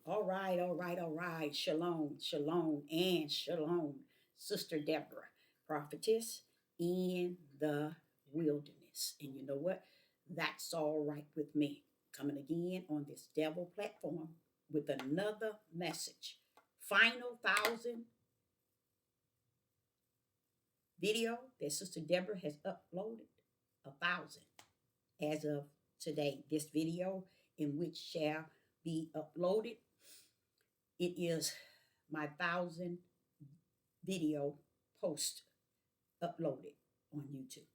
All right, all right, all right. Shalom, shalom, and shalom. Sister Deborah, prophetess in the wilderness. And you know what? That's all right with me. Coming again on this devil platform with another message. Final 1,000 video that Sister Deborah has uploaded. 1,000 as of today. This video in which shall be uploaded. It is my 1,000 video post uploaded on YouTube.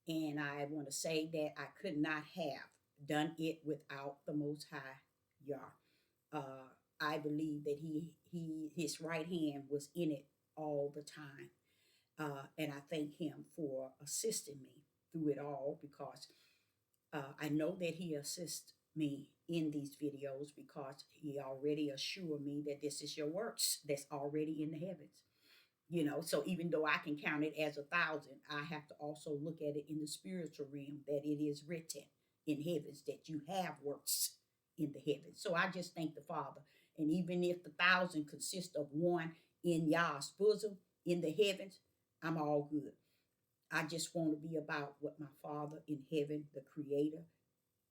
And I want to say that I could not have done it without the Most High Yah. I believe that his right hand was in it all the time. And I thank him for assisting me through it all because I know that he assists me in these videos because he already assured me that this is your works that's already in the heavens. So even though I can count it as 1,000, I have to also look at it in the spiritual realm that it is written in heavens that you have works in the heavens. So I just thank the Father. And even if the 1,000 consists of one in Yah's bosom in the heavens, I'm all good. I just want to be about what my Father in heaven, the Creator,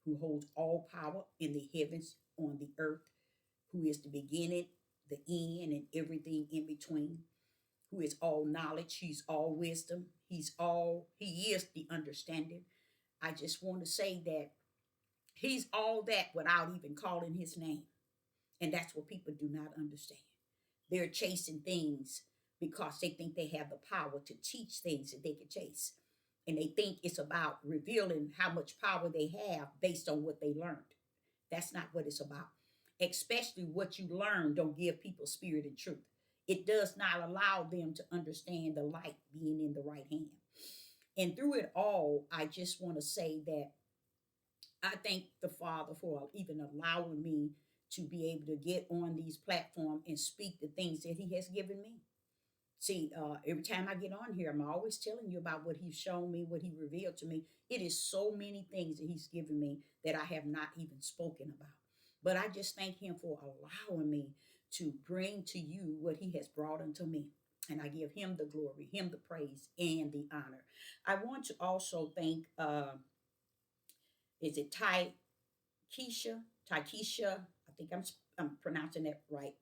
who holds all power in the heavens, on the earth, who is the beginning, the end, and everything in between, who is all knowledge, he's all wisdom, he is the understanding. I just want to say that he's all that without even calling his name. And that's what people do not understand. They're chasing things because they think they have the power to teach things that they can chase. And they think it's about revealing how much power they have based on what they learned. That's not what it's about. Especially what you learn don't give people spirit and truth. It does not allow them to understand the light being in the right hand. And through it all, I just want to say that I thank the Father for even allowing me to be able to get on these platforms and speak the things that He has given me. See, every time I get on here, I'm always telling you about what He's shown me, what He revealed to me. It is so many things that He's given me that I have not even spoken about. But I just thank Him for allowing me to bring to you what He has brought unto me. And I give Him the glory, Him the praise, and the honor. I want to also thank, is it Keisha? Keisha, I think I'm pronouncing that right.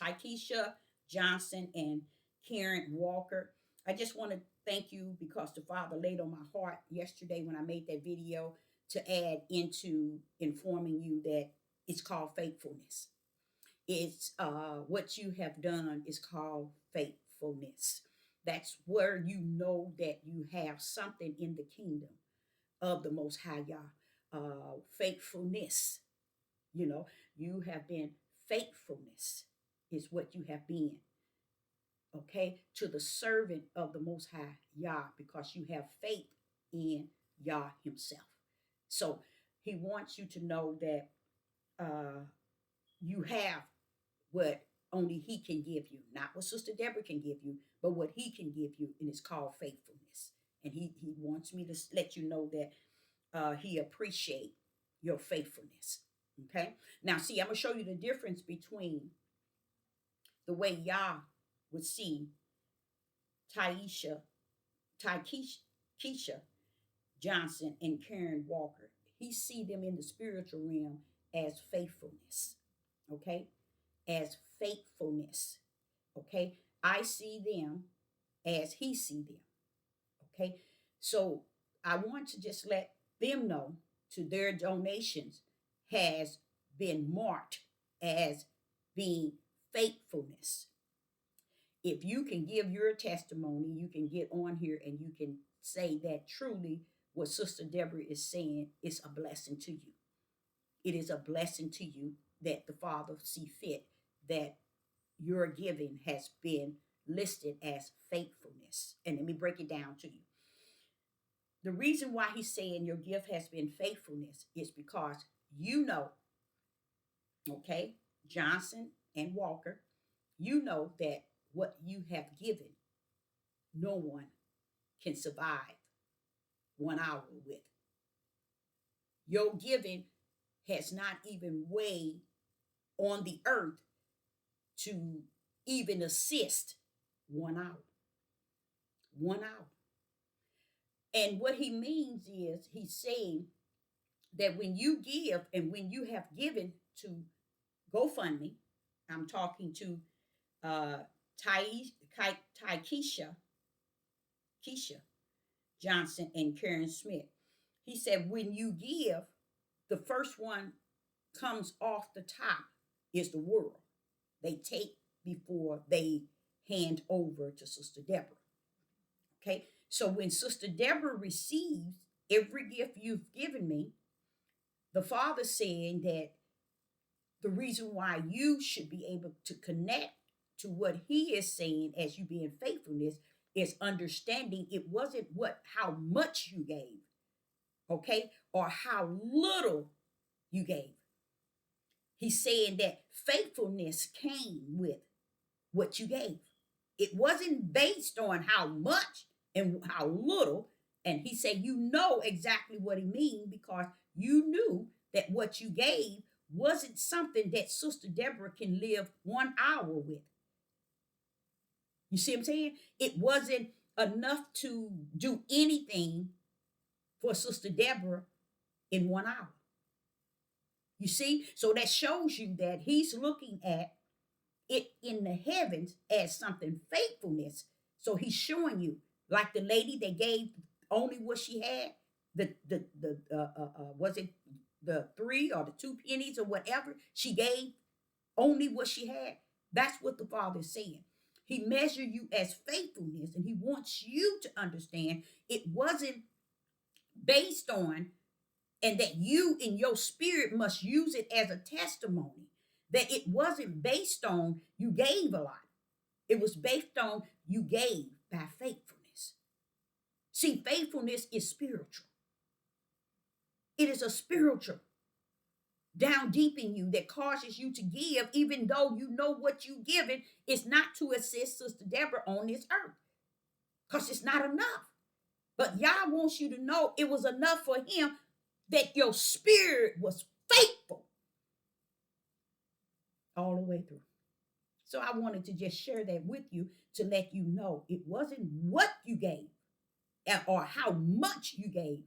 Keisha Johnson and Karen Walker. I just want to thank you because the Father laid on my heart yesterday when I made that video to add into informing you that it's called faithfulness. It's what you have done is called faithfulness. That's where you know that you have something in the kingdom of the Most High Yah. Faithfulness. You have been faithfulness is what you have been. Okay, to the servant of the Most High Yah, because you have faith in Yah Himself. So He wants you to know that you have what only He can give you, not what Sister Deborah can give you, but what He can give you, and it's called faithfulness. And He wants me to let you know that He appreciate your faithfulness. Okay. Now, see, I'm gonna show you the difference between the way Yah would see Taisha, Keisha Johnson and Karen Walker. He see them in the spiritual realm as faithfulness. Okay, as faithfulness. Okay, I see them as He see them. Okay, so I want to just let them know to their donations has been marked as being faithfulness. If you can give your testimony, you can get on here and you can say that truly what Sister Deborah is saying is a blessing to you. It is a blessing to you that the Father see fit that your giving has been listed as faithfulness. And let me break it down to you. The reason why He's saying your gift has been faithfulness is because okay, Johnson and Walker, that what you have given, no one can survive 1 hour with. Your giving has not even weighed on the earth to even assist 1 hour. 1 hour. And what he means is he's saying that when you give and when you have given to GoFundMe, I'm talking to Keisha Johnson and Karen Smith. He said, when you give, the first one comes off the top is the world. They take before they hand over to Sister Deborah. Okay, so when Sister Deborah receives every gift you've given me, the Father saying that the reason why you should be able to connect to what he is saying as you being faithfulness is understanding it wasn't how much you gave, okay, or how little you gave. He's saying that faithfulness came with what you gave. It wasn't based on how much and how little. And he said, you know exactly what he means because you knew that what you gave wasn't something that Sister Deborah can live 1 hour with. You see what I'm saying? It wasn't enough to do anything for Sister Deborah in 1 hour. You see? So that shows you that he's looking at it in the heavens as something faithfulness. So he's showing you, like the lady that gave only what she had, was it the 3 or the 2 pennies or whatever she gave, only what she had? That's what the Father is saying. He measured you as faithfulness, and he wants you to understand it wasn't based on, and that you in your spirit must use it as a testimony, that it wasn't based on you gave a lot. It was based on you gave by faithfulness. See, faithfulness is spiritual. It is a spiritual down deep in you that causes you to give, even though you know what you're giving is not to assist Sister Deborah on this earth, because it's not enough. But Yah wants you to know it was enough for him, that your spirit was faithful all the way through. So I wanted to just share that with you to let you know it wasn't what you gave or how much you gave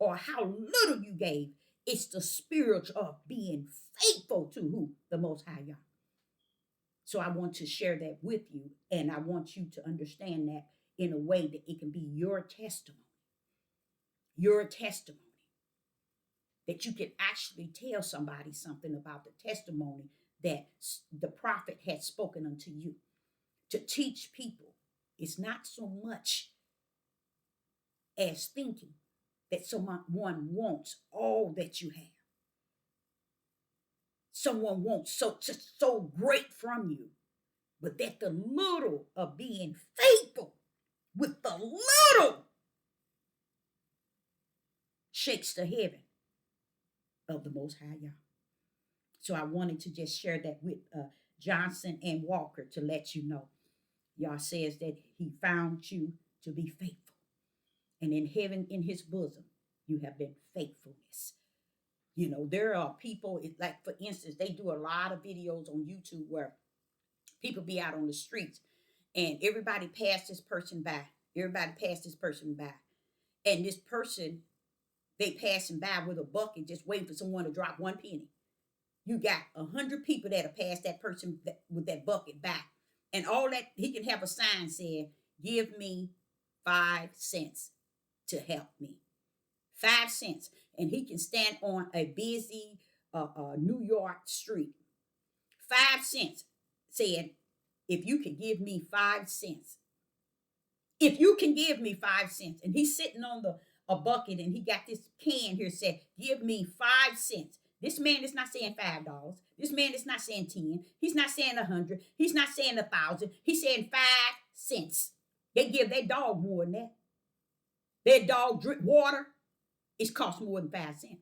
or how little you gave. It's the spirit of being faithful to who? The Most High Yah. So I want to share that with you, and I want you to understand that in a way that it can be your testimony. Your testimony. That you can actually tell somebody something about the testimony that the prophet had spoken unto you. To teach people, it's not so much as thinking that someone wants all that you have. Someone wants so great from you, but that the little of being faithful with the little shakes the heaven of the Most High Yah. So I wanted to just share that with Johnson and Walker to let you know. Yah says that he found you to be faithful. And in heaven, in his bosom, you have been faithfulness. You know, there are people, like for instance, they do a lot of videos on YouTube where people be out on the streets and everybody passed this person by. Everybody passed this person by. And this person, they passing by with a bucket just waiting for someone to drop 1 penny. You got 100 people that'll pass that person with that bucket by. And all that, he can have a sign saying, give me 5 cents to help me. 5 cents. And he can stand on a busy New York street. 5 cents, saying, if you could give me 5 cents. If you can give me 5 cents. And he's sitting on a bucket and he got this can here said, give me 5 cents. This man is not saying $5. This man is not saying 10. He's not saying 100. He's not saying 1,000. He's saying 5 cents. They give their dog more than that. Their dog drink water. It costs more than 5 cents.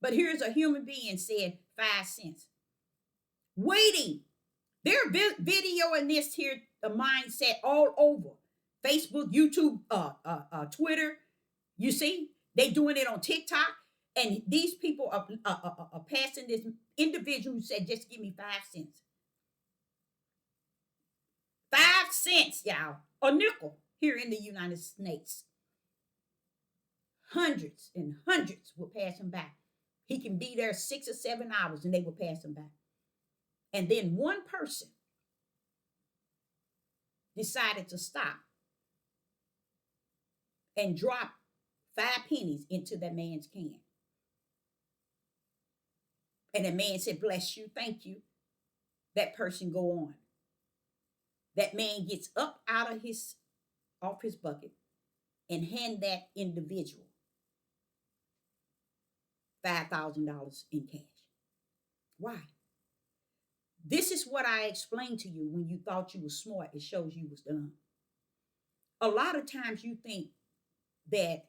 But here's a human being saying 5 cents. Waiting. They're videoing this here, the mindset all over. Facebook, YouTube, Twitter. You see? They doing it on TikTok. And these people are passing this individual who said, just give me 5 cents. 5 cents, y'all, a nickel here in the United States. Hundreds and hundreds will pass him by. He can be there 6 or 7 hours and they will pass him by. And then one person decided to stop and drop 5 pennies into that man's can. And the man said, bless you, thank you. That person go on. That man gets up out of off his bucket and hand that individual $5,000 in cash. Why? This is what I explained to you when you thought you were smart. It shows you was dumb. A lot of times you think that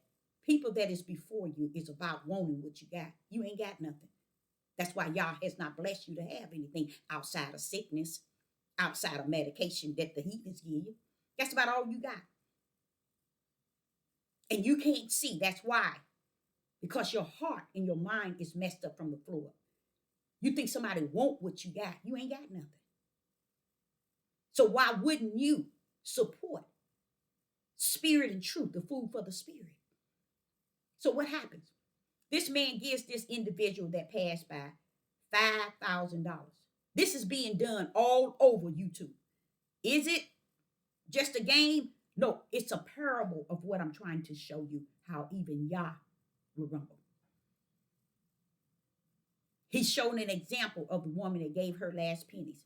people that is before you is about wanting what you got. You ain't got nothing. That's why Yah has not blessed you to have anything outside of sickness, outside of medication that the heathens give you. That's about all you got. And you can't see. That's why. Because your heart and your mind is messed up from the floor. You think somebody want what you got. You ain't got nothing. So why wouldn't you support spirit and truth, the food for the spirit? So what happens? This man gives this individual that passed by $5,000. This is being done all over YouTube. Is it just a game? No, it's a parable of what I'm trying to show you, how even Yah will rumble. He's shown an example of the woman that gave her last pennies.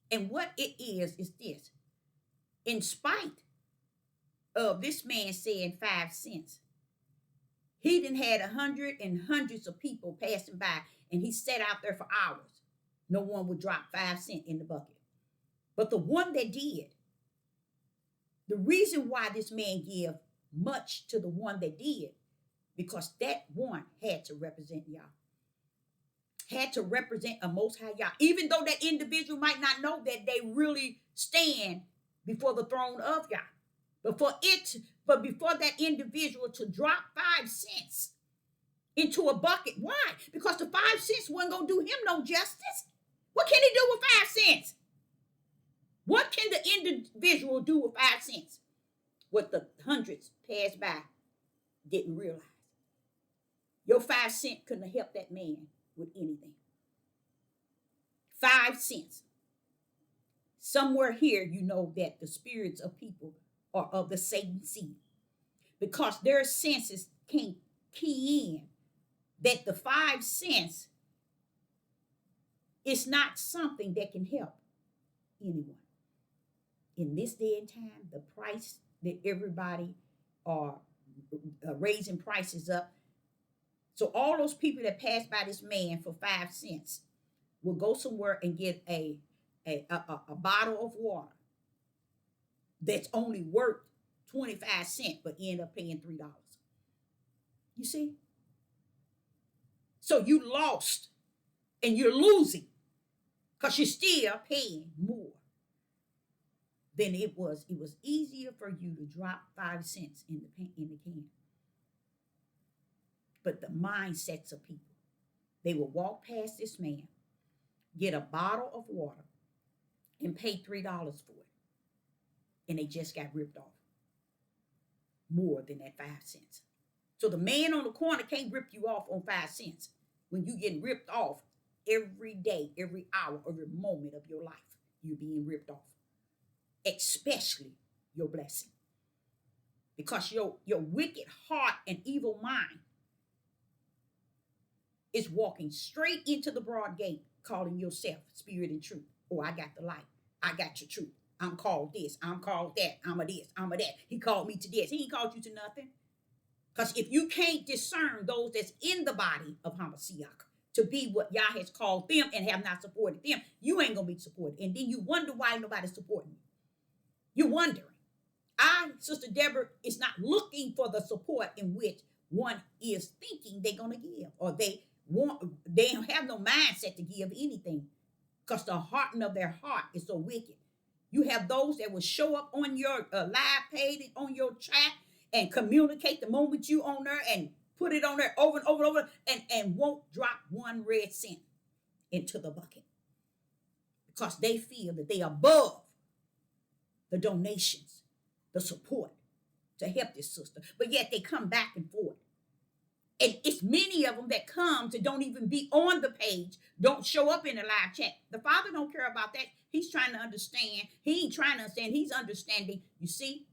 And what it is this. In spite of this man saying 5 cents, he done had 100 and hundreds of people passing by, and he sat out there for hours. No one would drop 5 cents in the bucket. But the one that did, the reason why this man gave much to the one that did, because that one had to represent Yah. Had to represent a Most High Yah. Even though that individual might not know that they really stand before the throne of Yah. But before that individual to drop 5 cents into a bucket. Why? Because the 5 cents wasn't going to do him no justice. What can he do with 5 cents? What can the individual do with 5 cents? What the hundreds passed by didn't realize. Your 5 cents couldn't have helped that man with anything. 5 cents. Somewhere here, you know that the spirits of people are of the Satan seed, because their senses can't key in that the 5 cents is not something that can help anyone. In this day and time, the price that everybody are raising prices up. So all those people that pass by this man for 5 cents will go somewhere and get a bottle of water that's only worth 25 cents, but end up paying $3. You see? So you lost and you're losing because you're still paying more than it was. It was easier for you to drop 5 cents in the can. But the mindsets of people, they will walk past this man, get a bottle of water, and pay $3 for it. And they just got ripped off. More than that 5 cents. So the man on the corner can't rip you off on 5 cents when you getting ripped off every day, every hour, every moment of your life. You're being ripped off. Especially your blessing. Because your wicked heart and evil mind is walking straight into the broad gate, calling yourself spirit and truth. Oh, I got the light. I got your truth. I'm called this. I'm called that. I'm a this. I'm a that. He called me to this. He ain't called you to nothing. Because if you can't discern those that's in the body of Hamashiach to be what Yah has called them and have not supported them, you ain't going to be supported. And then you wonder why nobody's supporting you. You're wondering. Sister Deborah, is not looking for the support in which one is thinking they're going to give, or they don't have no mindset to give anything, because the hardening of their heart is so wicked. You have those that will show up on your live page, on your chat, and communicate the moment you on there and put it on there over and over and over and won't drop one red cent into the bucket because they feel that they are above the donations, the support to help this sister. But yet they come back and forth. And it's many of them that come to don't even be on the page, don't show up in the live chat. The Father don't care about that. He's trying to understand. He ain't trying to understand. He's understanding. You see?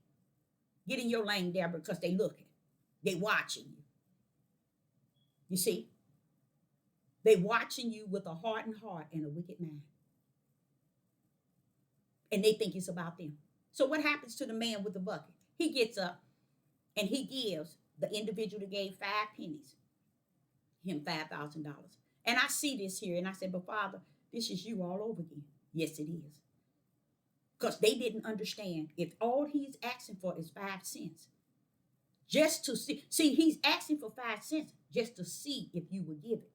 Get in your lane, Deborah, because they looking. They watching you. You see? They watching you with a hardened heart and a wicked mind. And they think it's about them. So what happens to the man with the bucket? He gets up and he gives the individual that gave 5 pennies, him $5,000. And I see this here and I said, but Father, this is you all over again. Yes, it is. Because they didn't understand if all he's asking for is 5 cents. Just to see. See, he's asking for 5 cents just to see if you will give it.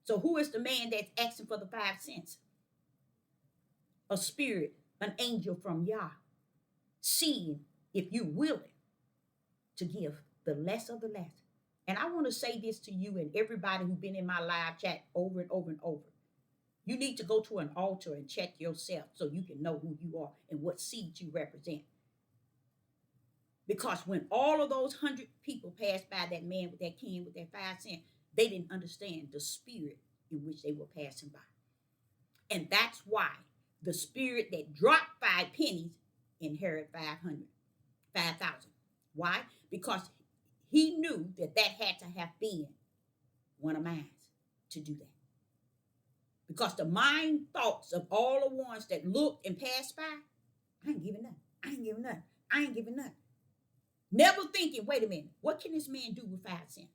So who is the man that's asking for the 5 cents? A spirit, an angel from Yah, seeing if you're willing to give the less of the less. And I want to say this to you and everybody who's been in my live chat over and over and over. You need to go to an altar and check yourself so you can know who you are and what seed you represent. Because when all of those 100 people passed by that man with that can with that 5 cents, they didn't understand the spirit in which they were passing by. And that's why the spirit that dropped 5 pennies inherited 5,000. Why? Because he knew that had to have been one of mine to do that. Because the mind thoughts of all the ones that looked and passed by, I ain't giving nothing. I ain't giving nothing. I ain't giving nothing. Never thinking, wait a minute, what can this man do with 5 cents?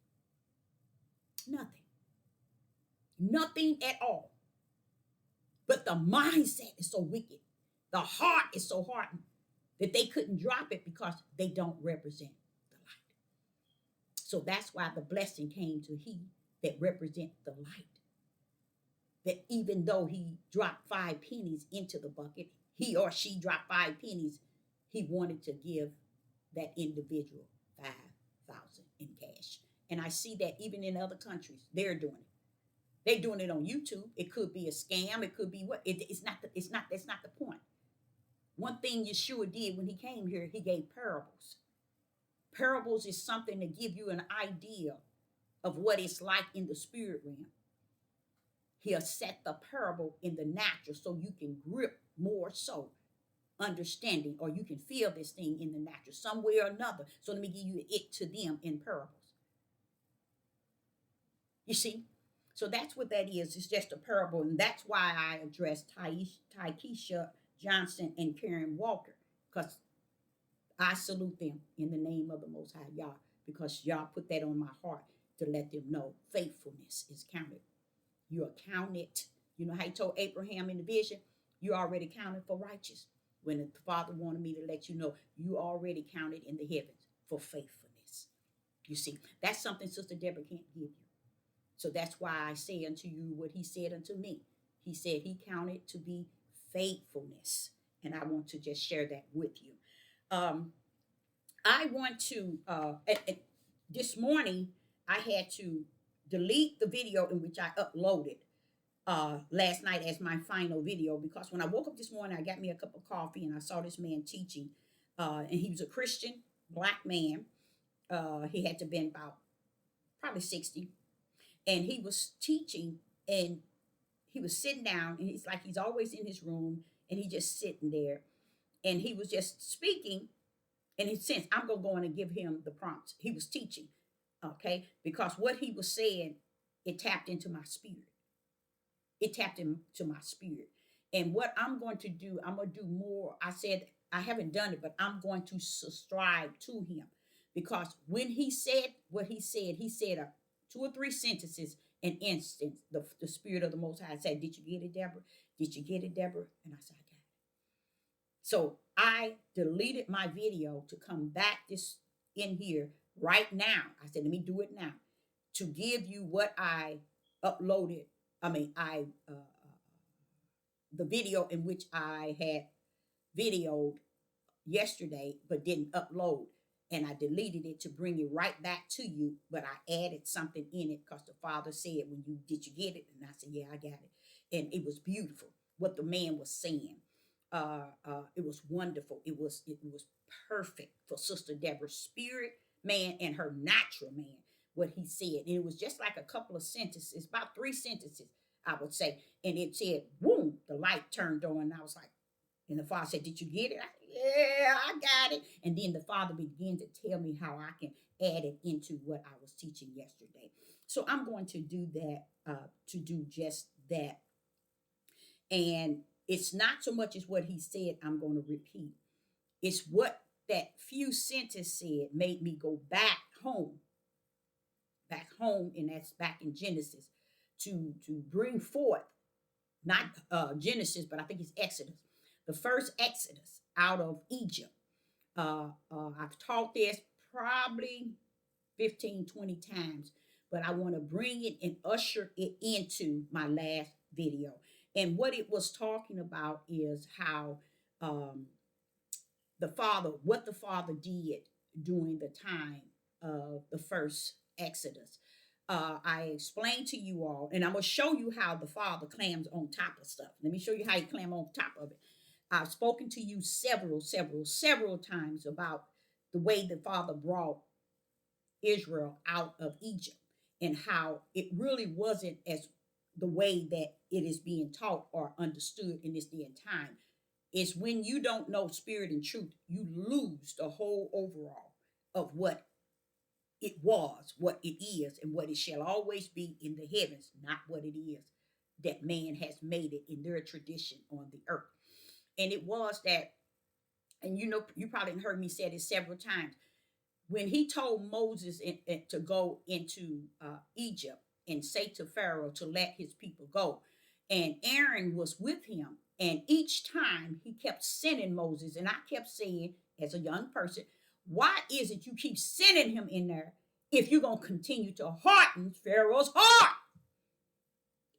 Nothing. Nothing at all. But the mindset is so wicked. The heart is so hardened that they couldn't drop it because they don't represent the light. So that's why the blessing came to he that represent the light. That even though he dropped 5 pennies into the bucket, he or she dropped 5 pennies, he wanted to give that individual 5,000 in cash. And I see that even in other countries, they're doing it. They're doing it on YouTube. It could be a scam. It could be what? That's not the point. One thing Yeshua did when he came here, he gave parables. Parables is something to give you an idea of what it's like in the spirit realm. He'll set the parable in the natural so you can grip more so understanding, or you can feel this thing in the natural some way or another. So let me give you it to them in parables. You see? So that's what that is. It's just a parable. And that's why I addressed Taisha Johnson and Karen Walker, because I salute them in the name of the Most High Yah, because Yah put that on my heart to let them know faithfulness is counted. You are counted. You know how he told Abraham in the vision, you already counted for righteous. When the Father wanted me to let you know, you already counted in the heavens for faithfulness. You see, that's something Sister Deborah can't give you. So that's why I say unto you what he said unto me. He said he counted to be faithfulness. And I want to just share that with you. I want to, this morning, I had to delete the video in which I uploaded last night as my final video, because when I woke up this morning, I got me a cup of coffee and I saw this man teaching, and he was a Christian black man. He had to been about probably 60, and he was teaching, and he was sitting down, and he's like, he's always in his room, and he just sitting there, and he was just speaking, and he says, I'm gonna go in and give him the prompts. He was teaching, okay, because what he was saying, it tapped into my spirit. It tapped into my spirit. And what I'm going to do, I'm going to do more. I said, I haven't done it, but I'm going to subscribe to him. Because when he said what he said 2 or 3 sentences an instant. The Spirit of the Most High said, did you get it, Deborah? Did you get it, Deborah? And I said, I got it. So I deleted my video to come back this in here right now. I said, let me do it now to give you what I uploaded. The video in which I had videoed yesterday but didn't upload. and I deleted it to bring it right back to you, but I added something in it because the father said, when you did you get it? And I said, yeah, I got it. And it was beautiful what the man was saying. It was wonderful. It was perfect for Sister Deborah's spirit man and her natural man, what he said. And it was just like a couple of sentences, about 3 sentences, I would say. And it said, boom, the light turned on. And I was like, and the father said, did you get it? I said, yeah, I got it. And then the father began to tell me how I can add it into what I was teaching yesterday. So I'm going to do that, to do just that. And it's not so much as what he said I'm going to repeat. It's what that few sentences said made me go back home, and that's back in Genesis, to bring forth not Genesis, but I think it's Exodus, the first Exodus out of Egypt. I've taught this probably 15, 20 times, but I want to bring it and usher it into my last video. And what it was talking about is how um, what the father did during the time of the first Exodus. I explained to you all, and I'm going to show you how the father clams on top of stuff. Let me show you how he clam on top of it. I've spoken to you several times about the way the father brought Israel out of Egypt, and how it really wasn't as the way that it is being taught or understood in this day and time. It's when you don't know spirit and truth, you lose the whole overall of what it was, what it is, and what it shall always be in the heavens, not what it is that man has made it in their tradition on the earth. And it was that, and you probably heard me say this several times, when he told Moses to go into Egypt and say to Pharaoh to let his people go, and Aaron was with him, and each time he kept sending Moses, and I kept saying, as a young person, why is it you keep sending him in there if you're going to continue to harden Pharaoh's heart?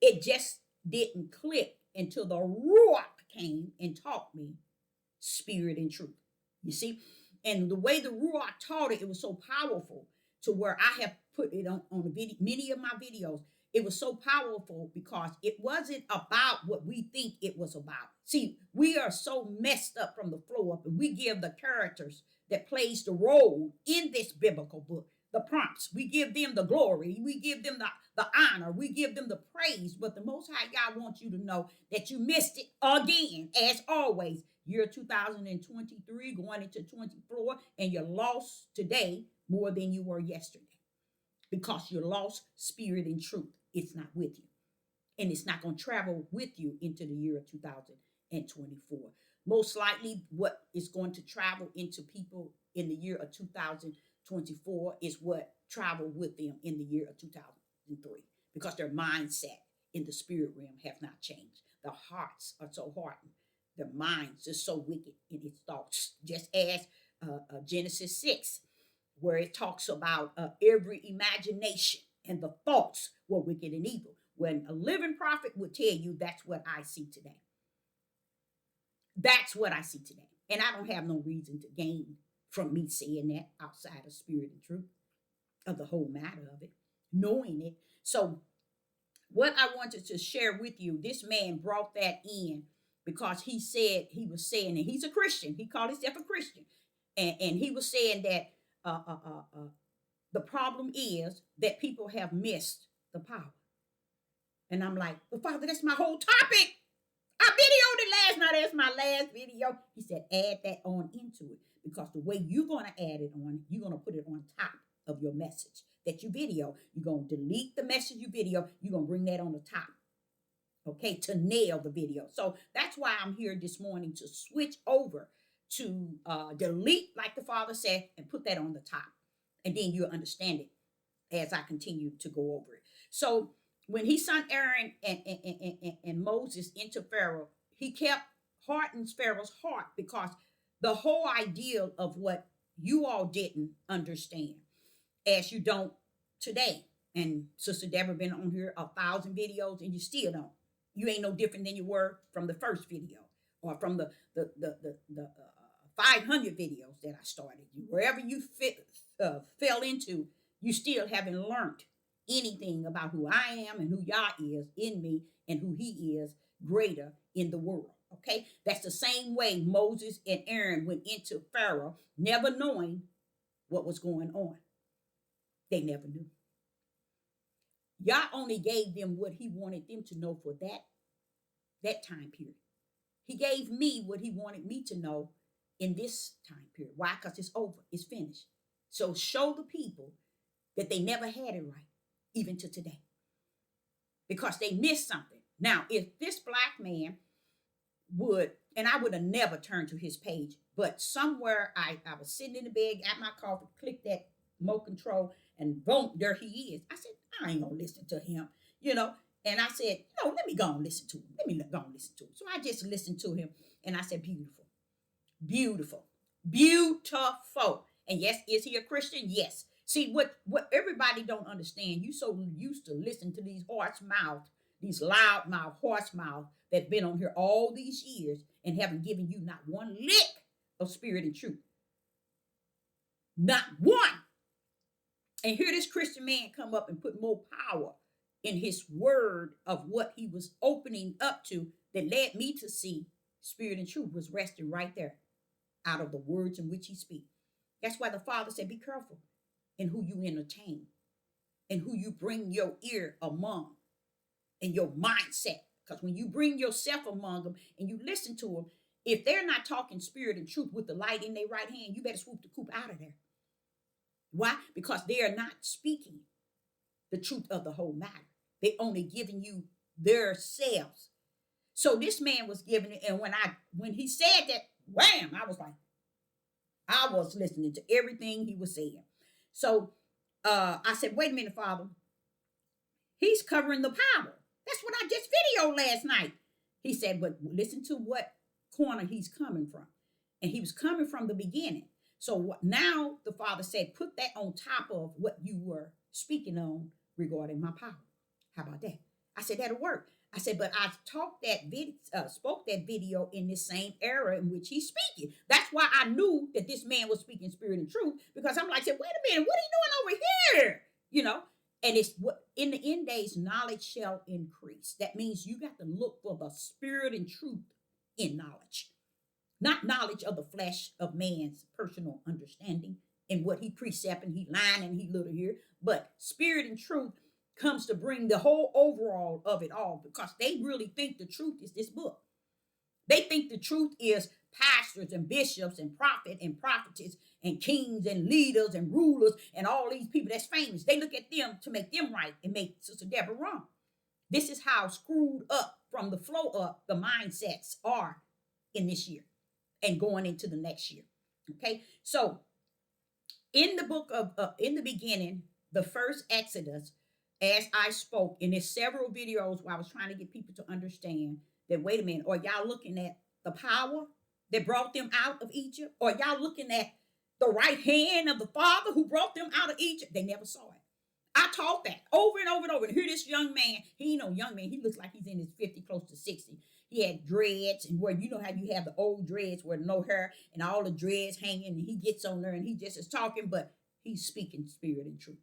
It just didn't click until the Ruach came and taught me spirit and truth. You see? And the way the Ruach taught it, it was so powerful to where I have put it on the video, many of my videos. It was so powerful because it wasn't about what we think it was about. See, we are so messed up from the floor up, and we give the characters that plays the role in this biblical book the prompts. We give them the glory. We give them the honor. We give them the praise. But the Most High God wants you to know that you missed it again, as always. Year 2023 going into 24, and you're lost today more than you were yesterday because you lost spirit and truth. It's not with you, and it's not going to travel with you into the year of 2024. Most likely what is going to travel into people in the year of 2024 is what traveled with them in the year of 2003, because their mindset in the spirit realm have not changed. The hearts are so hardened. Their minds are so wicked in its thoughts, just as Genesis 6, where it talks about every imagination and the thoughts were wicked and evil. When a living prophet would tell you, that's what I see today. That's what I see today. And I don't have no reason to gain from me saying that outside of spirit and truth of the whole matter of it, knowing it. So what I wanted to share with you, this man brought that in because he said, he was saying, and he's a Christian. He called himself a Christian. And he was saying that the problem is that people have missed the power. And I'm like, but Father, that's my whole topic. I videoed it last night. That's my last video. He said, add that on into it, because the way you're going to add it on, you're going to put it on top of your message that you video. You're going to delete the message you video. You're going to bring that on the top, okay, to nail the video. So that's why I'm here this morning, to switch over to delete, like the Father said, and put that on the top. And then you'll understand it as I continue to go over it. So when he sent Aaron and Moses into Pharaoh, he kept hardening Pharaoh's heart, because the whole idea of what you all didn't understand, as you don't today. And Sister Deborah been on here 1,000 videos, and you still don't. You ain't no different than you were from the first video, or from the 500 videos that I started. Wherever you fell into, you still haven't learned anything about who I am and who Yah is in me and who he is greater in the world. Okay, that's the same way Moses and Aaron went into Pharaoh, never knowing what was going on. They never knew. Yah only gave them what he wanted them to know for that time period. He gave me what he wanted me to know in this time period. Why? Because it's over. It's finished. So show the people that they never had it right, even to today, because they missed something. Now, if this black man would, and I would have never turned to his page, but somewhere I was sitting in the bed, got my coffee, clicked that remote control, and boom, there he is. I said, I ain't gonna listen to him, you know. And I said, no, let me go and listen to him. Let me go and listen to him. So I just listened to him, and I said, beautiful, beautiful, beautiful. And yes, is he a Christian? Yes. See, what everybody don't understand, you so used to listen to these horse mouth, these loud mouth, horse mouth that been on here all these years and haven't given you not one lick of spirit and truth. Not one. And here this Christian man come up and put more power in his word of what he was opening up to that led me to see spirit and truth was resting right there out of the words in which he speaks. That's why the Father said, be careful in who you entertain and who you bring your ear among and your mindset. Because when you bring yourself among them and you listen to them, if they're not talking spirit and truth with the light in their right hand, you better swoop the coop out of there. Why? Because they are not speaking the truth of the whole matter. They only giving you their selves. So this man was giving it, and when he said that, wham, I was listening to everything he was saying. So I said, wait a minute, Father. He's covering the power. That's what I just videoed last night. He said, but listen to what corner he's coming from. And he was coming from the beginning. So now the Father said, put that on top of what you were speaking on regarding my power. How about that? I said, that'll work. I said, but I spoke that video in this same era in which he's speaking. That's why I knew that this man was speaking spirit and truth, because I'm like, wait a minute, what are you doing over here? You know, and it's what in the end days, knowledge shall increase. That means you got to look for the spirit and truth in knowledge, not knowledge of the flesh of man's personal understanding and what he precept and he line and he little here, but spirit and truth comes to bring the whole overall of it all, because they really think the truth is this book. They think the truth is pastors and bishops and prophet and prophetess and kings and leaders and rulers and all these people that's famous. They look at them to make them right and make Sister Deborah wrong. This is how screwed up from the flow up the mindsets are in this year and going into the next year. Okay, so in the book of in the beginning, the first Exodus, as I spoke, and there's several videos where I was trying to get people to understand that, wait a minute, are y'all looking at the power that brought them out of Egypt? Or y'all looking at the right hand of the Father who brought them out of Egypt? They never saw it. I taught that over and over and over. And here this young man, he ain't no young man, he looks like he's in his 50, close to 60. He had dreads, and where you know how you have the old dreads where no hair and all the dreads hanging, and he gets on there and he just is talking, but he's speaking spirit and truth.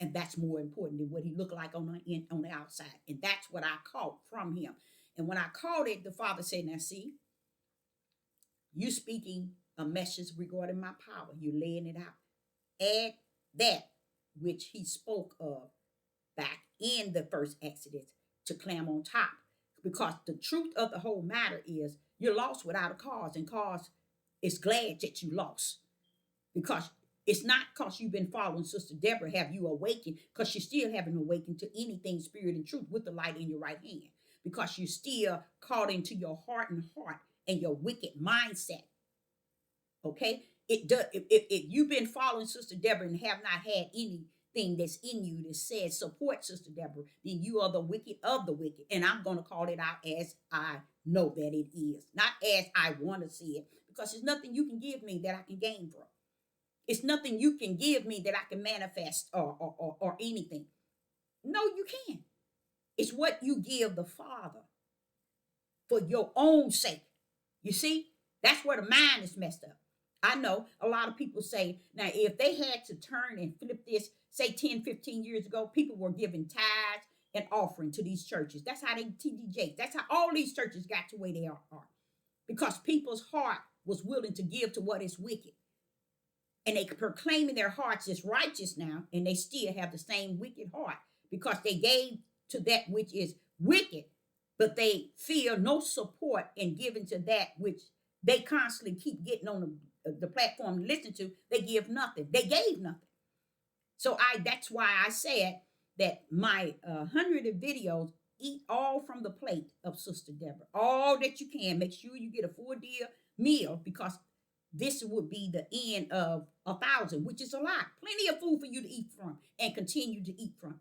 And that's more important than what he looked like on the outside. And that's what I caught from him. And when I caught it, the Father said, now see, you speaking a message regarding my power. You're laying it out. Add that which he spoke of back in the first Exodus to climb on top. Because the truth of the whole matter is you're lost without a cause. And cause is glad that you lost. Because it's not because you've been following Sister Deborah have you awakened, because you still haven't awakened to anything spirit and truth with the light in your right hand, because you're still caught into your heart and your wicked mindset. Okay, it does. If you've been following Sister Deborah and have not had anything that's in you that says support Sister Deborah, then you are the wicked of the wicked, and I'm going to call it out as I know that it is, not as I want to see it, because there's nothing you can give me that I can gain from. It's nothing you can give me that I can manifest or anything. No, you can't. It's what you give the Father for your own sake. You see? That's where the mind is messed up. I know a lot of people say, now, if they had to turn and flip this, say 10, 15 years ago, people were giving tithes and offering to these churches. That's how they, TDJs, that's how all these churches got to where they are. Because people's heart was willing to give to what is wicked. And they proclaiming their hearts as righteous now, and they still have the same wicked heart because they gave to that which is wicked, but they feel no support in giving to that which they constantly keep getting on the platform to listen to. They give nothing. They gave nothing. So that's why I said that my 100 videos, eat all from the plate of Sister Deborah. All that you can. Make sure you get a full meal, because this would be the end of 1,000, which is a lot. Plenty of food for you to eat from and continue to eat from.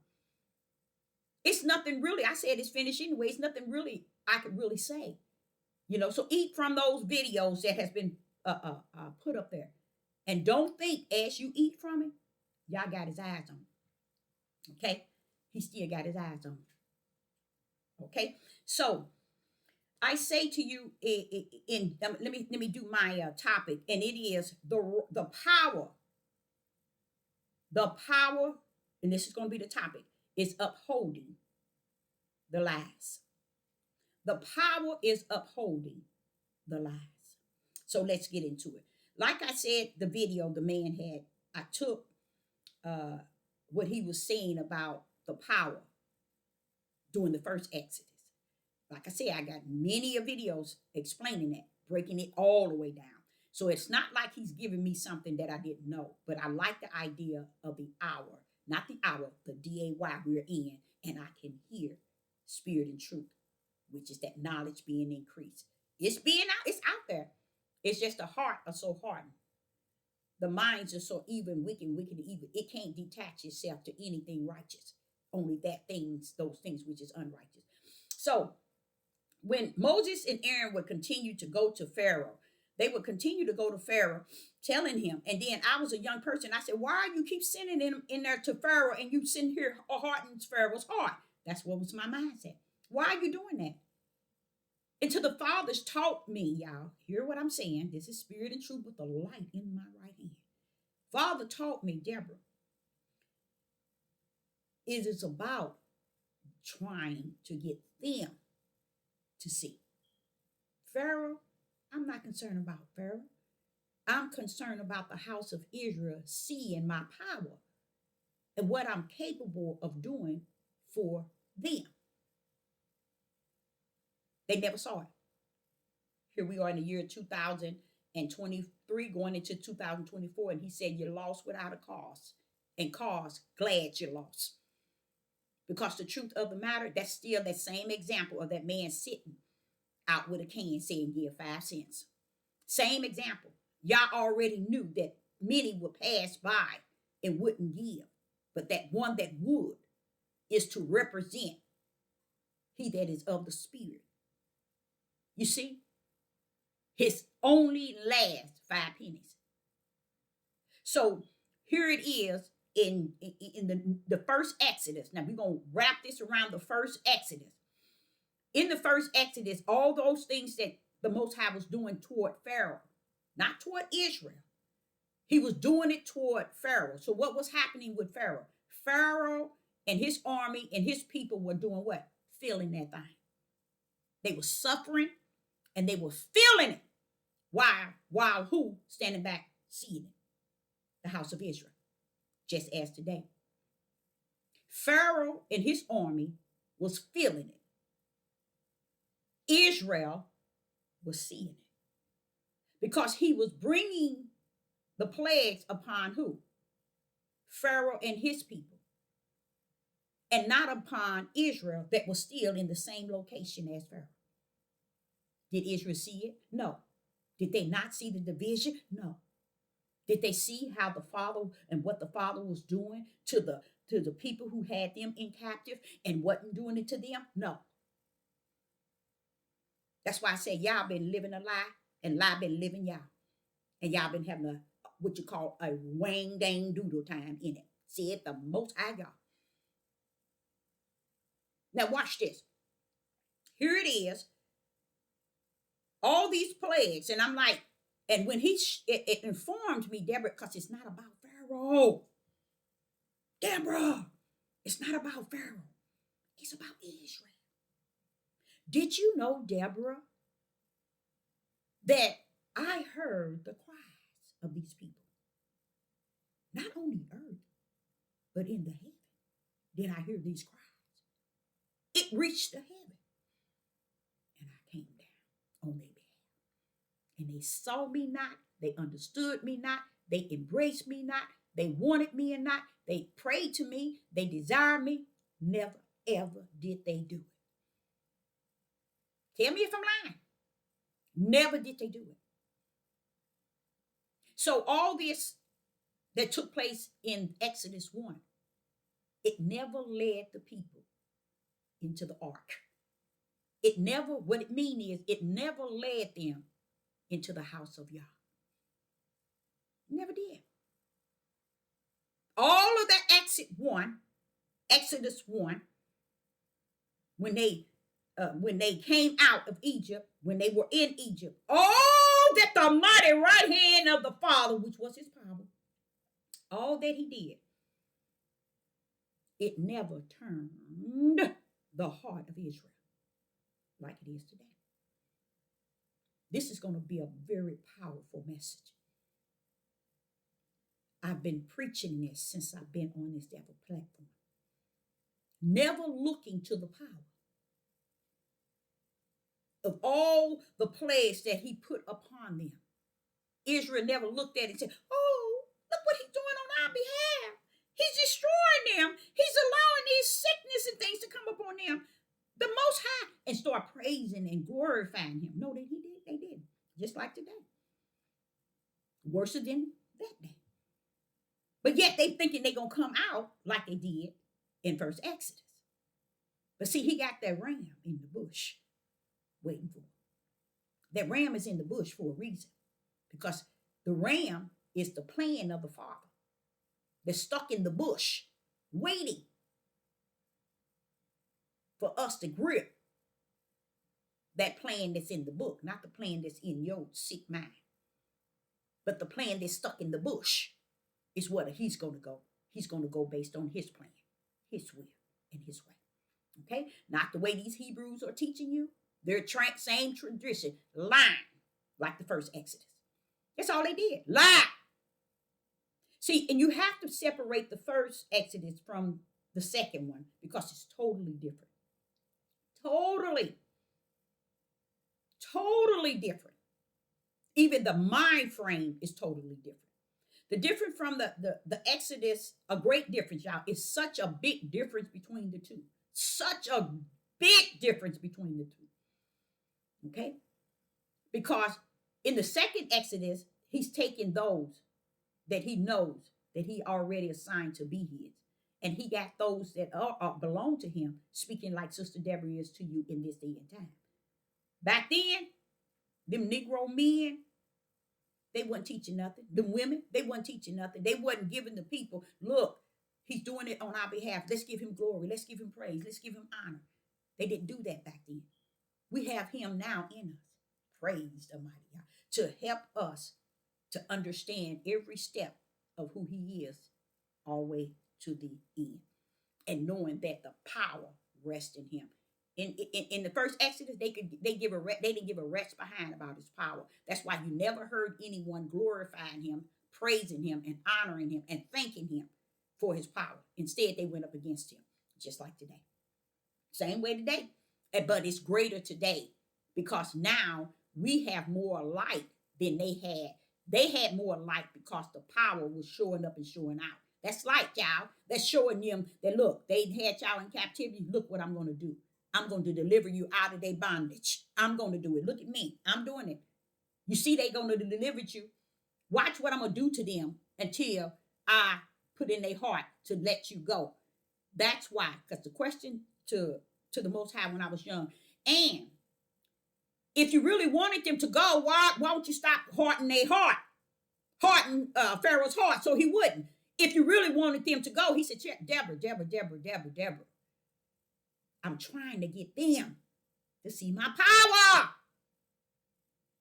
It's nothing really. I said it's finished anyway. It's nothing really I could really say. So eat from those videos that has been put up there. And don't think as you eat from it, Yah got his eyes on it. Okay? He still got his eyes on it. Okay? So I say to you, let me do my topic, and it is the power. The power, and this is going to be the topic, is upholding the lies. The power is upholding the lies. So let's get into it. Like I said, the video the man had, I took what he was saying about the power during the first Exodus. Like I said, I got many videos explaining that, breaking it all the way down. So it's not like he's giving me something that I didn't know, but I like the idea of the hour, not the hour, the DAY we're in, and I can hear spirit and truth, which is that knowledge being increased. It's out there. It's just the heart are so hardened. The minds are so wicked, evil. It can't detach itself to anything righteous. Only those things which is unrighteous. So when Moses and Aaron would continue to go to Pharaoh, they would continue to go to Pharaoh, telling him. And then I was a young person. I said, why are you keep sending him in there to Pharaoh and you sitting here hardening Pharaoh's heart? That's what was my mindset. Why are you doing that? Until the fathers taught me, y'all, hear what I'm saying. This is spirit and truth with the light in my right hand. Father taught me, Deborah, it is about trying to get them to see. Pharaoh, I'm not concerned about Pharaoh. I'm concerned about the house of Israel seeing my power and what I'm capable of doing for them. They never saw it. Here we are in the year 2023, going into 2024, and he said, you lost without a cause. And cause, glad you lost. Because the truth of the matter, that's still that same example of that man sitting out with a can saying, give 5 cents. Same example. Y'all already knew that many would pass by and wouldn't give. But that one that would is to represent he that is of the spirit. You see? His only last 5 pennies. So here it is in the first Exodus. Now we're going to wrap this around the first Exodus. In the first Exodus, all those things that the Most High was doing toward Pharaoh, not toward Israel. He was doing it toward Pharaoh. So what was happening with Pharaoh? Pharaoh and his army and his people were doing what? Feeling that thing. They were suffering and they were feeling it. While who? Standing back, seeing it. The house of Israel. Just as today. Pharaoh and his army was feeling it. Israel was seeing it. Because he was bringing the plagues upon who? Pharaoh and his people. And not upon Israel that was still in the same location as Pharaoh. Did Israel see it? No. Did they not see the division? No. Did they see how the Father and what the Father was doing to the people who had them in captive and wasn't doing it to them? No. That's why I say y'all been living a lie and lie been living y'all. And y'all been having what you call a wang dang doodle time in it. See it the Most High God. Now watch this. Here it is. All these plagues. And I'm like, and when it informed me, Deborah, because it's not about Pharaoh. Deborah, it's not about Pharaoh. It's about Israel. Did you know, Deborah, that I heard the cries of these people, not on the earth, but in the heaven? Did I hear these cries? It reached the heaven, and I came down on their behalf. And they saw me not, they understood me not, they embraced me not, they wanted me or not, they prayed to me, they desired me. Never, ever did they do it. Tell me if I'm lying. Never did they do it. So all this that took place in Exodus 1, it never led the people into the ark. It never, what it means is, it never led them into the house of Yah. Never did. All of that Exodus 1, when they came out of Egypt, when they were in Egypt, all that the mighty right hand of the Father, which was his power, all that he did, it never turned the heart of Israel like it is today. This is going to be a very powerful message. I've been preaching this since I've been on this devil platform. Never looking to the power of all the plagues that he put upon them. Israel never looked at it and said, oh, look what he's doing on our behalf. He's destroying them. He's allowing these sickness and things to come upon them. The Most High, and start praising and glorifying him. No, they did. Just like today. Worse than that day. But yet they thinking they're going to come out like they did in first Exodus. But see, he got that ram in the bush waiting for him. That ram is in the bush for a reason. Because the ram is the plan of the Father. They're stuck in the bush waiting for us to grip that plan that's in the book, not the plan that's in your sick mind. But the plan that's stuck in the bush is what he's going to go. He's going to go based on his plan, his will, and his way. Okay? Not the way these Hebrews are teaching you. Their same tradition, lying, like the first Exodus. That's all they did. Lie. See, and you have to separate the first Exodus from the second one because it's totally different. Totally different. Even the mind frame is totally different. The difference from the Exodus, a great difference, y'all, is such a big difference between the two. Such a big difference between the two. Okay? Because in the second Exodus, he's taking those that he knows that he already assigned to be his. And he got those that belong to him, speaking like Sister Deborah is to you in this day and time. Back then, them Negro men, they wasn't teaching nothing. Them women, they wasn't teaching nothing. They wasn't giving the people, look, he's doing it on our behalf. Let's give him glory. Let's give him praise. Let's give him honor. They didn't do that back then. We have him now in us. Praise the mighty God. To help us to understand every step of who he is all the way to the end. And knowing that the power rests in him. In the first Exodus, they didn't give a rat's behind about his power. That's why you never heard anyone glorifying him, praising him, and honoring him, and thanking him for his power. Instead, they went up against him, just like today. Same way today, but it's greater today because now we have more light than they had. They had more light because the power was showing up and showing out. That's light, y'all. That's showing them that, look, they had y'all in captivity. Look what I'm going to do. I'm going to deliver you out of their bondage. I'm going to do it. Look at me. I'm doing it. You see, they're going to deliver you. Watch what I'm going to do to them until I put in their heart to let you go. That's why. Because the question to the Most High when I was young, and if you really wanted them to go, why don't you stop hardening their heart? Harden Pharaoh's heart so he wouldn't. If you really wanted them to go, he said, Deborah. I'm trying to get them to see my power.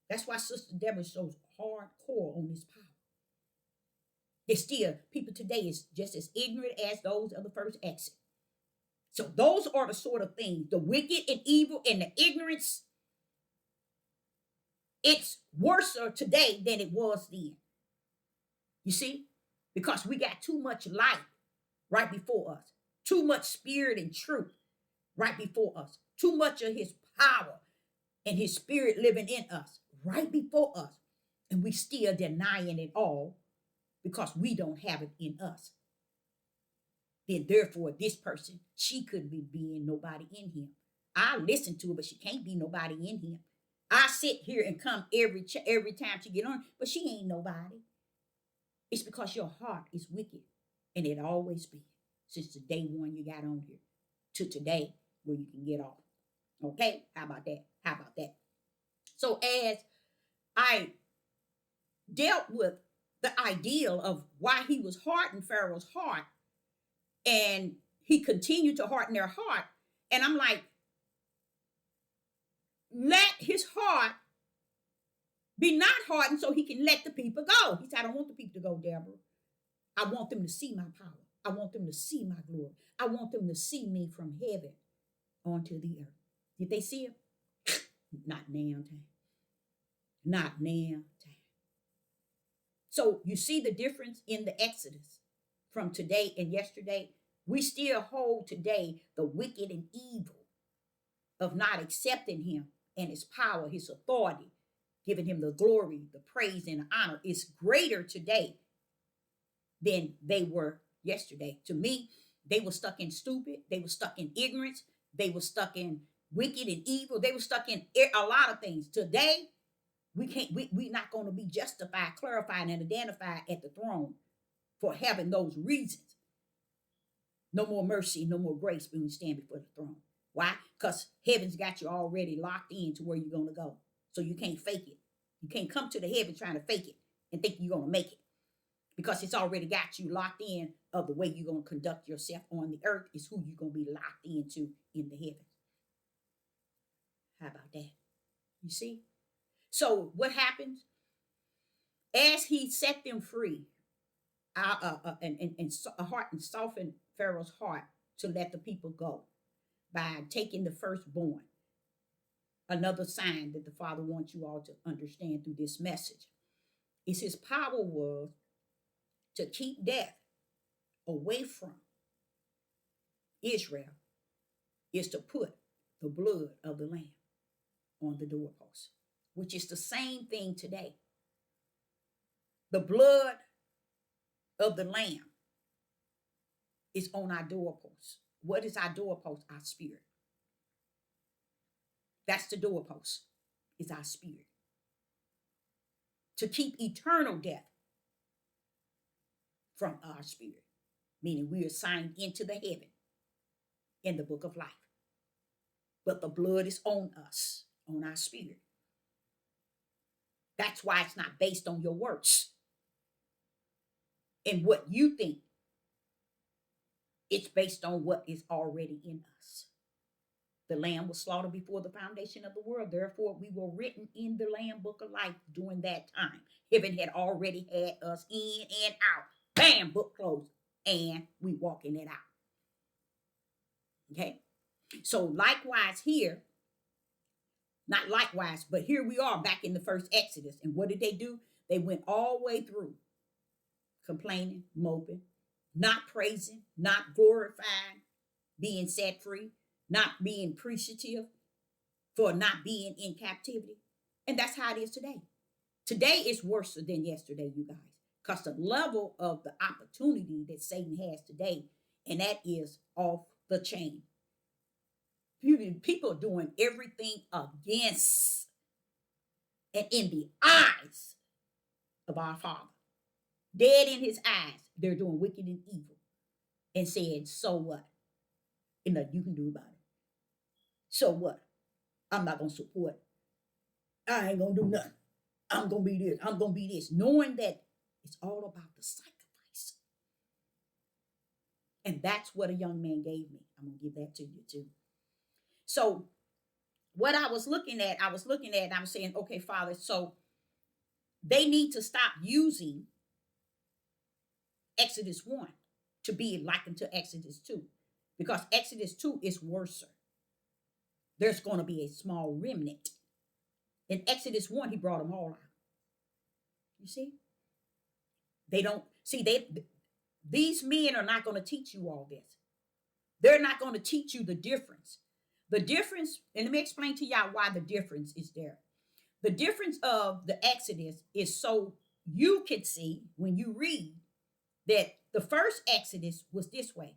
That's why Sister Deborah is so hardcore on this power. There's still people today is just as ignorant as those of the first exit. So those are the sort of things, the wicked and evil and the ignorance. It's worse today than it was then. You see? Because we got too much light right before us, too much spirit and truth right before us, too much of his power and his spirit living in us right before us. And we still denying it all because we don't have it in us. Then therefore, this person, she couldn't be being nobody in him. I listen to her, but she can't be nobody in him. I sit here and come every time she get on, but she ain't nobody. It's because your heart is wicked, and it always been since the day one you got on here to today where you can get off. Okay, how about that? How about that? So as I dealt with the ideal of why he was hardening Pharaoh's heart, and he continued to harden their heart, and I'm like, let his heart be not hardened so he can let the people go. He said, I don't want the people to go, Deborah. I want them to see my power. I want them to see my glory. I want them to see me from heaven onto the earth. Did they see him? Not now time. Not now time. So you see the difference in the Exodus from today and yesterday. We still hold today the wicked and evil of not accepting him and his power, his authority, giving him the glory, the praise, and the honor is greater today than they were yesterday. To me, they were stuck in stupid. They were stuck in ignorance. They were stuck in wicked and evil. They were stuck in a lot of things. Today, we're not going to be justified, clarified, and identified at the throne for having those reasons. No more mercy, no more grace when we stand before the throne. Why? Because heaven's got you already locked in to where you're going to go. So you can't fake it. You can't come to the heaven trying to fake it and think you're going to make it. Because it's already got you locked in of the way you're going to conduct yourself on the earth is who you're going to be locked into in the heavens. How about that? You see? So what happens? As he set them free, and softened Pharaoh's heart to let the people go by taking the firstborn. Another sign that the Father wants you all to understand through this message is his power was to keep death away from Israel, is to put the blood of the Lamb on the doorpost, which is the same thing today. The blood of the Lamb is on our doorpost. What is our doorpost? Our spirit. That's the doorpost, is our spirit. To keep eternal death from our spirit, meaning we are signed into the heaven in the book of life. But the blood is on us, on our spirit. That's why it's not based on your works and what you think. It's based on what is already in us. The Lamb was slaughtered before the foundation of the world. Therefore, we were written in the Lamb book of life during that time. Heaven had already had us in and out. Bam, book closed. And we walking it out. Okay? So likewise here, not likewise, but here we are back in the first Exodus. And what did they do? They went all the way through complaining, moping, not praising, not glorifying, being set free, not being appreciative for not being in captivity. And that's how it is today. Today is worse than yesterday, you guys, because the level of the opportunity that Satan has today, and that is off the chain. People are doing everything against and in the eyes of our Father. Dead in his eyes, they're doing wicked and evil and saying, so what? And nothing you can do about it. So what? I'm not going to support it. I ain't going to do nothing. I'm going to be this. I'm going to be this. Knowing that it's all about the sacrifice. And that's what a young man gave me. I'm going to give that to you too. So what I was looking at, and I was saying, okay, Father, so they need to stop using Exodus 1 to be likened to Exodus 2, because Exodus 2 is worse. There's going to be a small remnant. In Exodus 1, he brought them all out. You see? They don't, see, these men are not going to teach you all this. They're not going to teach you the difference. The difference, and let me explain to y'all why the difference is there. The difference of the Exodus is so you can see when you read that the first Exodus was this way.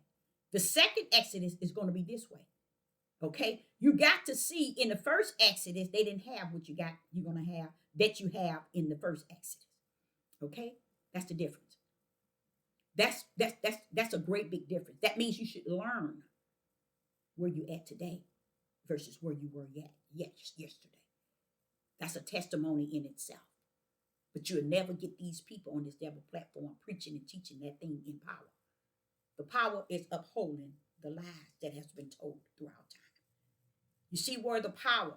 The second Exodus is going to be this way. Okay? You got to see in the first Exodus, they didn't have what you're going to have, that you have in the first Exodus. Okay? That's the difference. That's a great big difference. That means you should learn where you at today versus where you were yesterday. That's a testimony in itself. But you'll never get these people on this devil platform preaching and teaching that thing in power. The power is upholding the lies that has been told throughout time. You see where the power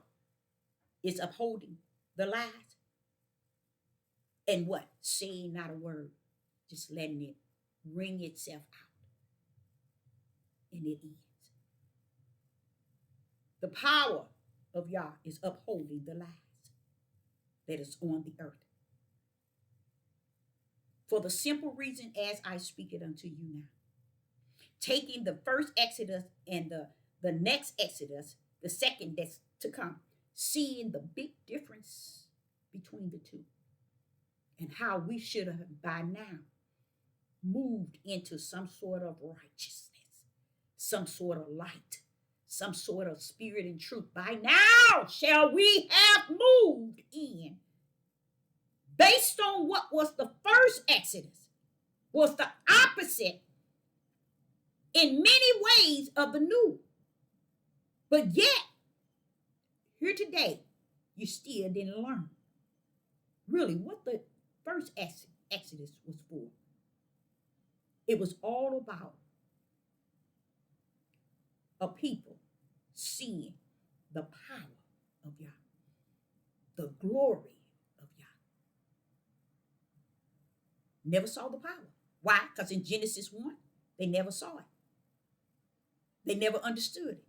is upholding the lies? And what? Saying not a word, just letting it wring itself out. And it is. The power of Yah is upholding the lies that is on the earth. For the simple reason as I speak it unto you now. Taking the first Exodus and the next Exodus, the second that's to come, seeing the big difference between the two. And how we should have by now moved into some sort of righteousness, some sort of light, some sort of spirit and truth. By now shall we have moved in. Based on what was the first Exodus, was the opposite in many ways of the new. But yet, here today, you still didn't learn really what the first Exodus was for. It was all about a people seeing the power of Yah, the glory of Yah. Never saw the power. Why? Because in Genesis 1, they never saw it. They never understood it.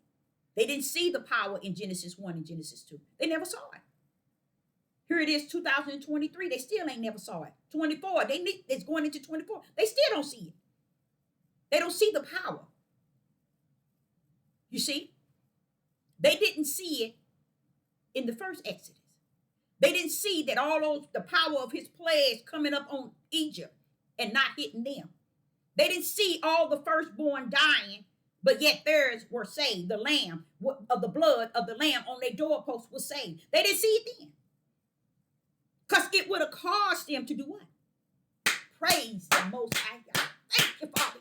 They didn't see the power in Genesis 1 and Genesis 2. They never saw it. Here it is, 2023. They still ain't never saw it. 24. It's going into 24. They still don't see it. They don't see the power. You see? They didn't see it in the first Exodus. They didn't see that the power of his plagues coming up on Egypt and not hitting them. They didn't see all the firstborn dying, but yet theirs were saved. The lamb of the blood of the lamb on their doorpost was saved. They didn't see it then. Because it would have caused them to do what? Praise the Most High God. Thank you, Father.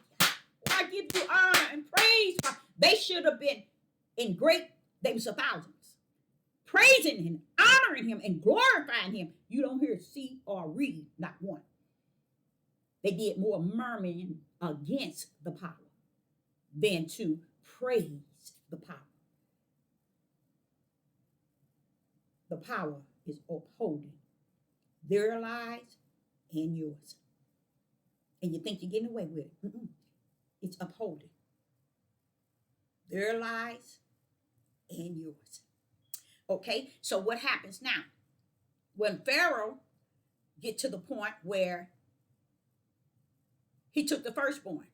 I give you honor and praise. They should have been they was thousands, praising him, honoring him, and glorifying him. You don't hear, see, or read, not one. They did more murmuring against the power than to praise the power. The power is upholding their lives and yours. And you think you're getting away with it. It's upholding their lives and yours. Okay, so what happens now? When Pharaoh get to the point where he took the firstborn,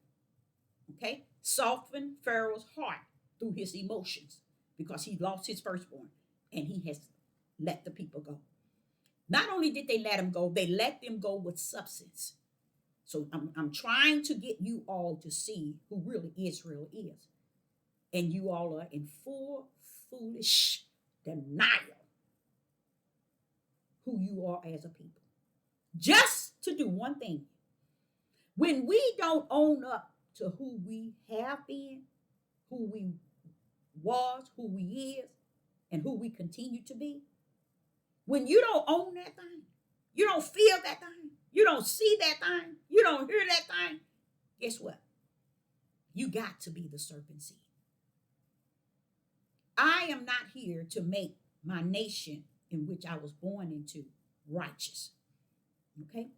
okay, softened Pharaoh's heart through his emotions because he lost his firstborn and he has let the people go. Not only did they let them go, they let them go with substance. So I'm trying to get you all to see who really Israel is. And you all are in full foolish denial who you are as a people. Just to do one thing. When we don't own up to who we have been, who we was, who we is, and who we continue to be, when you don't own that thing, you don't feel that thing, you don't see that thing, you don't hear that thing, guess what? You got to be the serpent seed. I am not here to make my nation in which I was born into righteous. Okay?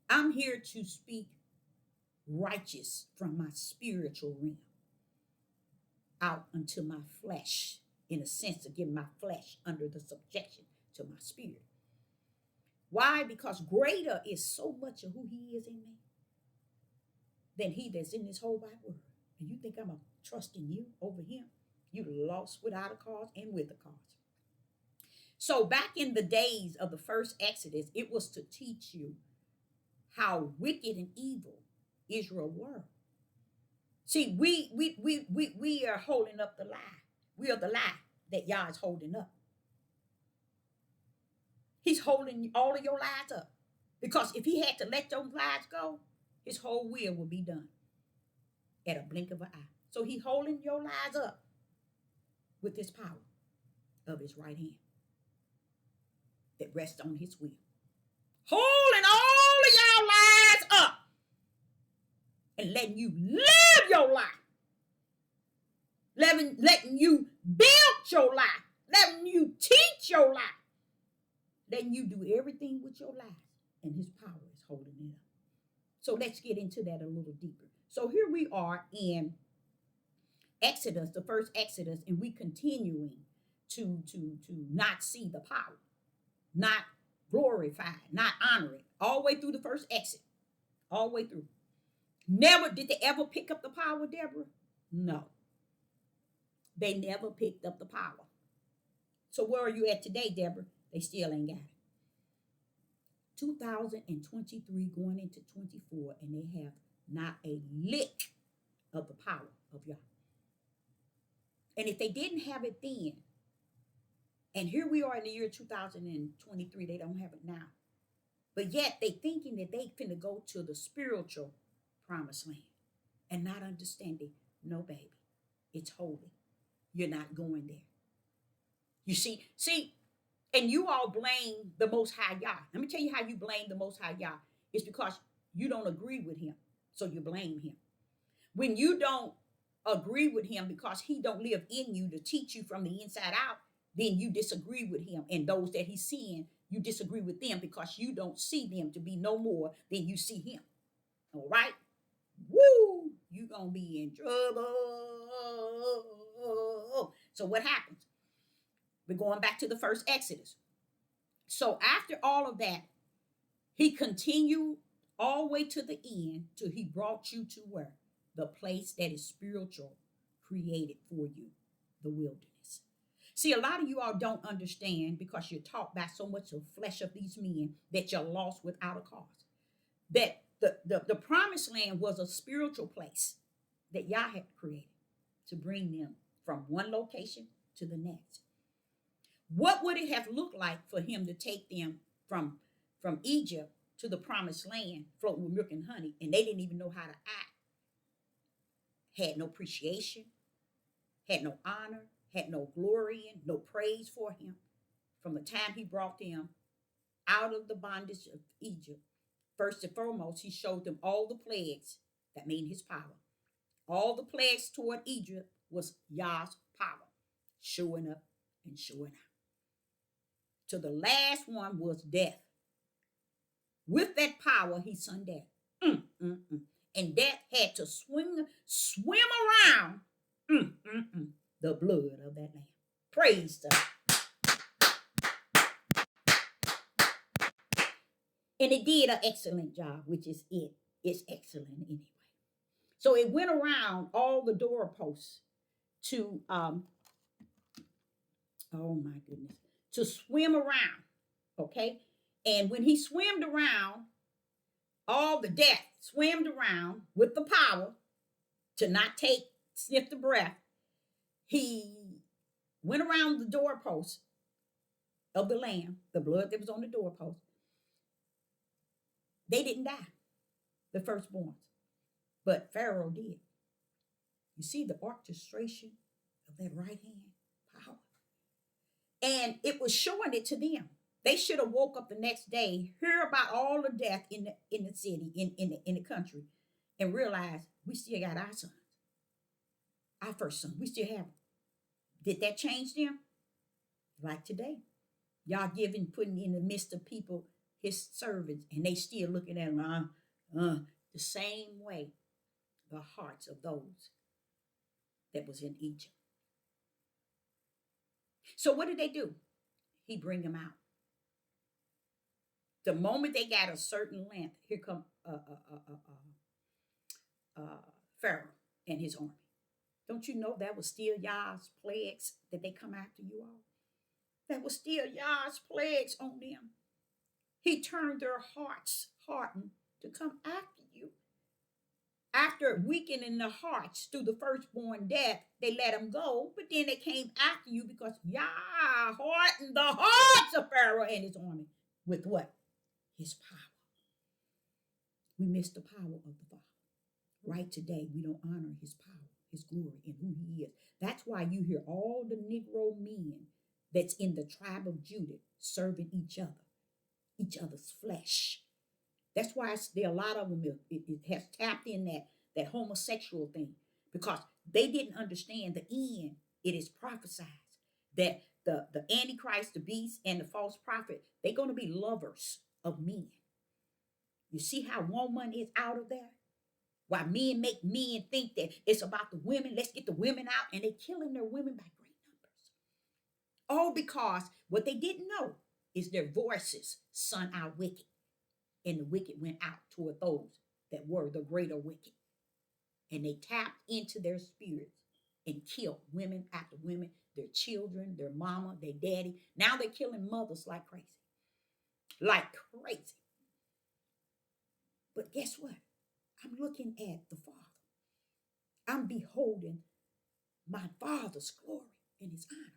I'm here to speak righteous from my spiritual realm out unto my flesh, in a sense of getting my flesh under the subjection to my spirit. Why? Because greater is so much of who he is in me than he that's in this whole wide world. And you think I'm going to trust in you over him? You lost without a cause and with a cause. So back in the days of the first Exodus, it was to teach you how wicked and evil Israel were. See, we are holding up the lie. We are the lie that Yah is holding up. He's holding all of your lies up. Because if he had to let those lies go, his whole will will be done at a blink of an eye. So he's holding your lies up with his power of his right hand that rests on his will. Holding all of y'all lies up and letting you live your life. Letting you build your life. Letting you teach your life. Letting you do everything with your life. And his power is holding it up. So let's get into that a little deeper. So here we are in Exodus, the first Exodus, and we continuing to not see the power, not glorify, not honor it, all the way through the first exit, all the way through. Never did they ever pick up the power, Deborah? No. They never picked up the power. So where are you at today, Deborah? They still ain't got it. 2023 going into 24, and they have not a lick of the power of Yah. And if they didn't have it then, and here we are in the year 2023, they don't have it now. But yet they thinking that they finna go to the spiritual promised land and not understanding, no, baby, it's holy. You're not going there. You see, and you all blame the Most High Yah. Let me tell you how you blame the Most High Yah. It's because you don't agree with him, so you blame him. When you don't agree with him because he don't live in you to teach you from the inside out, then you disagree with him. And those that he's seeing, you disagree with them because you don't see them to be no more than you see him. All right? Woo! You're going to be in trouble. So what happens? We're going back to the first Exodus. So after all of that, he continued all the way to the end till he brought you to where? The place that is spiritual created for you, the wilderness. See, a lot of you all don't understand because you're taught by so much of flesh of these men that you're lost without a cause. That the promised land was a spiritual place that Yah had created to bring them from one location to the next. What would it have looked like for him to take them from Egypt to the promised land, floating with milk and honey, and they didn't even know how to act? Had no appreciation, had no honor, had no glory, and no praise for him. From the time he brought them out of the bondage of Egypt, first and foremost, he showed them all the plagues that made his power. All the plagues toward Egypt was Yah's power, showing up and showing out. So the last one was death. With that power, he sent death. And death had to swim around the blood of that lamb. Praise God. And it did an excellent job, which is it. It's excellent anyway. So it went around all the doorposts to, oh my goodness, to swim around, okay? And when he swam around, all the death swam around with the power to not sniff the breath. He went around the doorpost of the lamb, the blood that was on the doorpost. They didn't die, the firstborns, but Pharaoh did. You see the orchestration of that right hand power. And it was showing it to them. They should have woke up the next day, hear about all the death in the city, in the country, and realize we still got our sons, our first son. We still have them. Did that change them? Like today, y'all putting in the midst of people, his servants, and they still looking at them the same way the hearts of those that was in Egypt. So what did they do? He bring them out. The moment they got a certain length, here come Pharaoh and his army. Don't you know that was still Yah's plagues that they come after you all? That was still Yah's plagues on them. He turned their hearts hardened to come after you. After weakening the hearts through the firstborn death, they let them go, but then they came after you because Yah hardened the hearts of Pharaoh and his army with what? His power. We miss the power of the Father. Right today, we don't honor his power, his glory, and who he is. That's why you hear all the Negro men that's in the tribe of Judah serving each other, each other's flesh. That's why there are a lot of them, it has tapped in that homosexual thing, because they didn't understand the end. It is prophesied that the Antichrist, the beast, and the false prophet, they're going to be lovers of men. You see how woman is out of there? Why men make men think that it's about the women. Let's get the women out, and they're killing their women by great numbers. All because what they didn't know is their voices son out wicked. And the wicked went out toward those that were the greater wicked. And they tapped into their spirits and killed women after women, their children, their mama, their daddy. Now they're killing mothers like crazy. Like crazy. But guess what? I'm looking at the Father. I'm beholding my Father's glory and his honor.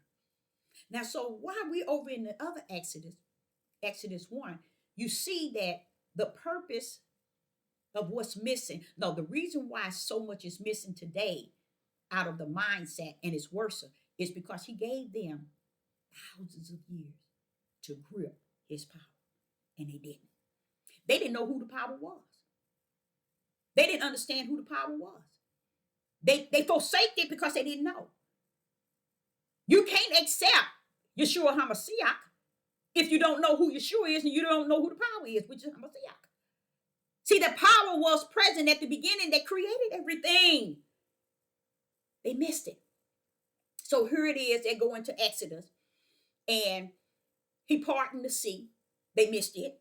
Now, so while we over in the other Exodus 1, you see that the purpose of what's missing. No, the reason why so much is missing today out of the mindset and it's worse is because he gave them thousands of years to grip his power. And they didn't. They didn't know who the power was. They didn't understand who the power was. They forsaked it because they didn't know. You can't accept Yeshua HaMashiach if you don't know who Yeshua is and you don't know who the power is, which is HaMashiach. See, the power was present at the beginning. They created everything. They missed it. So here it is. They go into Exodus and he parted the sea. They missed it.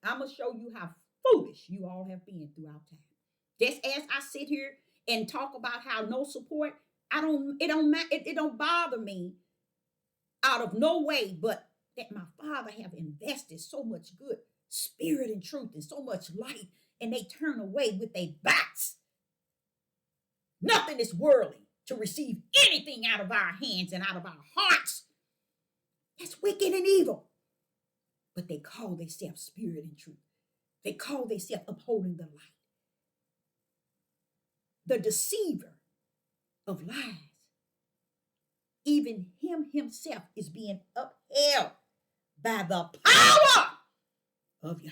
I'm going to show you how foolish you all have been throughout time. Just as I sit here and talk about how no support, it don't bother me out of no way, but that my Father have invested so much good spirit and truth and so much light, and they turn away with their backs. Nothing is worldly to receive anything out of our hands and out of our hearts. That's wicked and evil. But they call themselves spirit and truth. They call themselves upholding the light. The deceiver of lies, even him himself is being upheld by the power of Yah.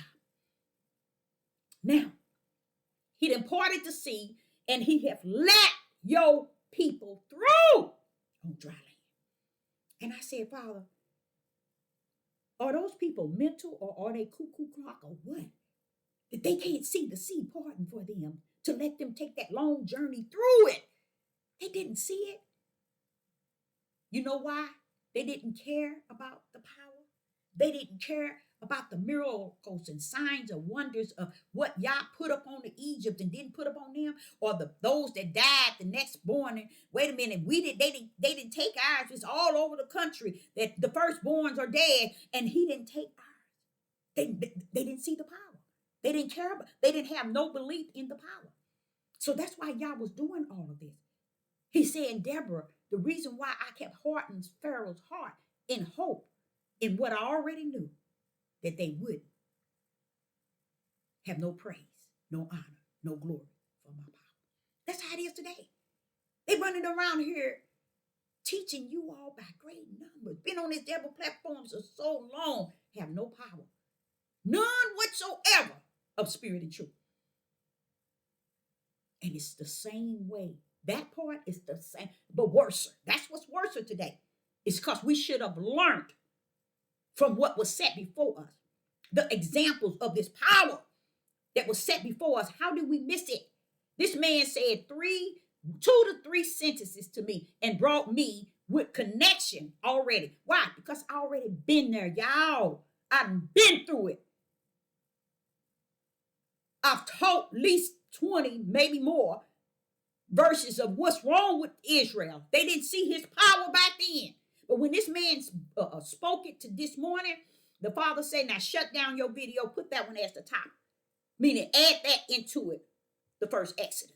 Now, he done parted the sea, and he have let your people through on dry land. And I said, Father, are those people mental or are they cuckoo clock or what? That they can't see the sea parting for them to let them take that long journey through it. They didn't see it. You know why? They didn't care about the power. They didn't care about the miracles and signs and wonders of what Yah put up on the Egypt and didn't put up on them, or those that died the next morning. Wait a minute, they didn't take ours. It's all over the country that the firstborns are dead, and he didn't take ours. They didn't see the power. They didn't care about. They didn't have no belief in the power. So that's why Yah was doing all of this. He said, Deborah, the reason why I kept hardening Pharaoh's heart in hope in what I already knew, that they wouldn't have no praise, no honor, no glory for my power. That's how it is today. They running around here teaching you all by great numbers, been on this devil platforms for so long, have no power. None whatsoever of spirit and truth. And it's the same way That part is the same, but worse. That's what's worse today. It's because we should have learned from what was set before us. The examples of this power that was set before us. How did we miss it? This man said 2 to 3 sentences to me and brought me with connection already. Why? Because I already been there, y'all. I've been through it. I've taught at least 20, maybe more, verses of what's wrong with Israel. They didn't see his power back then. But when this man spoke it to this morning, the father said, now shut down your video, put that one as the top. Meaning add that into it, the first Exodus.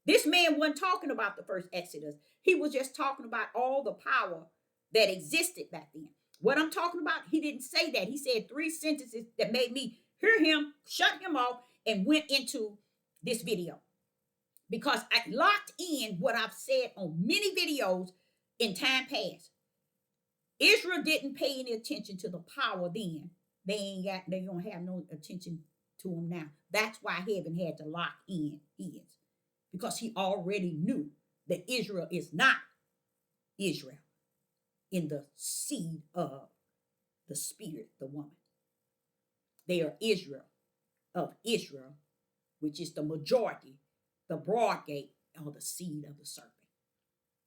This man wasn't talking about the first Exodus. He was just talking about all the power that existed back then. What I'm talking about, he didn't say that. He said 3 sentences that made me hear him, shut him off, and went into this video. Because I locked in what I've said on many videos in time past. Israel didn't pay any attention to the power then. They don't have no attention to him now. That's why heaven had to lock in his. Because he already knew that Israel is not Israel in the seed of the spirit, the woman. They are Israel of Israel, which is the majority, the broad gate, or the seed of the serpent.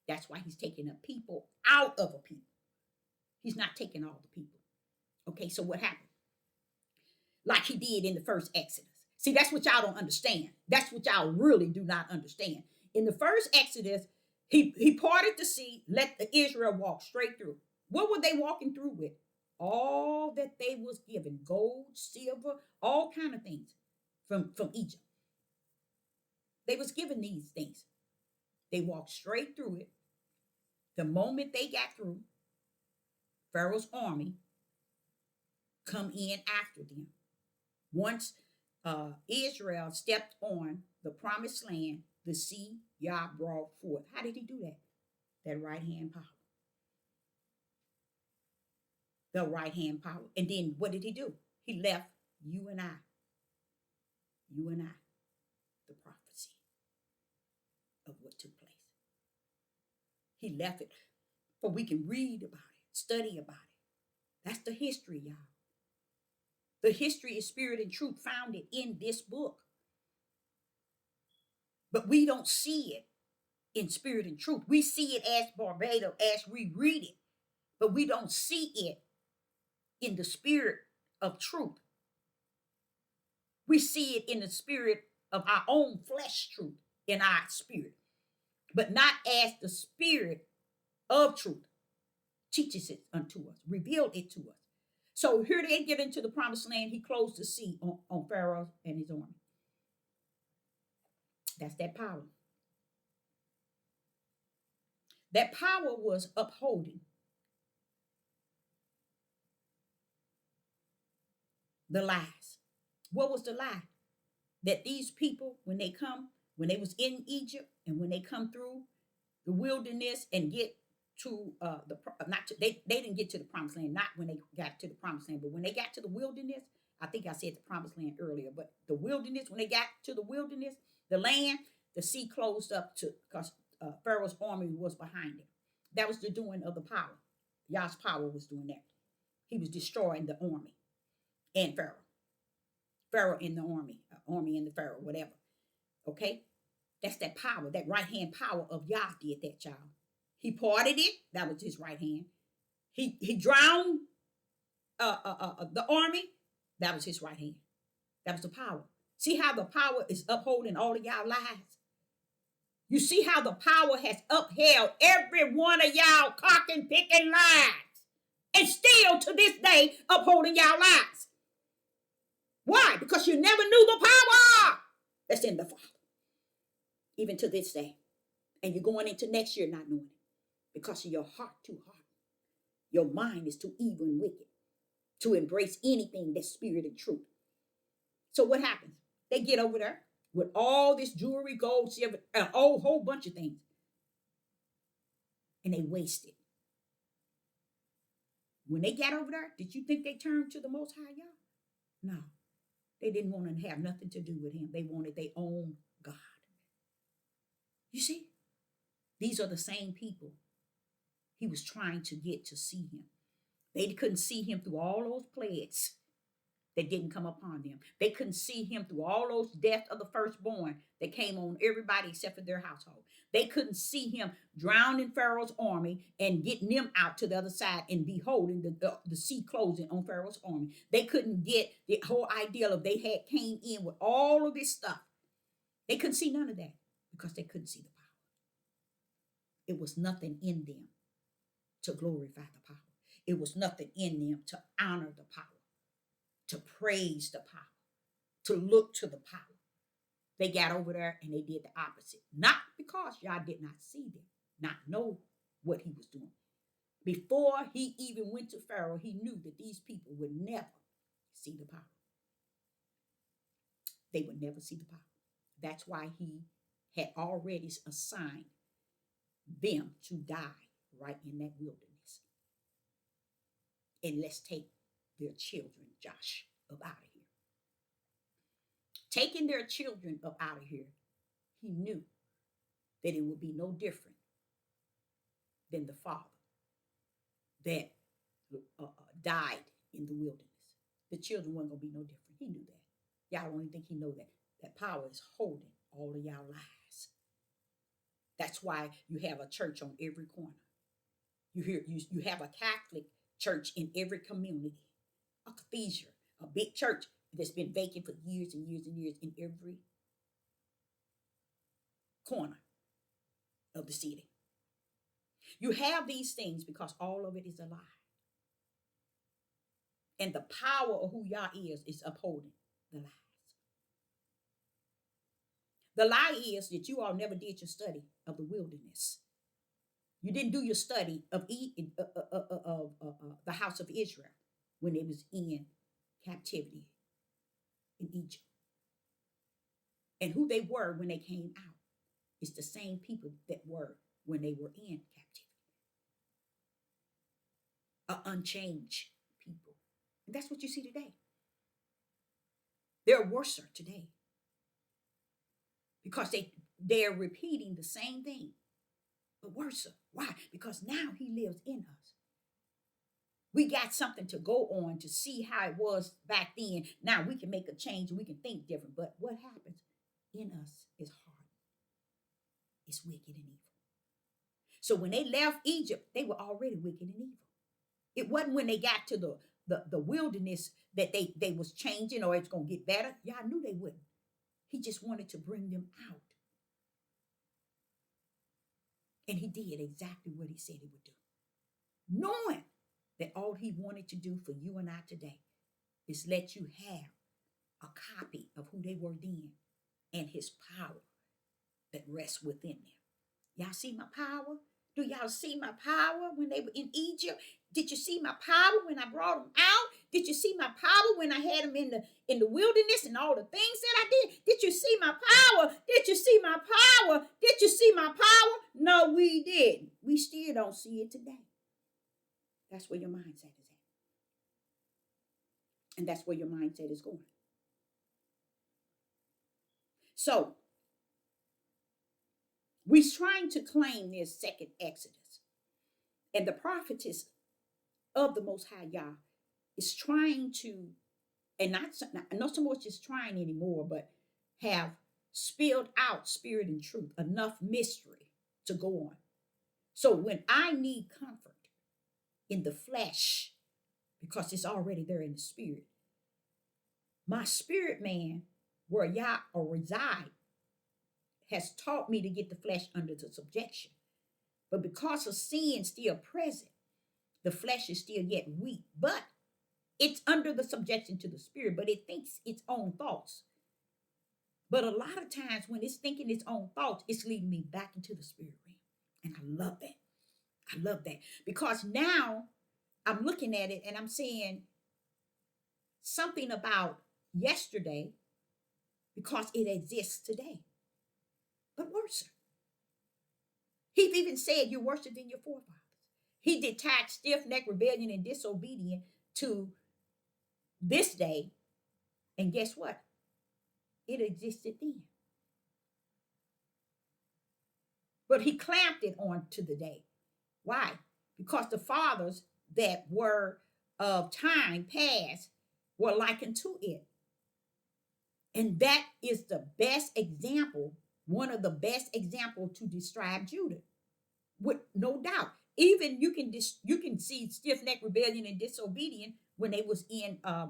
That's why he's taking a people out of a people. He's not taking all the people. Okay, so what happened? Like he did in the first Exodus. See, that's what y'all don't understand. That's what y'all really do not understand. In the first Exodus, he parted the sea, let the Israel walk straight through. What were they walking through with? All that they was given, gold, silver, all kind of things from Egypt. They was given these things. They walked straight through it. The moment they got through, Pharaoh's army come in after them. Once Israel stepped on the promised land, the sea Yah brought forth. How did he do that? That right hand power. The right hand power. And then what did he do? He left you and I, the prophecy of what took place. He left it, for we can read about it, study about it. That's the history, y'all. The history is spirit and truth founded in this book. But we don't see it in spirit and truth. We see it as verbatim, as we read it. But we don't see it in the spirit of truth. We see it in the spirit of our own flesh truth, in our spirit. But not as the spirit of truth teaches it unto us, revealed it to us. So here they get into the promised land. He closed the sea on Pharaoh and his army. That's that power. That power was upholding the lies. What was the lie? That these people, when they was in Egypt, and when they come through the wilderness and get to they didn't get to the promised land, not when they got to the promised land, but when they got to the wilderness, I think I said the promised land earlier, but the wilderness, when they got to the wilderness, the land, the sea closed up because Pharaoh's army was behind it. That was the doing of the power. Yah's power was doing that. He was destroying the army and Pharaoh. Pharaoh in the army in the Pharaoh, whatever. Okay? That's that power, that right-hand power of Yah did that, y'all. He parted it. That was his right hand. He drowned the army. That was his right hand. That was the power. See how the power is upholding all of y'all lives? You see how the power has upheld every one of y'all cock and picking lives. And still to this day upholding y'all lives. Why? Because you never knew the power that's in the Father. Even to this day. And you're going into next year not knowing it. Because of your heart too hard. Your mind is too evil and wicked to embrace anything that's spirit and truth. So what happens? They get over there with all this jewelry, gold, silver, a whole bunch of things. And they waste it. When they got over there, did you think they turned to the Most High Yah? No. They didn't want to have nothing to do with him. They wanted their own God. You see? These are the same people he was trying to get to see him. They couldn't see him through all those plagues that didn't come upon them. They couldn't see him through all those deaths of the firstborn that came on everybody except for their household. They couldn't see him drowning Pharaoh's army and getting them out to the other side and beholding the sea closing on Pharaoh's army. They couldn't get the whole idea of they had came in with all of this stuff. They couldn't see none of that because they couldn't see the power. It was nothing in them to glorify the power. It was nothing in them to honor the power, to praise the power, to look to the power. They got over there and they did the opposite. Not because y'all did not see them, not know what he was doing. Before he even went to Pharaoh, he knew that these people would never see the power. They would never see the power. That's why he had already assigned them to die right in that wilderness. And let's take their children, Josh, up out of here. Taking their children up out of here, he knew that it would be no different than the father that died in the wilderness. The children weren't going to be no different. He knew that. Y'all don't even think he know that. That power is holding all of y'all lives. That's why you have a church on every corner. You have a Catholic church in every community, a cathedral, a big church that's been vacant for years and years and years in every corner of the city. You have these things because all of it is a lie. And the power of who Yah is upholding the lies. The lie is that you all never did your study of the wilderness. You didn't do your study of the house of Israel when it was in captivity in Egypt. And who they were when they came out is the same people that were when they were in captivity. Unchanged people. And that's what you see today. They're worse today. Because they're repeating the same thing, but worse. Why? Because now he lives in us. We got something to go on to see how it was back then. Now we can make a change and we can think different. But what happens in us is hard. It's wicked and evil. So when they left Egypt, they were already wicked and evil. It wasn't when they got to the wilderness that they was changing or it's going to get better. Y'all knew they wouldn't. He just wanted to bring them out. And he did exactly what he said he would do. Knowing that all he wanted to do for you and I today is let you have a copy of who they were then and his power that rests within them. Y'all see my power? Do y'all see my power when they were in Egypt? Did you see my power when I brought them out? Did you see my power when I had them in the wilderness and all the things that I did? Did you see my power? Did you see my power? Did you see my power? No, we didn't. We still don't see it today. That's where your mindset is at. And that's where your mindset is going. So, we're trying to claim this second Exodus. And the prophetess of the Most High Yah is trying to, and not so much just trying anymore, but have spilled out spirit and truth, enough mystery to go on. So when I need comfort in the flesh, because it's already there in the spirit, my spirit man, where Yah or reside, has taught me to get the flesh under the subjection. But because of sin still present, the flesh is still yet weak. But it's under the subjection to the spirit, but it thinks its own thoughts. But a lot of times when it's thinking its own thoughts, it's leading me back into the spirit realm. And I love that. I love that. Because now I'm looking at it and I'm saying something about yesterday because it exists today. But worse. He even said you're worse than your forefathers. He detached stiff-necked rebellion and disobedience to this day. And guess what? It existed then. but he clamped it on to the day. Why? Because the fathers that were of time past were likened to it. And that is the best example, one of the best examples to describe Judah, with no doubt. Even you can see stiff neck rebellion and disobedience when they was in uh,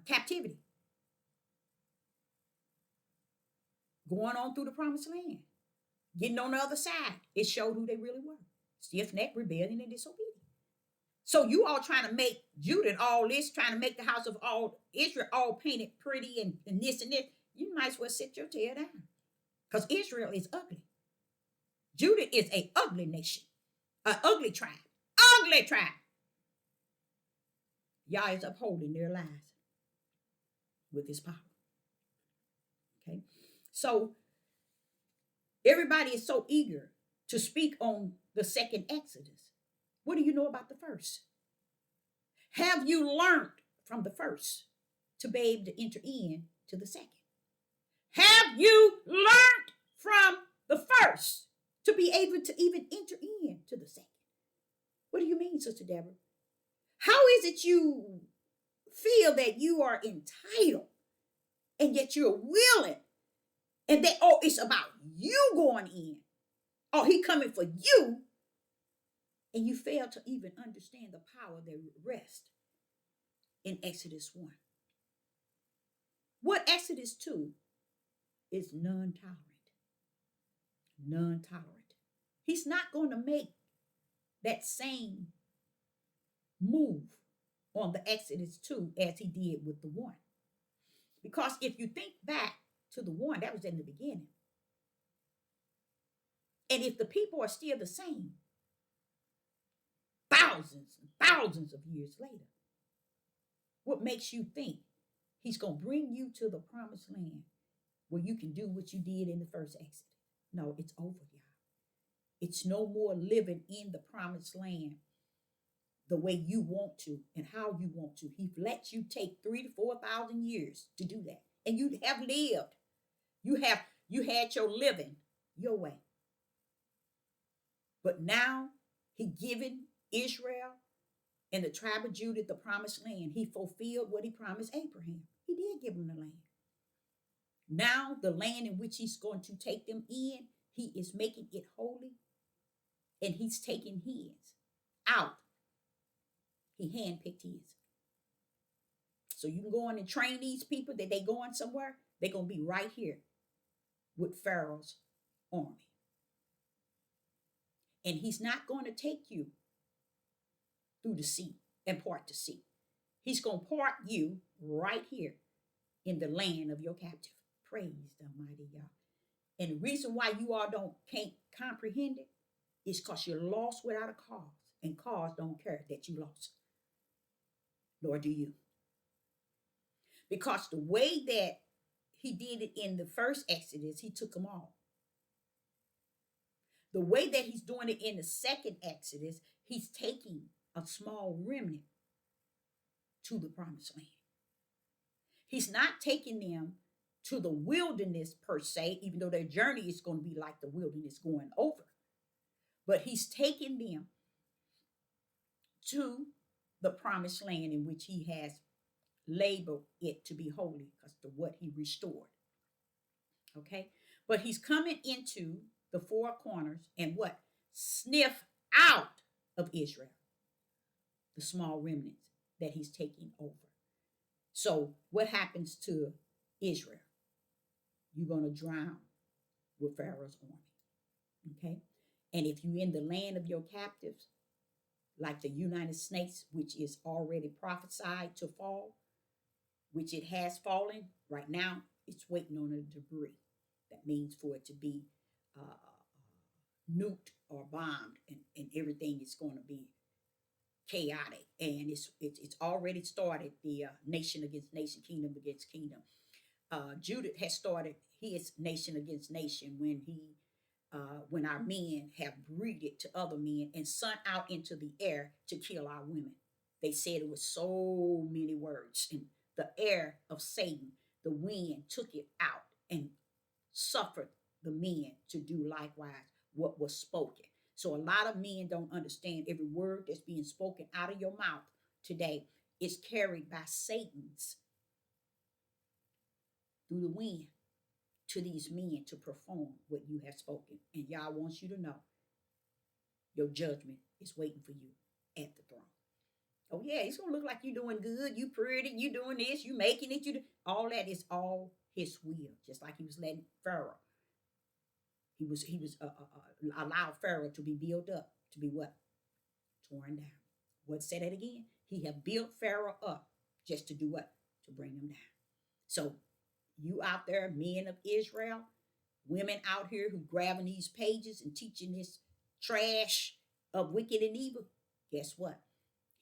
captivity, going on through the promised land, getting on the other side. It showed who they really were: stiff neck rebellion and disobedience. So you all trying to make Judah all this, trying to make the house of all Israel all painted pretty and this and this. You might as well sit your tail down, because Israel is ugly. Judah is a ugly nation, an ugly tribe, ugly tribe. Yah is upholding their lives with his power. Okay, so everybody is so eager to speak on the second Exodus. What do you know about the first? Have you learned from the first to be able to enter in to the second? Have you learned from the first to be able to even enter in to the second? What do you mean, Sister Deborah? How is it you feel that you are entitled and yet you're willing, and that, oh, it's about you going in? Oh, he coming for you, and you fail to even understand the power that rests in Exodus 1. What Exodus 2 is non-tolerant. Non-tolerant. He's not going to make that same move on the Exodus 2 as he did with the 1. Because if you think back to the 1, that was in the beginning. And if the people are still the same, thousands and thousands of years later, what makes you think he's going to bring you to the promised land where you can do what you did in the first Exodus? No, it's over, y'all. It's no more living in the promised land the way you want to and how you want to. He lets you take 3,000 to 4,000 years to do that. And you have lived. You had your living your way. But now he given Israel and the tribe of Judah the promised land. He fulfilled what he promised Abraham. He did give them the land. Now the land in which he's going to take them in, he is making it holy, and he's taking his out. He handpicked his. So you can go in and train these people that they going somewhere. They're going to be right here with Pharaoh's army. And he's not going to take you through the sea and part the sea. He's going to part you right here in the land of your captive. Praise the mighty God. And the reason why you all can't comprehend it is because you're lost without a cause. And cause don't care that you lost. Nor do you. Because the way that he did it in the first Exodus, he took them all. The way that he's doing it in the second Exodus, he's taking a small remnant to the promised land. He's not taking them to the wilderness per se, even though their journey is going to be like the wilderness going over. But he's taking them to the promised land in which he has labeled it to be holy because of what he restored. Okay? But he's coming into the four corners and what? Sniff out of Israel the small remnants that he's taking over. So what happens to Israel? You're going to drown with Pharaoh's army. Okay? And if you're in the land of your captives, like the United States, which is already prophesied to fall, which it has fallen, right now it's waiting on the debris. That means for it to be nuked or bombed, and everything is going to be chaotic. And it's already started the nation against nation, kingdom against kingdom. Judah has started his nation against nation when our men have breeded to other men and sent out into the air to kill our women. They said it was so many words. And the air of Satan, the wind took it out and suffered the men to do likewise what was spoken. So a lot of men don't understand every word that's being spoken out of your mouth today is carried by Satan's through the wind to these men to perform what you have spoken. And Yah wants you to know your judgment is waiting for you at the throne. Oh yeah, it's gonna look like you doing good, you pretty, you doing this, you making it, all that is all his will. Just like he was letting Pharaoh, he was allowed Pharaoh to be built up, to be what? Torn down. What, say that again? He have built Pharaoh up just to do what? To bring him down. So you out there, men of Israel, women out here who grabbing these pages and teaching this trash of wicked and evil, guess what?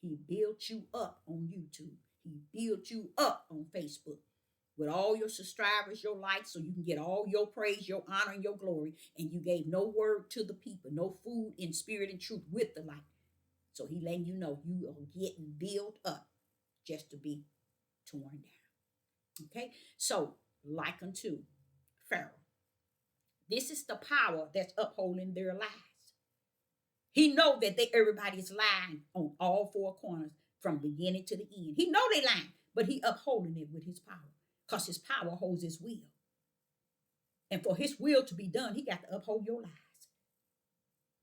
He built you up on YouTube. He built you up on Facebook with all your subscribers, your likes, so you can get all your praise, your honor, and your glory. And you gave no word to the people, no food in spirit and truth with the light. So he letting you know you are getting built up just to be torn down. Okay? So, like unto Pharaoh, this is the power that's upholding their lives. He know that everybody's lying on all four corners from beginning to the end. He know they lying, but he upholding it with his power because his power holds his will. And for his will to be done, he got to uphold your lies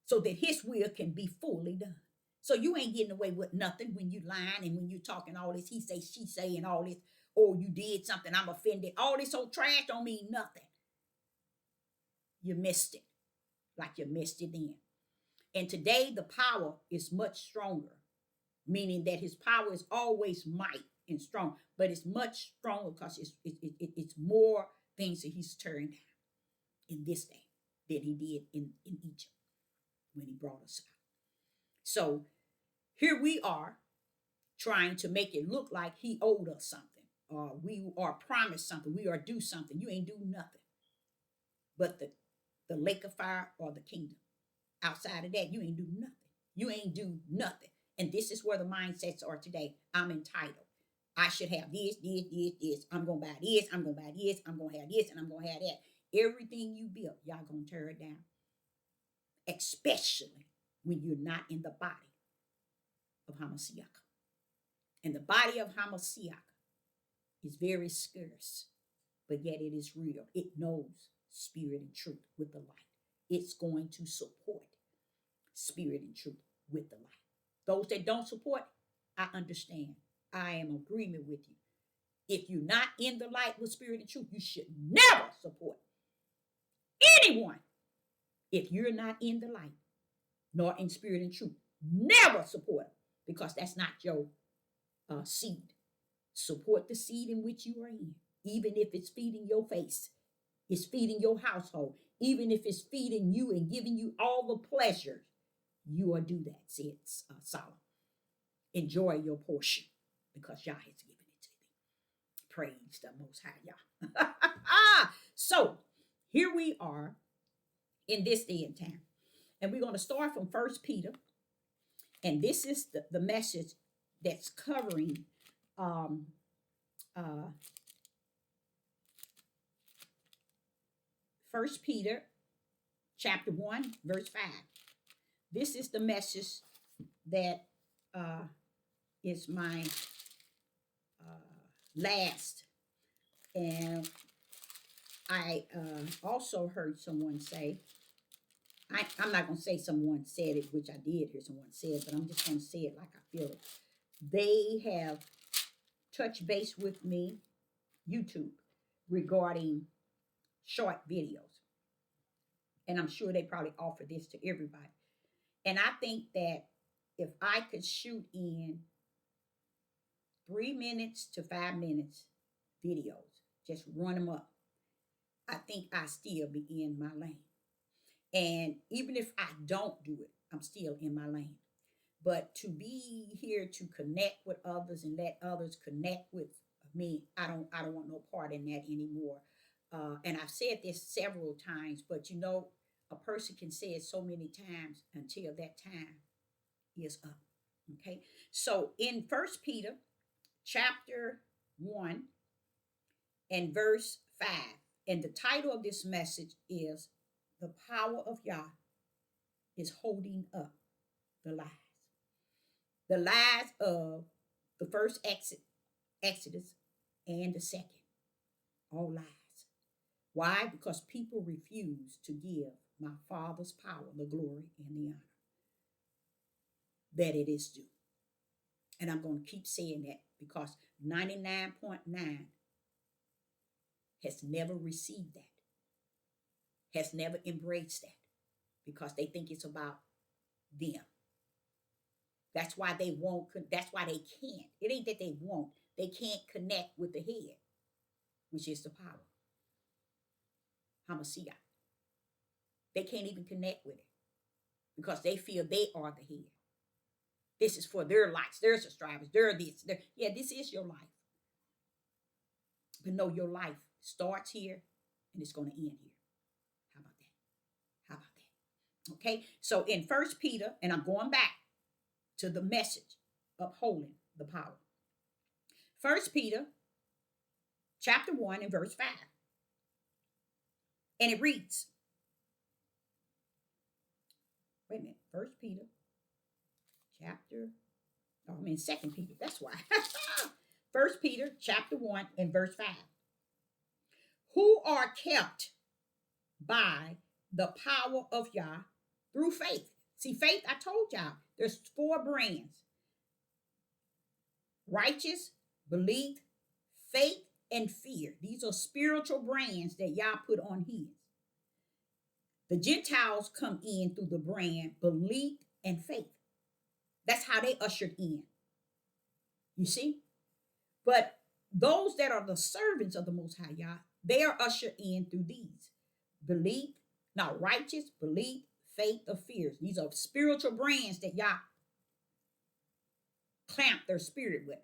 so that his will can be fully done. So you ain't getting away with nothing when you lying and when you talking all this he say, she say, and all this, or you did something, I'm offended. All this old trash don't mean nothing. You missed it like you missed it then. And today the power is much stronger, meaning that his power is always might and strong, but it's much stronger because it's more things that he's tearing down in this day than he did in Egypt when he brought us out. So here we are trying to make it look like he owed us something, or we are promised something, we are due something. You ain't do nothing but the lake of fire or the kingdom. Outside of that, you ain't do nothing. You ain't do nothing. And this is where the mindsets are today. I'm entitled. I should have this. I'm going to buy this. I'm going to buy this. I'm going to have this. And I'm going to have that. Everything you built, y'all going to tear it down. Especially when you're not in the body of Hamashiach. And the body of Hamashiach is very scarce, but yet it is real. It knows spirit and truth with the light. It's going to support spirit and truth with the light. Those that don't support, I understand. I am in agreement with you. If you're not in the light with spirit and truth, you should never support anyone. If you're not in the light, nor in spirit and truth, never support them, because that's not your seed. Support the seed in which you are in, even if it's feeding your face, it's feeding your household, even if it's feeding you and giving you all the pleasures, you are do that, said Solomon. Enjoy your portion because Yah has given it to thee. Praise the Most High Yah. So here we are in this day and time. And we're going to start from 1 Peter. And this is the message that's covering 1 Peter chapter 1, verse 5. This is the message that is my last. And I also heard someone say, I'm not going to say someone said it, which I did hear someone say it, but I'm just going to say it like I feel it. They have touched base with me, YouTube, regarding short videos. And I'm sure they probably offer this to everybody. And I think that if I could shoot in 3 minutes to 5 minutes videos, just run them up, I think I still be in my lane. And even if I don't do it, I'm still in my lane. But to be here to connect with others and let others connect with me, I don't want no part in that anymore. And I've said this several times, but you know, a person can say it so many times until that time is up. Okay. So in 1 Peter chapter 1 and verse 5, And the title of this message is The Power of Yah is Holding Up the Lies. The lies of the first Exodus and the second. All lies. Why? Because people refuse to give my Father's power, the glory, and the honor that it is due. And I'm going to keep saying that because 99.9 has never received that, has never embraced that, because they think it's about them. That's why they won't, that's why they can't. It ain't that they won't. They can't connect with the head, which is the power. Hamashiach. They can't even connect with it because they feel they are the head. This is for their lives, their subscribers, their this. Yeah, this is your life. But no, your life starts here and it's going to end here. How about that? How about that? Okay, so in 1 Peter, and I'm going back to the message, upholding the power. 1 Peter chapter 1 and verse 5. And it reads, wait a minute, 1 Peter chapter, 2 Peter, that's why. 1 Peter chapter 1 and verse 5. Who are kept by the power of Yah through faith. See, faith, I told y'all, there's 4 brands. Righteous, belief, faith, and fear. These are spiritual brands that Yah put on his. The Gentiles come in through the brand belief and faith. That's how they ushered in. You see? But those that are the servants of the Most High Yah, they are ushered in through these. Belief, now righteous, belief, faith, or fears. These are spiritual brands that Yah clamp their spirit with.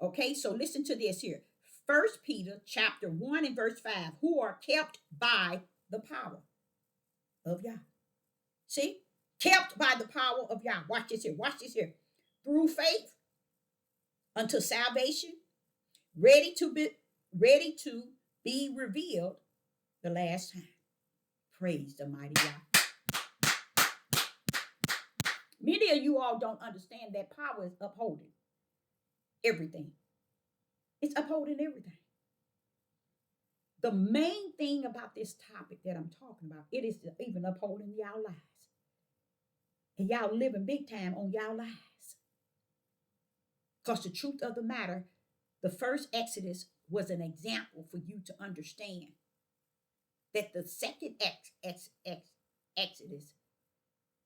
Okay, so listen to this here. 1 Peter chapter 1 and verse 5. Who are kept by the power of Yah. See? Kept by the power of Yah. Watch this here. Watch this here. Through faith unto salvation, ready to be revealed the last time. Praise the mighty Yah. Many of you all don't understand that power is upholding everything. It's upholding everything. The main thing about this topic that I'm talking about, it is even upholding y'all lives. And y'all living big time on y'all lives. Because the truth of the matter, the first Exodus was an example for you to understand that the second Exodus,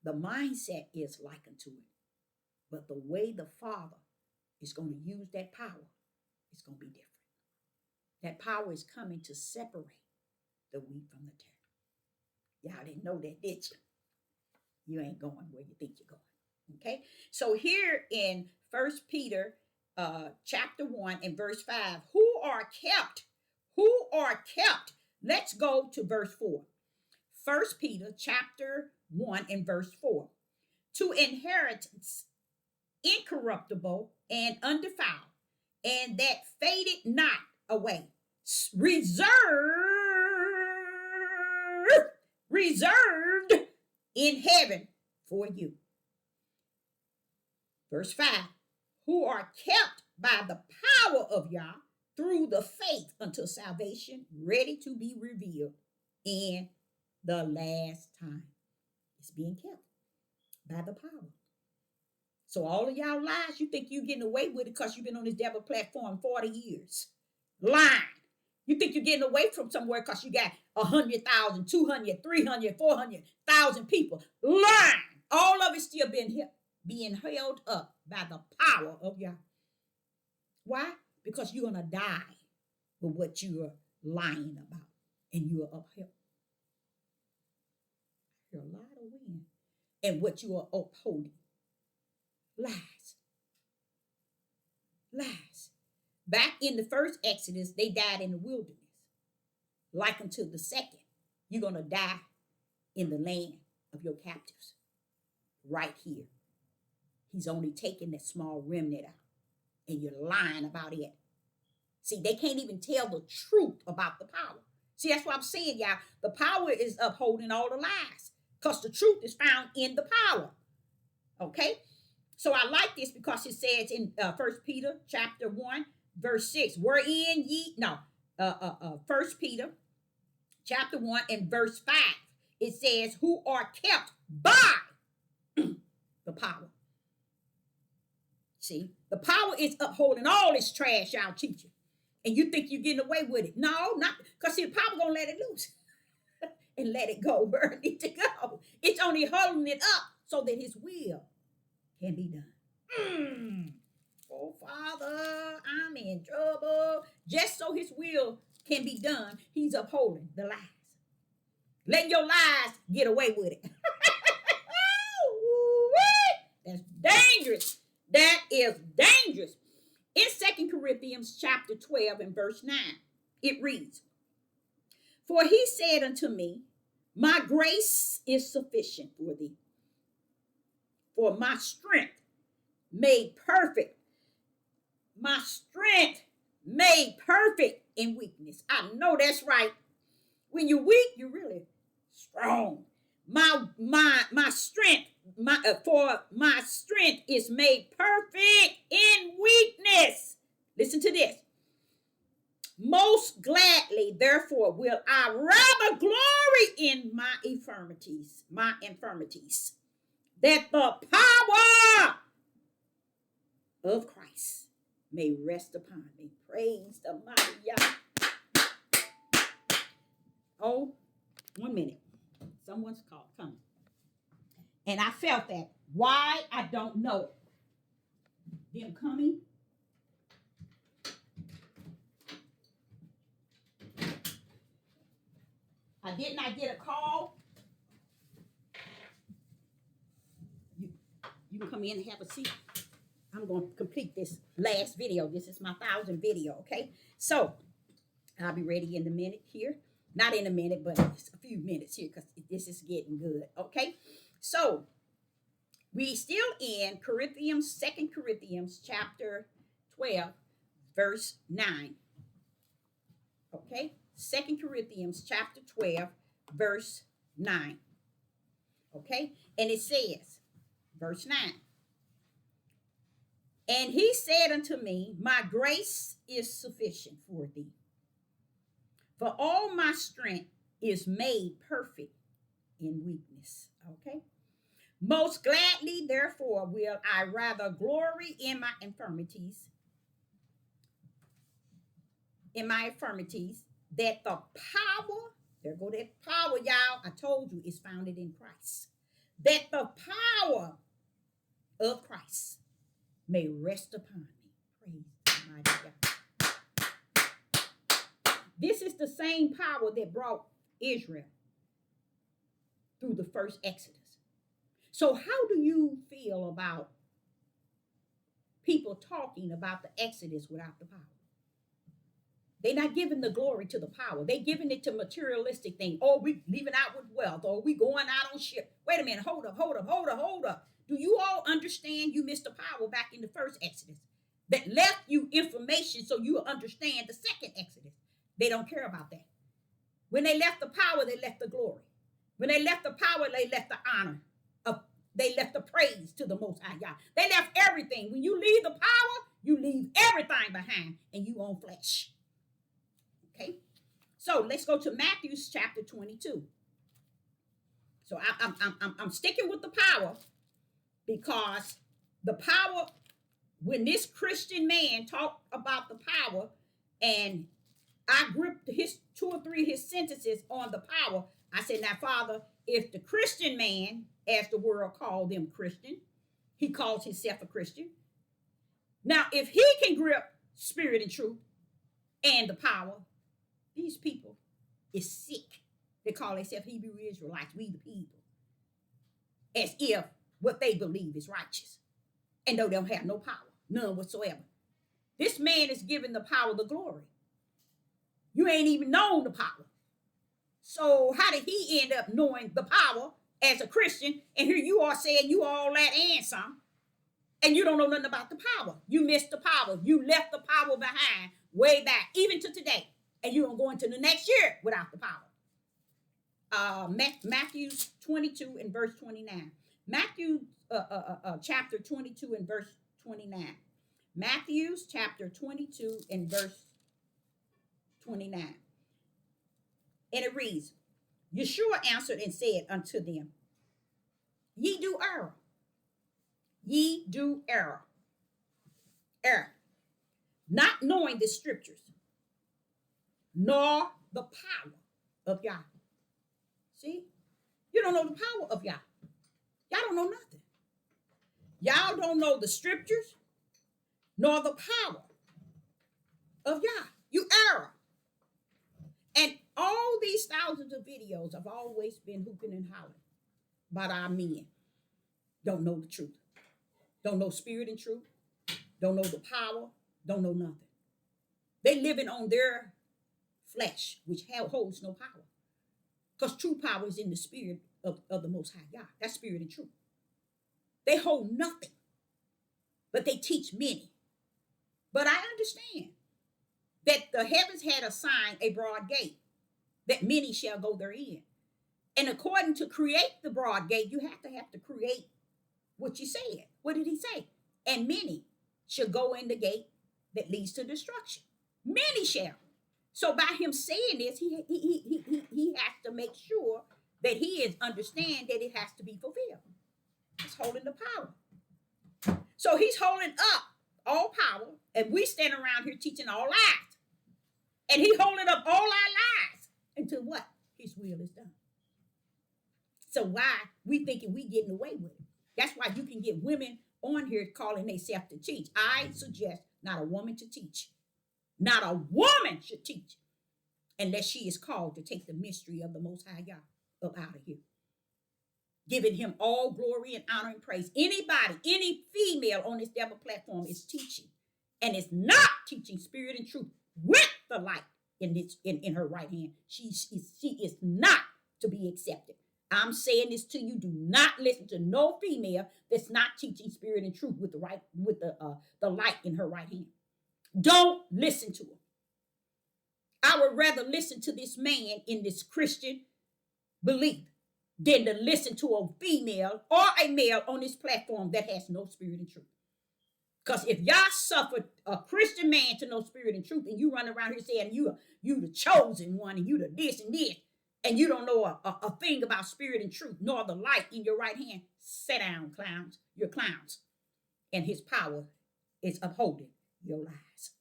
the mindset is likened to it. But the way the Father is going to use that power is going to be different. That power is coming to separate the wheat from the tare. Y'all didn't know that, did you? You ain't going where you think you're going. Okay? So here in 1 Peter chapter 1 and verse 5, who are kept? Who are kept? Let's go to verse 4. 1 Peter chapter 1 and verse 4. To inheritance incorruptible and undefiled, and that faded not away, reserved in heaven for you. Verse 5, who are kept by the power of Yah through the faith until salvation, ready to be revealed in the last time. It's being kept by the power. So all of y'all lies, you think you're getting away with it because you've been on this devil platform 40 years. Lying. You think you're getting away from somewhere because you got 100,000, 200, 300, 400,000 people. Lying. All of it still being held up by the power of Yah. Why? Because you're going to die with what you are lying about. And you are upheld. I hear a lot of wind. And what you are upholding. Lies. Lies. Back in the first Exodus, they died in the wilderness. Like until the second, you're going to die in the land of your captives. Right here. He's only taking that small remnant out. And you're lying about it. See, they can't even tell the truth about the power. See, that's what I'm saying, y'all. The power is upholding all the lies because the truth is found in the power. Okay? So I like this because it says in 1 Peter chapter 1, verse 6, wherein ye, no, 1 Peter chapter 1 and verse 5, it says, who are kept by the power. See, the power is upholding all this trash y'all teaching. And you think you're getting away with it. No, not because see, the power gonna let it loose and let it go where it needs to go. It's only holding it up so that his will can be done. Oh, Father, I'm in trouble. Just so his will can be done, he's upholding the lies. Letting your lies get away with it. That's dangerous. That is dangerous. In 2 Corinthians chapter 12 and verse 9, it reads, for he said unto me, my grace is sufficient for thee, for my strength made perfect. My strength made perfect in weakness. I know that's right. When you're weak, you're really strong. My strength, for my strength is made perfect in weakness. Listen to this. Most gladly, therefore, will I rather glory in my infirmities, that the power of Christ may rest upon me. Praise the mighty Yah. Oh, 1 minute. Someone's call coming. And I felt that. Why? I don't know. Them coming. I did not get a call. You can come in and have a seat. I'm going to complete this last video. This is my 1,000 video, okay? So, I'll be ready in a minute here. Not in a minute, but it's a few minutes here because this is getting good, okay? So, we still in Corinthians, 2 Corinthians chapter 12, verse 9. Okay? 2 Corinthians chapter 12, verse 9. Okay? And it says, verse 9. And he said unto me, my grace is sufficient for thee, for all my strength is made perfect in weakness. Okay? Most gladly, therefore, will I rather glory in my infirmities, that the power, there go that power, y'all, I told you, is founded in Christ. That the power of Christ may rest upon me. Praise the mighty God. This is the same power that brought Israel through the first Exodus. So how do you feel about people talking about the Exodus without the power? They're not giving the glory to the power. They're giving it to materialistic things. Oh, we leaving out with wealth. Or we going out on ship. Wait a minute. Hold up. Do you all understand you missed the power back in the first Exodus that left you information so you will understand the second Exodus? They don't care about that. When they left the power, they left the glory. When they left the power, they left the honor. They left the praise to the Most High God. They left everything. When you leave the power, you leave everything behind and you own flesh. Okay? So let's go to Matthew chapter 22. So I'm sticking with the power because the power, when this Christian man talked about the power and I gripped his 2 or 3 of his sentences on the power, I said, now, Father, if the Christian man, as the world called them Christian, he calls himself a Christian. Now, if he can grip spirit and truth and the power, these people is sick. They call themselves Hebrew Israelites, we the people, as if what they believe is righteous. And though they don't have no power, none whatsoever. This man is giving the power the glory. You ain't even known the power. So how did he end up knowing the power as a Christian? And here you are saying you all that and some. And you don't know nothing about the power. You missed the power. You left the power behind way back, even to today. And you're going to go into the next year without the power. Matthew 22 and verse 29. Matthew chapter 22 and verse 29. Matthew's chapter 22 and verse 29. And it reads, Yeshua answered and said unto them, Ye do err. Ye do err. Err. Not knowing the scriptures, nor the power of Yah. See? You don't know the power of Yah. Y'all don't know nothing. Y'all don't know the scriptures, nor the power of Yah. You err. And all these thousands of videos have always been hooping and hollering about our men. Don't know the truth. Don't know spirit and truth. Don't know the power. Don't know nothing. They living on their flesh, which holds no power. Because true power is in the spirit of the Most High God. That's spirit and truth. They hold nothing, but they teach many. But I understand that the heavens had assigned a broad gate, that many shall go therein. And according to create the broad gate, you have to create what you said. What did he say? And many shall go in the gate that leads to destruction. Many shall. So by him saying this, he has to make sure that he is understand that it has to be fulfilled. He's holding the power. So he's holding up all power, and we stand around here teaching all lies. And he holding up all our lies until what? His will is done. So why we thinking we getting away with it? That's why you can get women on here calling themselves to teach. I suggest not a woman to teach. Not a woman should teach unless she is called to take the mystery of the Most High God up out of here. Giving him all glory and honor and praise. Anybody, any female on this devil platform is teaching and is not teaching spirit and truth with the light in her right hand. She is not to be accepted. I'm saying this to you. Do not listen to no female that's not teaching spirit and truth with the light in her right hand. Don't listen to her. I would rather listen to this man in this Christian belief than to listen to a female or a male on this platform that has no spirit and truth. Because if y'all suffered a Christian man to know spirit and truth, and you run around here saying you the chosen one, and you the this and this, and you don't know a thing about spirit and truth, nor the light in your right hand, sit down, clowns. You're clowns. And his power is upholding your lives.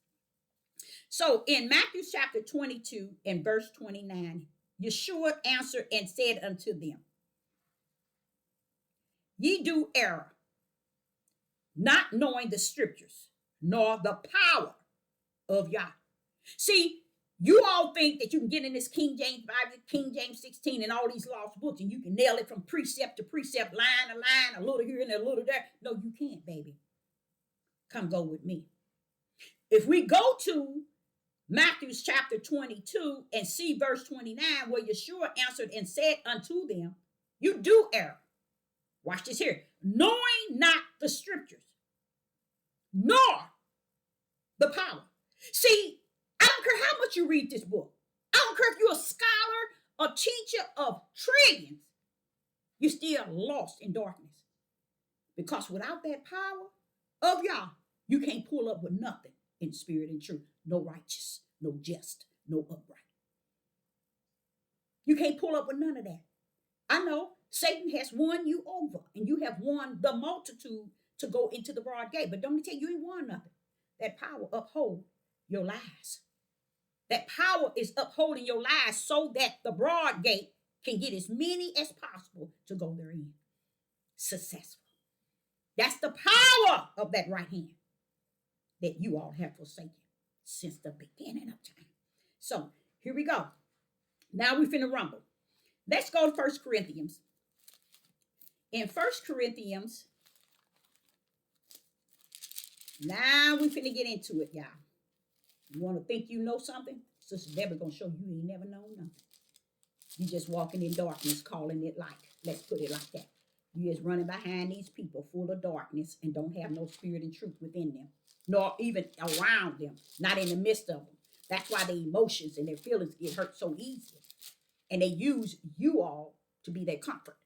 So in Matthew chapter 22 and verse 29, Yeshua answered and said unto them, Ye do err, not knowing the scriptures, nor the power of Yah. See, you all think that you can get in this King James Bible, King James 16, and all these lost books, and you can nail it from precept to precept, line to line, a little here and a little there. No, you can't, baby. Come go with me. If we go to Matthew chapter 22 and see verse 29, where Yeshua answered and said unto them, You do err. Watch this here. Knowing not the scriptures, nor the power. See, I don't care how much you read this book. I don't care if you're a scholar, a teacher of trillions. You're still lost in darkness. Because without that power of Yah, you can't pull up with nothing in spirit and truth. No righteous, no just, no upright. You can't pull up with none of that. I know Satan has won you over, and you have won the multitude to go into the broad gate. But don't me tell you, you ain't won nothing. That power uphold your lives. That power is upholding your lives so that the broad gate can get as many as possible to go therein. Successful. That's the power of that right hand that you all have forsaken since the beginning of time. So here we go. Now we finna rumble. Let's go to 1 Corinthians. In 1 Corinthians, now we finna get into it, y'all. You want to think you know something? Sister Deborah gonna show you ain't never known nothing. You just walking in darkness, calling it light. Let's put it like that. You just running behind these people full of darkness and don't have no spirit and truth within them, nor even around them, not in the midst of them. That's why their emotions and their feelings get hurt so easily. And they use you all to be their comfort.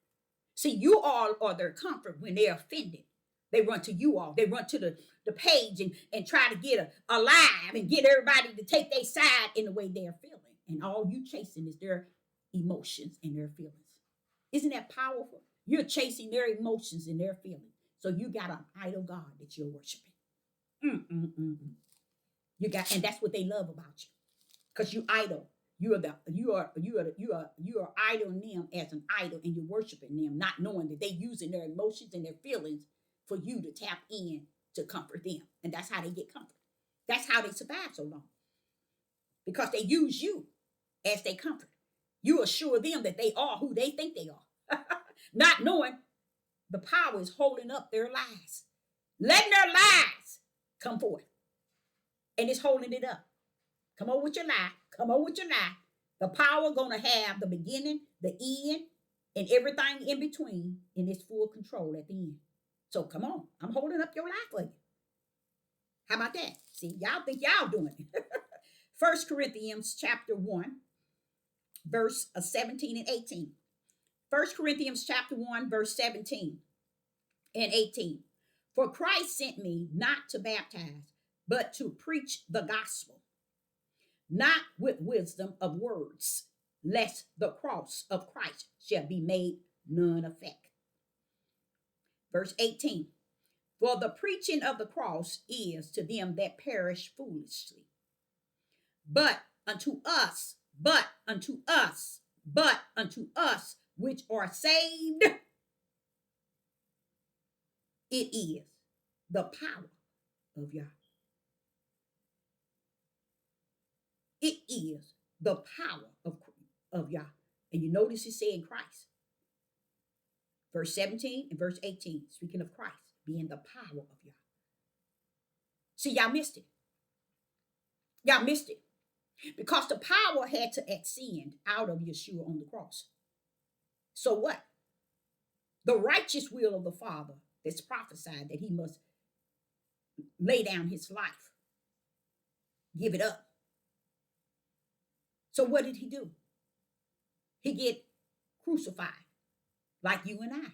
See, you all are their comfort when they're offended. They run to you all. They run to the page and try to get a live and get everybody to take their side in the way they're feeling. And all you chasing is their emotions and their feelings. Isn't that powerful? You're chasing their emotions and their feelings. So you got an idol God that you're worshiping. You got, and that's what they love about you, because you idol. You are idling them as an idol, and you're worshiping them, not knowing that they're using their emotions and their feelings for you to tap in to comfort them, and that's how they get comfort. That's how they survive so long, because they use you as they comfort. You assure them that they are who they think they are, not knowing the power is holding up their lies, letting their lies come forth, and it's holding it up. Come on with your lie. Come on with your lie. The power gonna have the beginning, the end, and everything in between in its full control at the end. So come on, I'm holding up your lie for you. How about that? See, y'all think y'all doing it. 1 Corinthians chapter 1, verse 17 and 18. 1 Corinthians chapter 1, verse 17 and 18. For Christ sent me not to baptize, but to preach the gospel, not with wisdom of words, lest the cross of Christ shall be made none effect. Verse 18. For the preaching of the cross is to them that perish foolishly, but unto us which are saved, it is the power of Yah. It is the power of Yah. And you notice it said in Christ. Verse 17 and verse 18, speaking of Christ being the power of Yah. See, y'all missed it. Y'all missed it. Because the power had to ascend out of Yeshua on the cross. So what? The righteous will of the Father that's prophesied that he must lay down his life, give it up. So what did he do? He get crucified like you and I.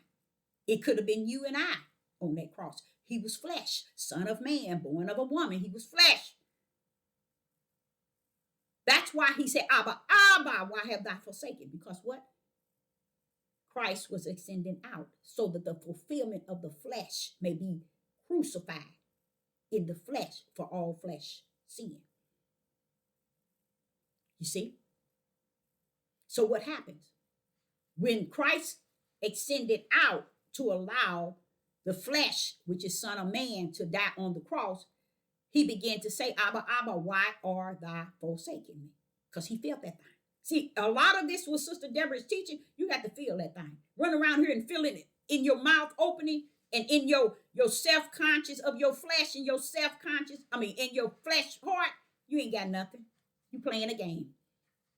It could have been you and I on that cross. He was flesh, son of man, born of a woman. He was flesh. That's why he said, Abba, Abba, why have thou forsaken? Because what? Christ was ascending out so that the fulfillment of the flesh may be crucified in the flesh for all flesh sin. You see? So what happens? When Christ ascended out to allow the flesh, which is son of man, to die on the cross, he began to say, Abba, Abba, why are thou forsaken me? Because he felt that thing. See, a lot of this was Sister Deborah's teaching. You got to feel that thing. Run around here and feeling it in your mouth opening and in your self-conscious of your flesh and your self-conscious, in your flesh heart. You ain't got nothing. You playing a game.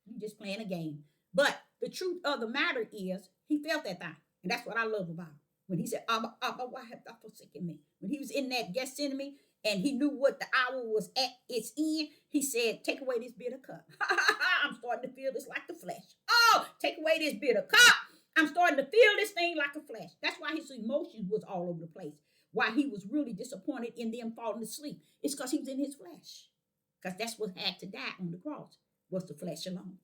You just playing a game. But the truth of the matter is, he felt that thing. And that's what I love about him. When he said, Abba, Abba, why have thou forsaken me? When he was in that Gethsemane and he knew what the hour was at its end, he said, take away this bitter cup. I'm starting to feel this like the flesh. Oh, take away this bitter cup. I'm starting to feel this thing like a flesh. That's why his emotions was all over the place. Why he was really disappointed in them falling asleep. It's because he was in his flesh. Because that's what had to die on the cross, was the flesh alone.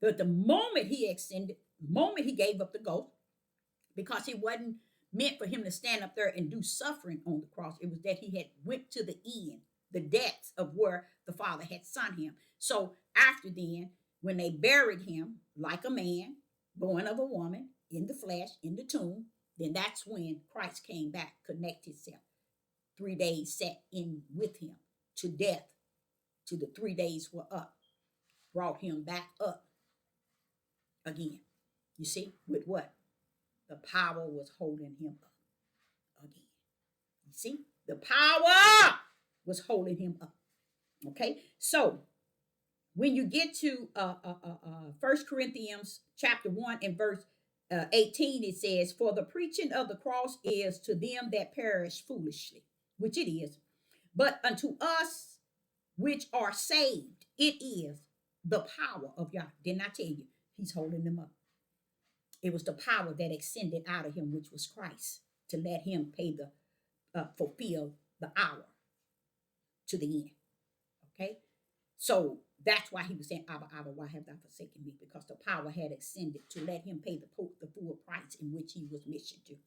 But the moment he ascended, the moment he gave up the ghost, because it wasn't meant for him to stand up there and do suffering on the cross. It was that he had went to the end, the depths of where the Father had sent him. So after then, when they buried him like a man, born of a woman, in the flesh, in the tomb, then that's when Christ came back, connect himself. 3 days sat in with him to death, till the 3 days were up, brought him back up again. You see, with what? The power was holding him up again. You see, the power was holding him up. Okay, so when you get to 1 Corinthians chapter 1 and verse 18, it says, for the preaching of the cross is to them that perish foolishly, which it is, but unto us which are saved. It is the power of Yah. Didn't I tell you? He's holding them up. It was the power that extended out of him, which was Christ, to let him pay the fulfill the hour to the end. Okay, so that's why he was saying, "Abba, Abba, why have thou forsaken me?" Because the power had extended to let him pay the full price in which he was missioned to.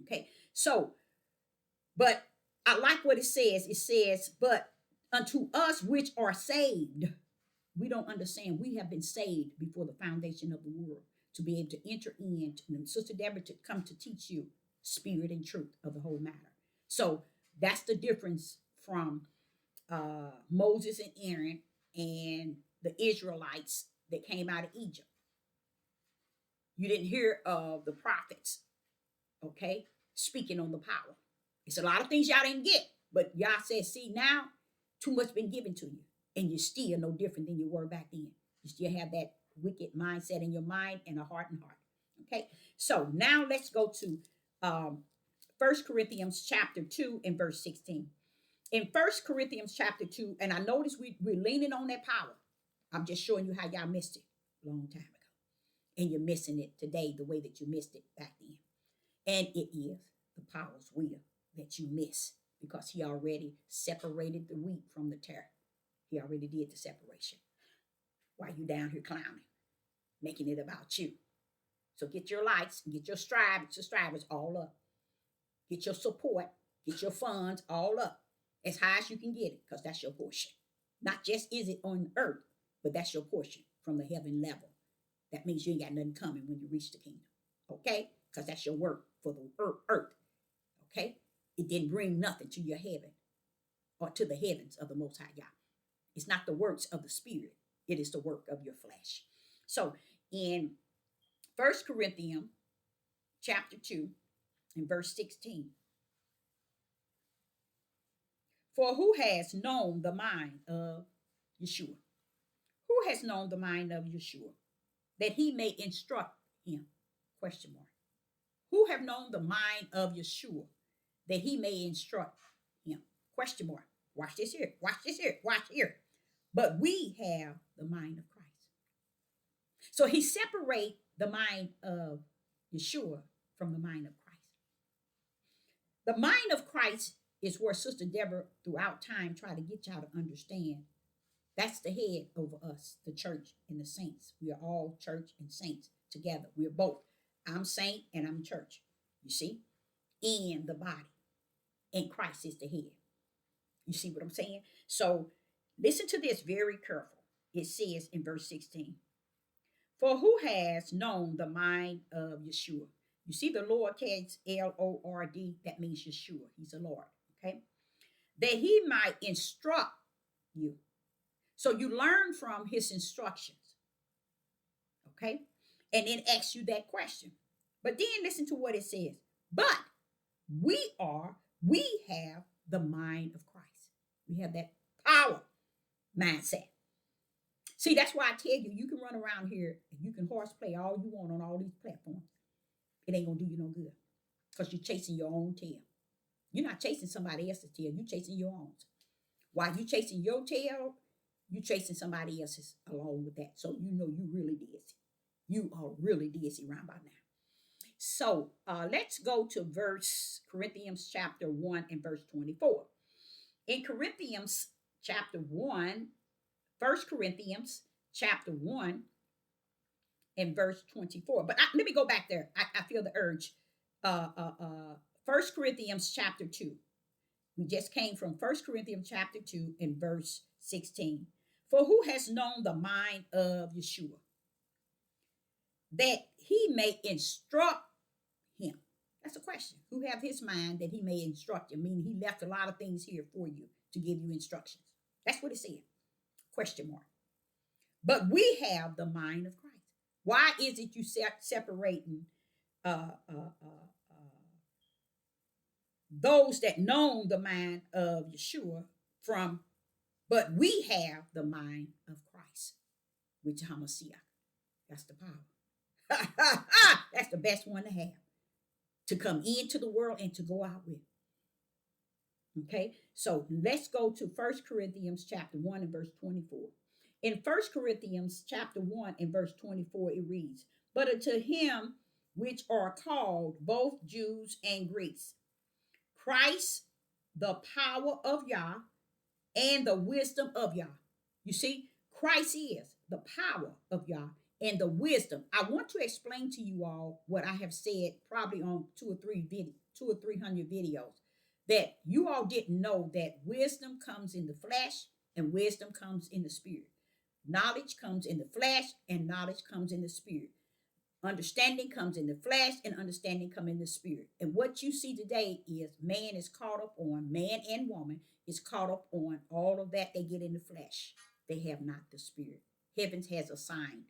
Okay, so but I like what it says. It says, "But unto us which are saved," we don't understand. We have been saved before the foundation of the world to be able to enter in, and Sister Deborah to come to teach you spirit and truth of the whole matter. So that's the difference from Moses and Aaron and the Israelites that came out of Egypt. You didn't hear of the prophets, okay, speaking on the power. It's a lot of things y'all didn't get, but y'all said, see, now too much been given to you, and you're still no different than you were back then. You still have that wicked mindset in your mind and a hardened heart. Okay, so now let's go to 1 Corinthians chapter 2 and verse 16. In 1 Corinthians chapter 2, and I notice we're leaning on that power. I'm just showing you how y'all missed it a long time ago. And you're missing it today the way that you missed it back then. And it is the power's will that you miss, because he already separated the wheat from the tare. He already did the separation. While you down here clowning, making it about you. So get your lights, get your strivers all up. Get your support, get your funds all up as high as you can get it, because that's your portion. Not just is it on earth, but that's your portion from the heaven level. That means you ain't got nothing coming when you reach the kingdom. Okay? Because that's your work for the earth. Okay? It didn't bring nothing to your heaven or to the heavens of the Most High Yah. It's not the works of the Spirit. It is the work of your flesh. So in 1 Corinthians chapter 2 and verse 16, for who has known the mind of Yeshua? Who has known the mind of Yeshua, that he may instruct him? Question mark. Who have known the mind of Yeshua, that he may instruct him? Question mark. Watch this here. Watch this here. Watch here. But we have the mind of Christ. So he separates the mind of Yeshua from the mind of Christ. The mind of Christ is where Sister Deborah throughout time tried to get y'all to understand. That's the head over us, the church and the saints. We are all church and saints together. We're both. I'm saint and I'm church. You see? In the body. And Christ is the head. You see what I'm saying? So listen to this very careful. It says in verse 16, for who has known the mind of Yeshua? You see the lowercase Lord, that means Yeshua. He's the Lord, okay? That he might instruct you. So you learn from his instructions, okay? And then ask you that question. But then listen to what it says. But we have the mind of Christ. We have that power mindset. See, that's why I tell you, you can run around here and you can horseplay all you want on all these platforms. It ain't gonna do you no good, because you're chasing your own tail. You're not chasing somebody else's tail. You're chasing your own. While you're chasing your tail, you're chasing somebody else's along with that. So you know you really dizzy. You are really dizzy around by now. So let's go to Corinthians chapter 1 and verse 24. In Corinthians chapter 1, 1 Corinthians chapter 1 and verse 24. But let me go back there. I feel the urge. 1 Corinthians chapter 2. We just came from 1 Corinthians chapter 2 and verse 16. For who has known the mind of Yeshua, that he may instruct him? That's a question. Who have his mind that he may instruct him? Meaning he left a lot of things here for you to give you instructions. That's what it said. Question mark. But we have the mind of Christ. Why is it you separating those that know the mind of Yeshua from, but we have the mind of Christ, which is Hamashiach. That's the power. That's the best one to have, to come into the world and to go out with. Okay, so let's go to First Corinthians chapter 1 and verse 24. In First Corinthians chapter 1 and verse 24, it reads, "But unto him which are called, both Jews and Greeks, Christ, the power of Yah and the wisdom of Yah." You see, Christ is the power of Yah and the wisdom. I want to explain to you all what I have said probably on 200 videos, that you all didn't know that wisdom comes in the flesh and wisdom comes in the spirit. Knowledge comes in the flesh and knowledge comes in the spirit. Understanding comes in the flesh and understanding comes in the spirit. And what you see today is man is caught up on, man and woman is caught up on all of that they get in the flesh. They have not the spirit. Heavens has assigned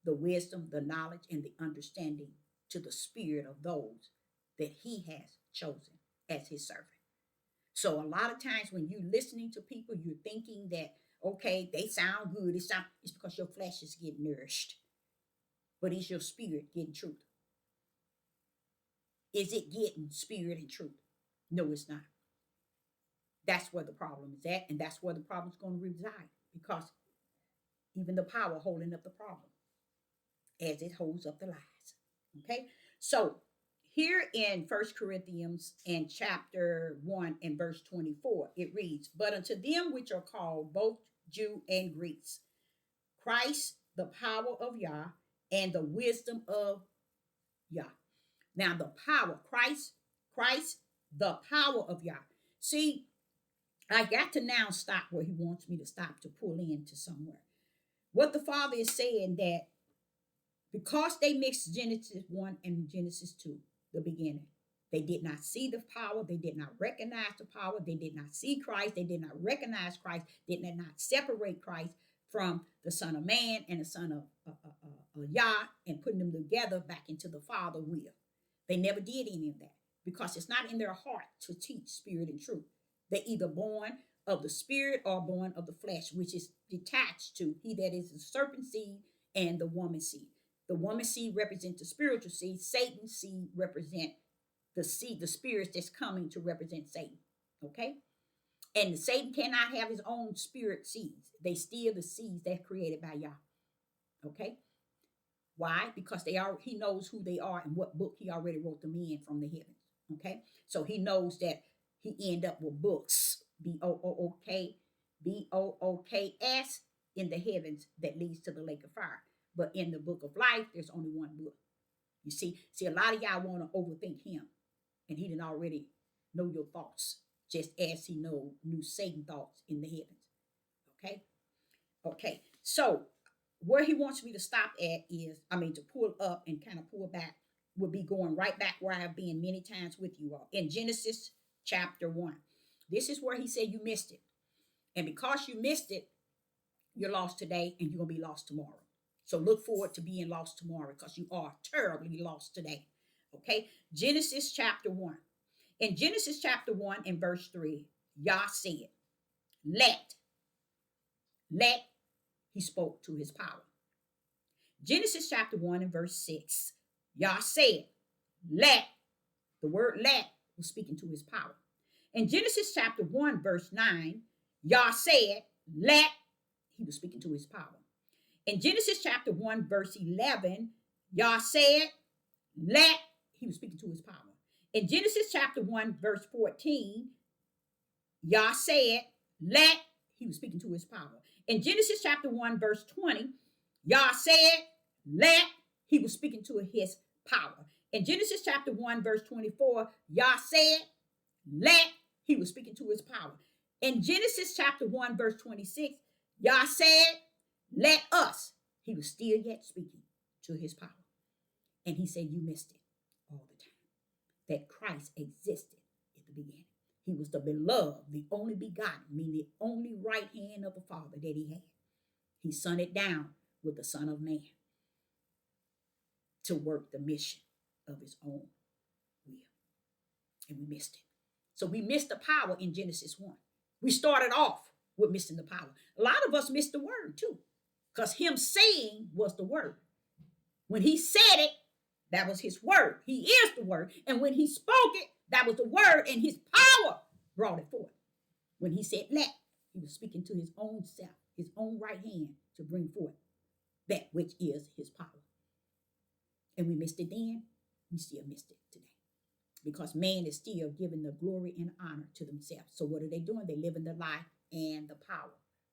the wisdom, the knowledge, and the understanding to the spirit of those that he has chosen as his servant. So a lot of times when you're listening to people, you're thinking that, okay, they sound good. It's because your flesh is getting nourished. But is your spirit getting truth? Is it getting spirit and truth? No, it's not. That's where the problem is at, and that's where the problem is going to reside, because even the power holding up the problem as it holds up the lies. Okay, so here in First Corinthians and chapter 1 and verse 24, it reads, "But unto them which are called, both Jew and Greeks, Christ, the power of Yah and the wisdom of Yah." Now the power, Christ, the power of Yah. See, I got to now stop where he wants me to stop to pull into somewhere. What the Father is saying, that because they mixed Genesis 1 and Genesis 2, the beginning, they did not see the power. They did not recognize the power. They did not see Christ. They did not recognize Christ. They did not separate Christ from the Son of Man and the Son of Yah, and putting them together back into the Father will. They never did any of that because it's not in their heart to teach spirit and truth. They're either born of the spirit or born of the flesh, which is detached to he that is the serpent seed and the woman seed. The woman seed represents the spiritual seed. Satan's seed represent the seed, the spirits that's coming to represent Satan. Okay? And Satan cannot have his own spirit seeds. They steal the seeds that's created by Yah. Okay? Why? Because he knows who they are and what book he already wrote them in from the heavens. Okay? So he knows that he end up with books, BOOKS, in the heavens that leads to the lake of fire. But in the book of life, there's only one book. You see, a lot of y'all want to overthink him, and he didn't already know your thoughts, just as he knew Satan thoughts in the heavens. Okay. So where he wants me to stop at is, to pull up and kind of pull back, would be going right back where I have been many times with you all in Genesis chapter 1. This is where he said you missed it, and because you missed it, you're lost today, and you're gonna be lost tomorrow. So look forward to being lost tomorrow, because you are terribly lost today. Okay, Genesis chapter 1. In Genesis chapter 1 and verse 3, Yah said, let, he spoke to his power. Genesis chapter 1 and verse 6, Yah said, let, the word let was speaking to his power. In Genesis chapter 1 verse 9, Yah said, let, he was speaking to his power. In Genesis chapter 1 verse 11, Yah said, let, he was speaking to his power. In Genesis chapter 1 verse 14, Yah said, let, he was speaking to his power. In Genesis chapter 1 verse 20, Yah said, let, he was speaking to his power. In Genesis chapter 1 verse 24, Yah said, let, he was speaking to his power. In Genesis chapter 1 verse 26, Yah said, let us, he was still yet speaking to his power. And he said, you missed it all the time, that Christ existed at the beginning. He was the beloved, the only begotten, meaning the only right hand of the Father that he had. He sent it down with the Son of Man to work the mission of his own will. And we missed it. So we missed the power in Genesis 1. We started off with missing the power. A lot of us missed the word too, because him saying was the word. When he said it, that was his word. He is the word. And when he spoke it, that was the word, and his power brought it forth. When he said let, he was speaking to his own self, his own right hand to bring forth that which is his power. And we missed it then, we still missed it today. Because man is still giving the glory and honor to themselves. So what are they doing? They're living the lie, and the power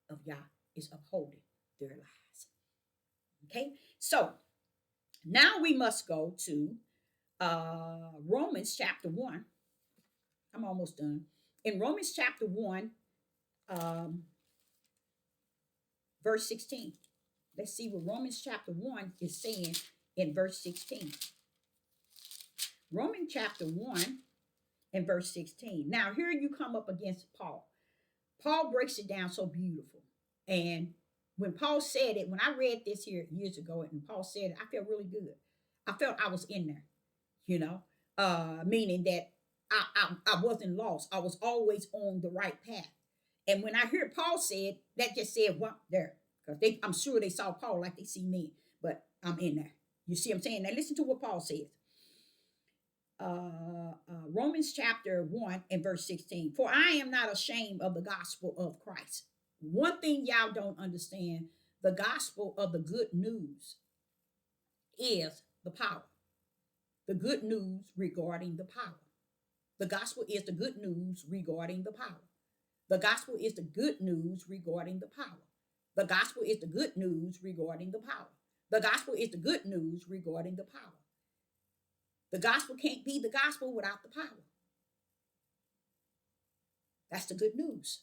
of Yah is upholding their lives. Okay, so now we must go to Romans chapter 1. I'm almost done. In Romans chapter 1, verse 16. Let's see what Romans chapter 1 is saying in verse 16. Romans chapter 1 and verse 16. Now, here you come up against Paul. Paul breaks it down so beautiful. And when Paul said it, when I read this here years ago, and Paul said it, I felt really good. I felt I was in there, meaning that I wasn't lost. I was always on the right path. And when I heard Paul said, that just said, well, there. Because I'm sure they saw Paul like they see me, but I'm in there. You see what I'm saying? Now listen to what Paul says. Romans chapter 1 and verse 16. For I am not ashamed of the gospel of Christ. One thing y'all don't understand, the gospel of the good news is the power. The good news regarding the power. The gospel is the good news regarding the power. The gospel is the good news regarding the power. The gospel is the good news regarding the power. The gospel is the good news regarding the power. The gospel can't be the gospel without the power. That's the good news.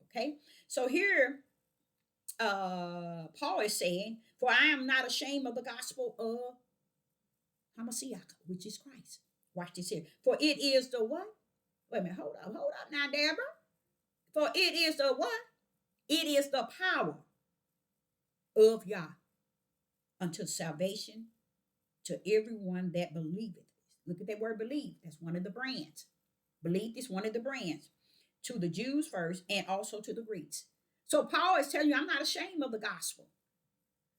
Okay? So here, Paul is saying, for I am not ashamed of the gospel of Hamashiach, which is Christ. Watch this here. For it is the what? Wait a minute, hold up now, Deborah. For it is the what? It is the power of Yah unto salvation to everyone that believeth. Look at that word believe. That's one of the brands. Believe is one of the brands. To the Jews first and also to the Greeks. So Paul is telling you, I'm not ashamed of the gospel.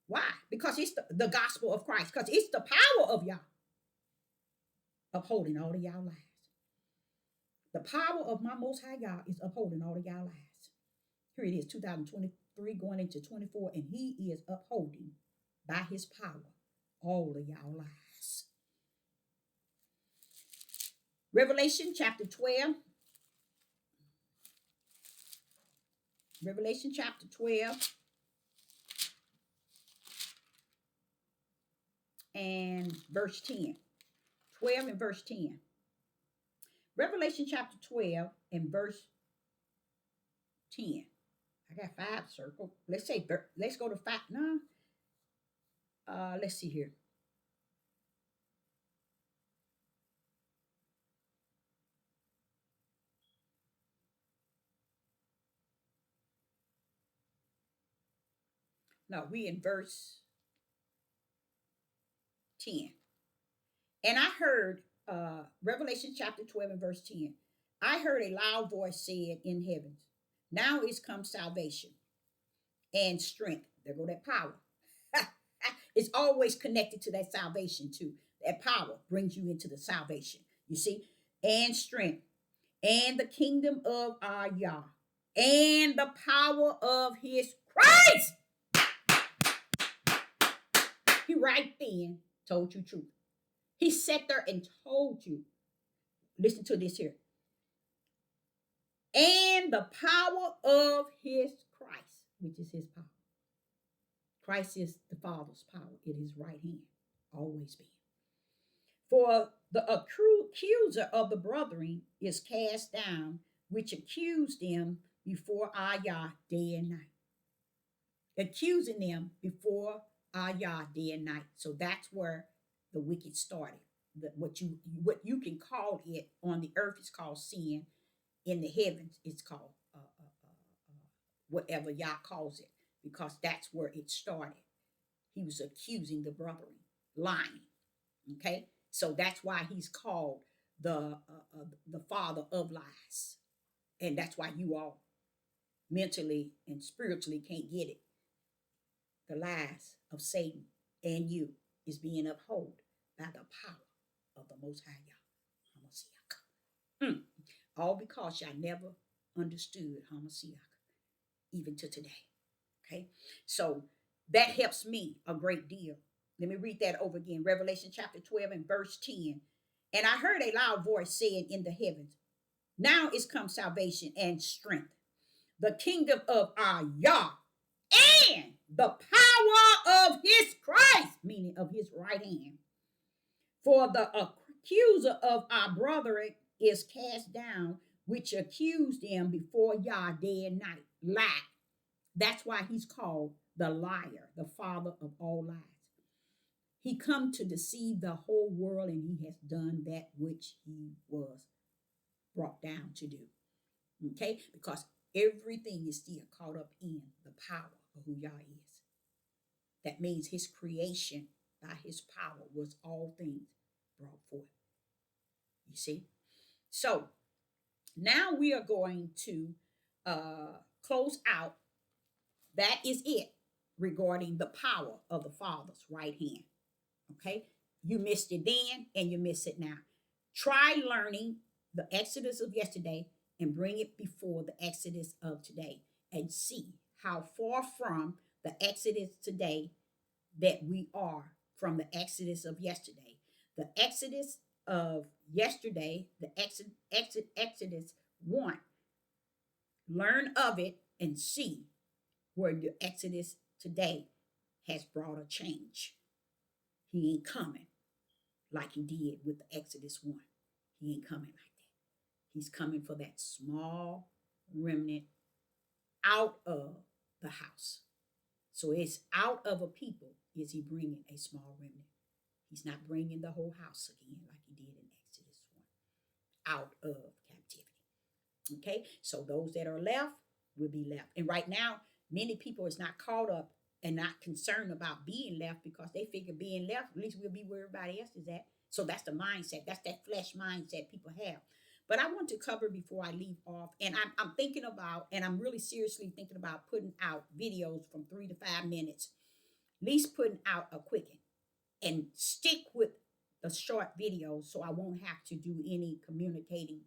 Why? Because it's the gospel of Christ. Because it's the power of Yah upholding all of y'all lives. The power of my Most High Yah is upholding all of y'all lives. Here it is, 2023 going into 24, and he is upholding by his power all of y'all lives. Revelation chapter 12. Revelation chapter 12 and verse 10. 12 and verse 10. Revelation chapter 12 and verse 10. I got 5 circled. Let's go to 5. No. Let's see here. No, we in verse 10. And I heard, Revelation chapter 12 and verse 10. I heard a loud voice said in heavens, now is come salvation and strength. There go that power. It's always connected to that salvation too. That power brings you into the salvation. You see? And strength. And the kingdom of our Yah. And the power of his Christ. He right then told you truth. He sat there and told you. Listen to this here. And the power of his Christ, which is his power. Christ is the Father's power. It is right hand. Always been. For the accuser of the brethren is cast down, which accused them before our Yah day and night. Accusing them before our Yah day and night. So that's where the wicked started. What you can call it on the earth is called sin. In the heavens, it's called whatever Yah calls it, because that's where it started. He was accusing the brethren, lying. Okay, so that's why he's called the father of lies, and that's why you all mentally and spiritually can't get it. The lies of Satan and you is being upheld by the power of the Most High Yah. All because y'all never understood Hamashiach, even to today. Okay, so that helps me a great deal. Let me read that over again. Revelation chapter 12 and verse 10. And I heard a loud voice saying in the heavens, now is come salvation and strength, the kingdom of our Yah, and the power of his Christ, meaning of his right hand. For the accuser of our brethren is cast down, which accused them before Yah day and night. Lie. That's why he's called the liar, the father of all lies. He come to deceive the whole world, and he has done that which he was brought down to do. Okay? Because everything is still caught up in the power of who Yah is. That means his creation by his power was all things brought forth. You see? So now we are going to close out. That is it regarding the power of the Father's right hand. Okay? You missed it then and you miss it now. Try learning the Exodus of yesterday and bring it before the Exodus of today and see how far from the Exodus today that we are from the Exodus of yesterday. The Exodus of yesterday, the Exodus 1, learn of it and see where the Exodus today has brought a change. He ain't coming like he did with the Exodus 1. He ain't coming like that. He's coming for that small remnant out of the house. So it's out of a people is he bringing a small remnant. He's not bringing the whole house again like he did in Exodus 1, out of captivity. Okay, so those that are left will be left. And right now, many people is not caught up and not concerned about being left because they figure being left, at least we'll be where everybody else is at. So that's the mindset. That's that flesh mindset people have. But I want to cover before I leave off, and I'm thinking about, and I'm really seriously thinking about putting out videos from 3 to 5 minutes, at least putting out a quickie, and stick with the short videos so I won't have to do any communicating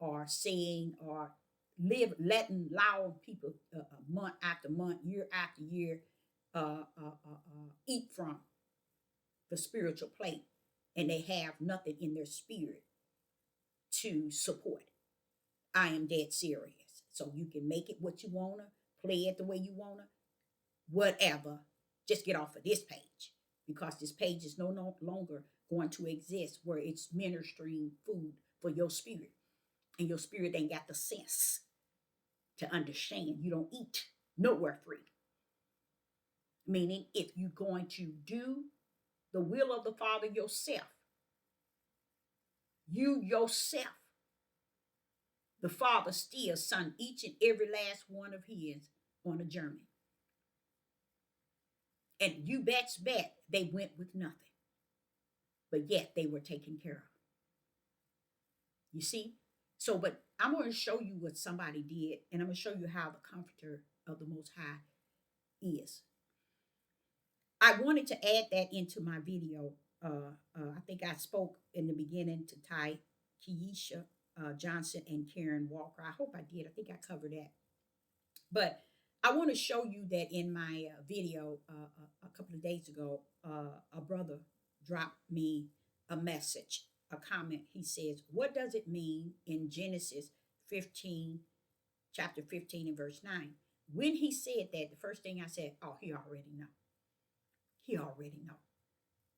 or saying or allowing people month after month, year after year, eat from the spiritual plate, and they have nothing in their spirit to support. I am dead serious. So you can make it what you wanna, play it the way you wanna, whatever. Just get off of this page because this page is no longer going to exist where it's ministering food for your spirit, and your spirit ain't got the sense to understand. You don't eat nowhere free. Meaning, if you're going to do the will of the Father yourself, you yourself, the Father still sent each and every last one of his on a journey. And you bet they went with nothing. But yet they were taken care of. You see? So, but I'm going to show you what somebody did, and I'm going to show you how the comforter of the Most High is. I wanted to add that into my video. I think I spoke in the beginning to Ty, Keisha Johnson, and Karen Walker. I hope I did. I think I covered that. But I want to show you that in my video a couple of days ago, a brother dropped me a message, a comment. He says, what does it mean in Genesis 15, chapter 15 and verse 9? When he said that, the first thing I said, oh, he already know. He already know.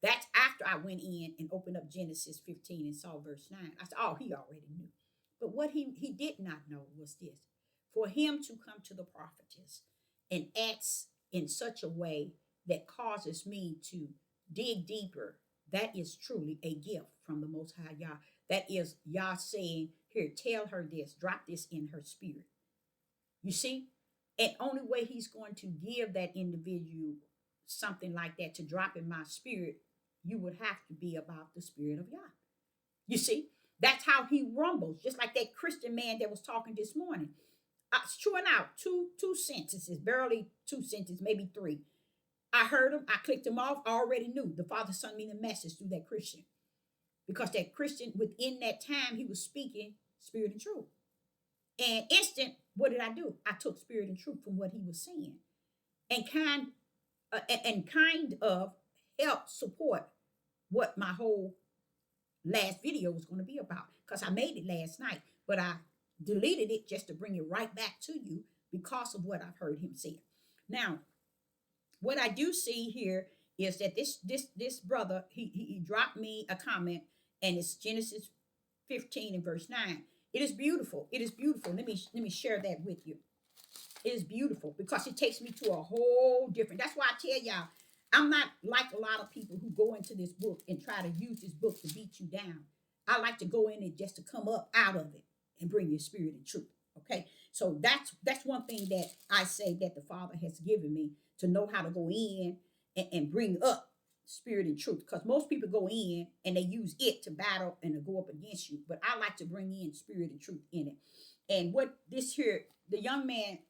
That's after I went in and opened up Genesis 15 and saw verse 9. I said, oh, he already knew. But what he did not know was this. For him to come to the prophetess and act in such a way that causes me to dig deeper, that is truly a gift from the Most High Yah. That is Yah saying, here, tell her this, drop this in her spirit. You see? And only way he's going to give that individual something like that to drop in my spirit, you would have to be about the spirit of Yah. You see? That's how he rumbles, just like that Christian man that was talking this morning. Chewing out two sentences, barely 2 sentences, maybe 3. I heard him, I clicked him off, I already knew the Father sent me the message through that Christian. Because that Christian, within that time he was speaking, spirit and truth. And instant, what did I do? I took spirit and truth from what he was saying, and kind of help support what my whole last video was going to be about, because I made it last night, but I deleted it just to bring it right back to you because of what I've heard him say. Now, what I do see here is that this brother, he dropped me a comment, and it's Genesis 15 and verse 9. It is beautiful. It is beautiful. Let me share that with you. It is beautiful because it takes me to a whole different. That's why I tell y'all, I'm not like a lot of people who go into this book and try to use this book to beat you down. I like to go in it just to come up out of it and bring your spirit and truth. Okay, so that's one thing that I say that the Father has given me, to know how to go in and bring up spirit and truth. Because most people go in and they use it to battle and to go up against you, but I like to bring in spirit and truth in it. And what this here, the young man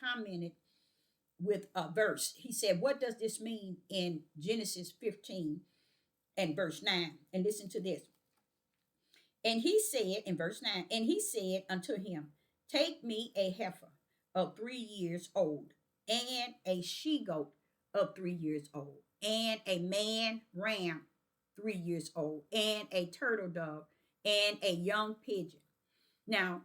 commented with a verse. He said, what does this mean in Genesis 15 and verse 9? And listen to this. And he said in verse 9, and he said unto him, take me a heifer of 3 years old, and a she-goat of 3 years old, and a man ram 3 years old, and a turtle dove, and a young pigeon. Now,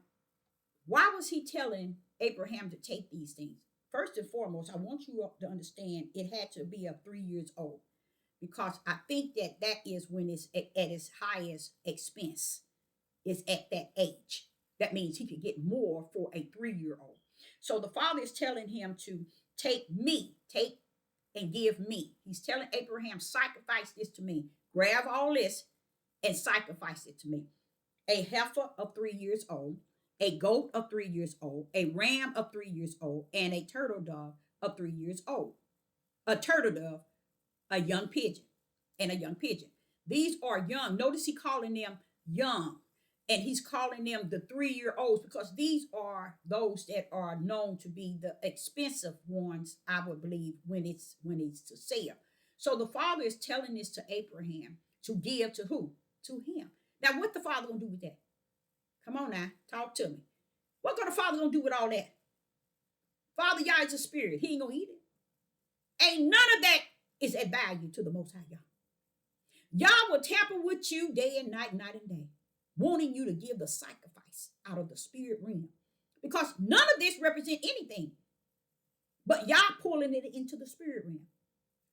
why was he telling Abraham to take these things? First and foremost, I want you to understand it had to be of 3 years old, because I think that is when it's at its highest expense, is at that age. That means he could get more for a 3-year-old. So the Father is telling him to take and give me. He's telling Abraham, sacrifice this to me. Grab all this and sacrifice it to me. A heifer of 3 years old, a goat of 3 years old, a ram of 3 years old, and a turtle dove of 3 years old. A turtle dove, a young pigeon, and a young pigeon. These are young. Notice he calling them young. And he's calling them the 3-year-olds, because these are those that are known to be the expensive ones, I would believe, when it's to sale. So the Father is telling this to Abraham to give to who? To him. Now, what the Father gonna do with that? Come on now, talk to me. What the Father gonna do with all that? Father Yah is a spirit. He ain't gonna eat it. Ain't none of that is at value to the Most High Yah. Yah will tamper with you day and night, night and day, wanting you to give the sacrifice out of the spirit realm, because none of this represent anything but Yah pulling it into the spirit realm,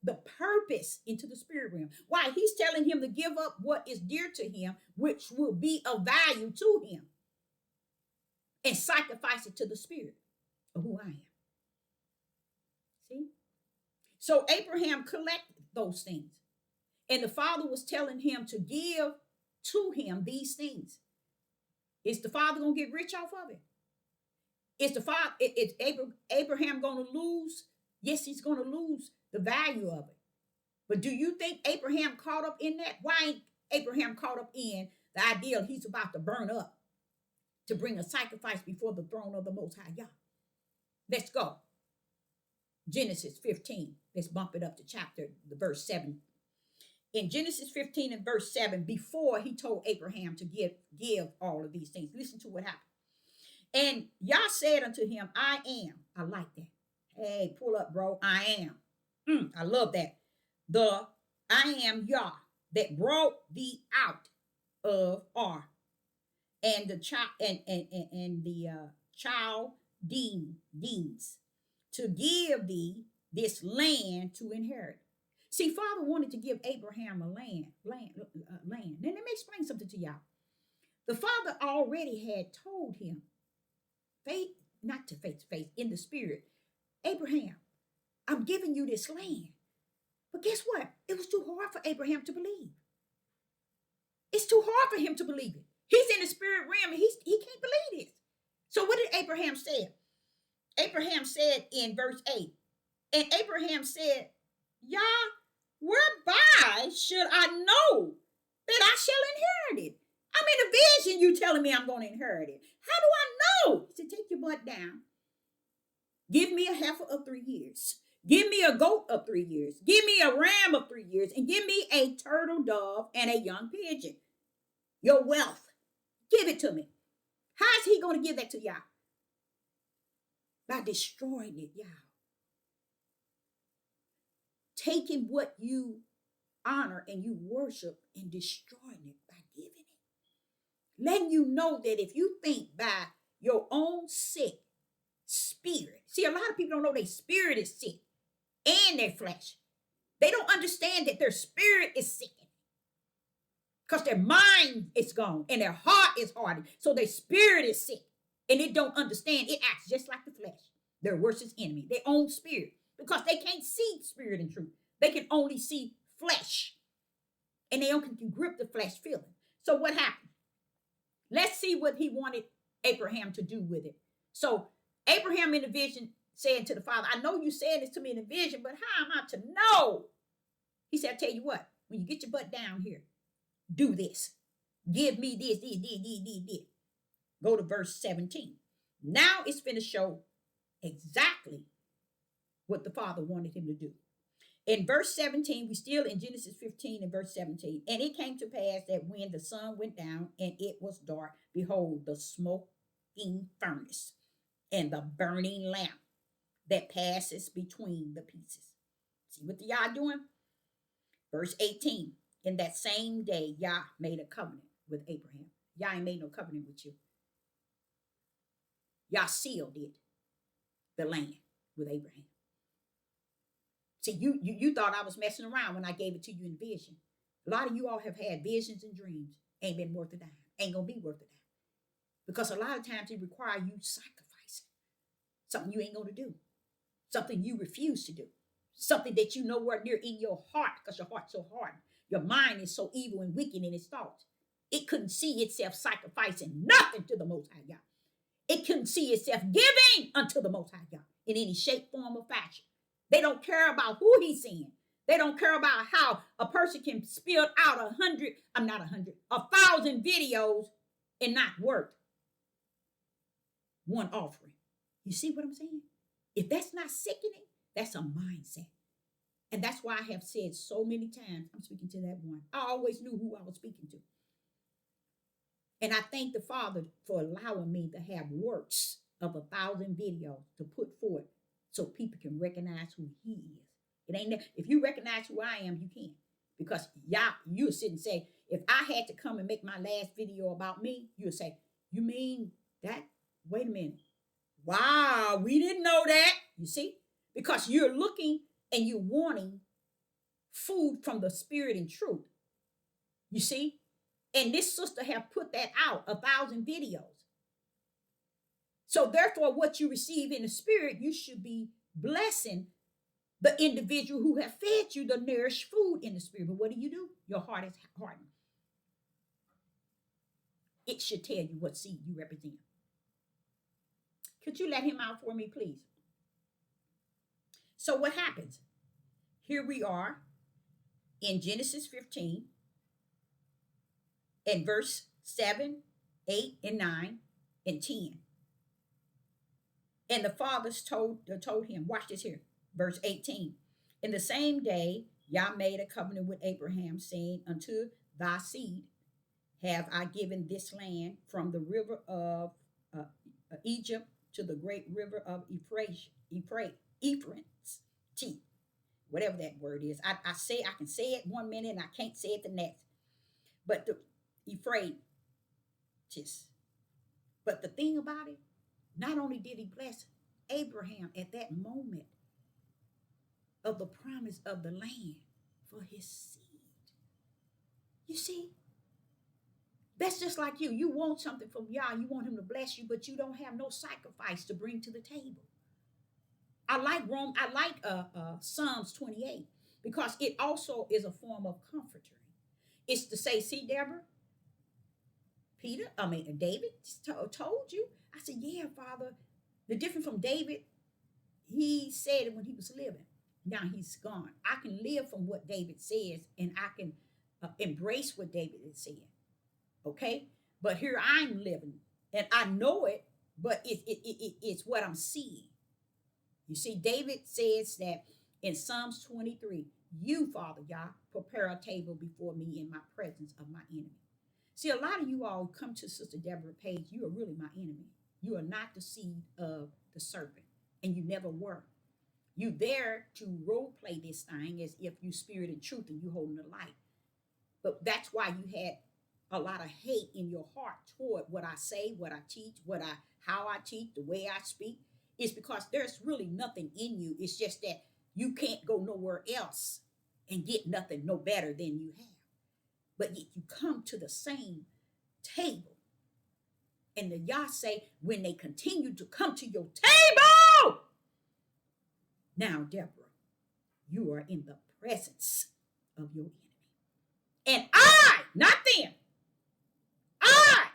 the purpose into the spirit realm. Why? He's telling him to give up what is dear to him, which will be of value to him, and sacrifice it to the spirit of who I am. See? So Abraham collected those things, and the Father was telling him to give to him these things. Is the Father gonna get rich off of it? Is the Father? Is Abraham gonna lose? Yes, he's gonna lose the value of it. But do you think Abraham caught up in that? Why ain't Abraham caught up in the idea he's about to burn up to bring a sacrifice before the throne of the Most High Yah? Let's go. Genesis 15. Let's bump it up to the verse 7. In Genesis 15 and verse 7, before he told Abraham to give all of these things, listen to what happened. And Yah said unto him, I am. I like that. Hey, pull up, bro. I am. I love that. I am Yah that brought thee out of Ar, and the Chaldeans, to give thee this land to inherit. See, Father wanted to give Abraham a land. Now, let me explain something to y'all. The Father already had told him, not to face to face, in the spirit, Abraham, I'm giving you this land. But guess what? It was too hard for Abraham to believe. It's too hard for him to believe it. He's in the spirit realm and he can't believe it. So what did Abraham say? Abraham said in verse 8, and Abraham said, Yah, whereby should I know that I shall inherit it? I'm in a vision, you telling me I'm going to inherit it. How do I know? He said, take your butt down. Give me a heifer of 3 years. Give me a goat of 3 years. Give me a ram of 3 years. And give me a turtle dove and a young pigeon. Your wealth. Give it it to me. How is he going to give that to y'all? By destroying it, y'all. Taking what you honor and you worship and destroying it by giving it. Letting you know that if you think by your own sick spirit, see, a lot of people don't know their spirit is sick and their flesh. They don't understand that their spirit is sick because their mind is gone and their heart is hardened. So their spirit is sick and it don't understand. It acts just like the flesh, their worst enemy, their own spirit, because they can't see spirit and truth. They can only see flesh, and they don't can grip the flesh feeling. So what happened? Let's see what he wanted Abraham to do with it. So Abraham in the vision said to the father, I know you said this to me in a vision, but how am I to know? He said, I tell you what, when you get your butt down here, do this. Give me this. Go to verse 17. Now it's finna show exactly what the father wanted him to do. In verse 17, we still in Genesis 15 and verse 17. And it came to pass that when the sun went down and it was dark, behold, the smoking furnace and the burning lamp that passes between the pieces. See what the Yah doing? Verse 18. In that same day, Yah made a covenant with Abraham. Yah ain't made no covenant with you. Yah sealed it, the land, with Abraham. See, you thought I was messing around when I gave it to you in vision. A lot of you all have had visions and dreams. Ain't been worth a dime. Ain't going to be worth a dime. Because a lot of times it requires you sacrificing. Something you ain't going to do. Something you refuse to do. Something that you nowhere near in your heart, because your heart's so hard. Your mind is so evil and wicked in its thoughts. It couldn't see itself sacrificing nothing to the Most High God. It couldn't see itself giving unto the Most High God in any shape, form, or fashion. They don't care about who he's seeing. They don't care about how a person can spill out 1,000 videos and not worth one offering. You see what I'm saying? If that's not sickening, that's a mindset. And that's why I have said so many times, I'm speaking to that one. I always knew who I was speaking to. And I thank the Father for allowing me to have works of 1,000 videos to put forth so people can recognize who he is. It ain't if you recognize who I am, you can. Because y'all, you'll sit and say, if I had to come and make my last video about me, you'll say, you mean that? Wait a minute. Wow, we didn't know that. You see? Because you're looking and you're wanting food from the spirit and truth. You see? And this sister have put that out, 1,000 videos. So therefore, what you receive in the spirit, you should be blessing the individual who have fed you the nourished food in the spirit. But what do? Your heart is hardened. It should tell you what seed you represent. Could you let him out for me, please? So what happens? Here we are in Genesis 15 and verse 7, 8, and 9, and 10. And the fathers told him, watch this here, verse 18. In the same day, Yah made a covenant with Abraham, saying, unto thy seed have I given this land from the river of Egypt to the great river of Ephraim's teeth. Whatever that word is. I can say it one minute and I can't say it the next. But the Ephraim's. But the thing about it, not only did he bless Abraham at that moment of the promise of the land for his seed. You see, that's just like you. You want something from Yah. You want him to bless you, but you don't have no sacrifice to bring to the table. I like Psalms 28 because it also is a form of comforting. It's to say, see, Deborah, David told you. I said, yeah, Father. The difference from David, he said it when he was living. Now he's gone. I can live from what David says, and I can embrace what David is saying. Okay? But here I'm living, and I know it, but it's what I'm seeing. You see, David says that in Psalms 23, you, Father Yah, prepare a table before me in my presence of my enemy. See, a lot of you all come to Sister Deborah page, you are really my enemy. You are not the seed of the serpent, and you never were. You there to role play this thing as if you spirit and truth and you holding the light. But that's why you had a lot of hate in your heart toward what I say, what I teach, how I teach, the way I speak. It's because there's really nothing in you. It's just that you can't go nowhere else and get nothing no better than you have. But yet you come to the same table. And the Yah say, when they continue to come to your table, now, Deborah, you are in the presence of your enemy. And I, not them, I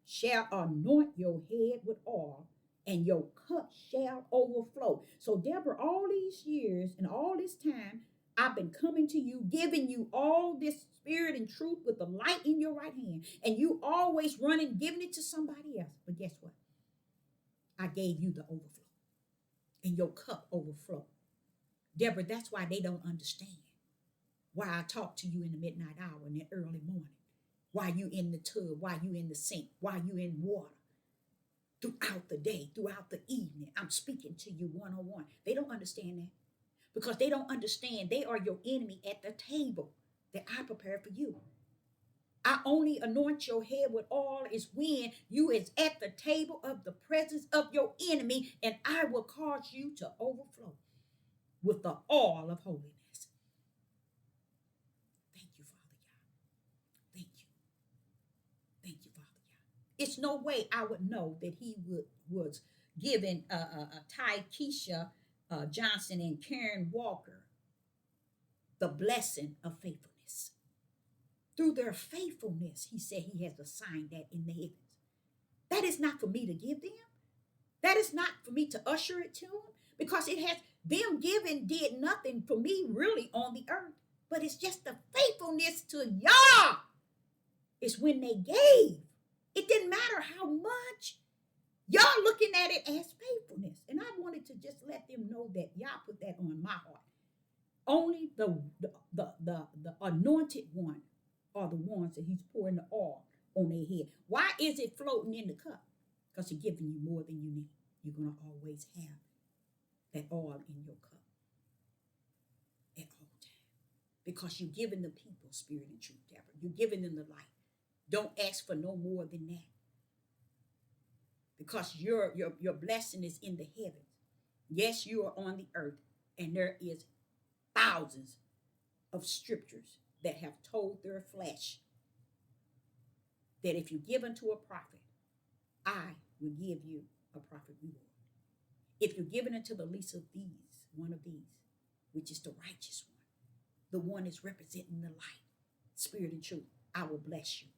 shall anoint your head with oil, and your cup shall overflow. So, Deborah, all these years and all this time, I've been coming to you, giving you all this spirit and truth with the light in your right hand, and you always running, giving it to somebody else. But guess what? I gave you the overflow, and your cup overflow. Deborah, that's why they don't understand why I talk to you in the midnight hour in the early morning, why you in the tub, why you in the sink, why you in water. Throughout the day, throughout the evening, I'm speaking to you one-on-one. They don't understand that because they don't understand they are your enemy at the table that I prepared for you. I only anoint your head with oil is when you is at the table of the presence of your enemy, and I will cause you to overflow with the oil of holiness. Thank you, Father God. Thank you. Thank you, Father God. It's no way I would know that he was giving Ty Keisha Johnson and Karen Walker the blessing of faithfulness. Through their faithfulness, he said he has assigned that in the heavens. That is not for me to give them. That is not for me to usher it to them, because it has them giving did nothing for me really on the earth. But it's just the faithfulness to Yah. It's when they gave. It didn't matter how much. Y'all looking at it as faithfulness. And I wanted to just let them know that Yah put that on my heart. Only the anointed one are the ones that he's pouring the oil on their head. Why is it floating in the cup? Because he's giving you more than you need. You're going to always have that oil in your cup at all times. Because you're giving the people spirit and truth, Deborah. You're giving them the light. Don't ask for no more than that. Because your blessing is in the heavens. Yes, you are on the earth, and there is thousands of scriptures that have told their flesh that if you give unto a prophet, I will give you a prophet reward. If you're given unto the least of these, one of these, which is the righteous one, the one is representing the light, spirit and truth, I will bless you.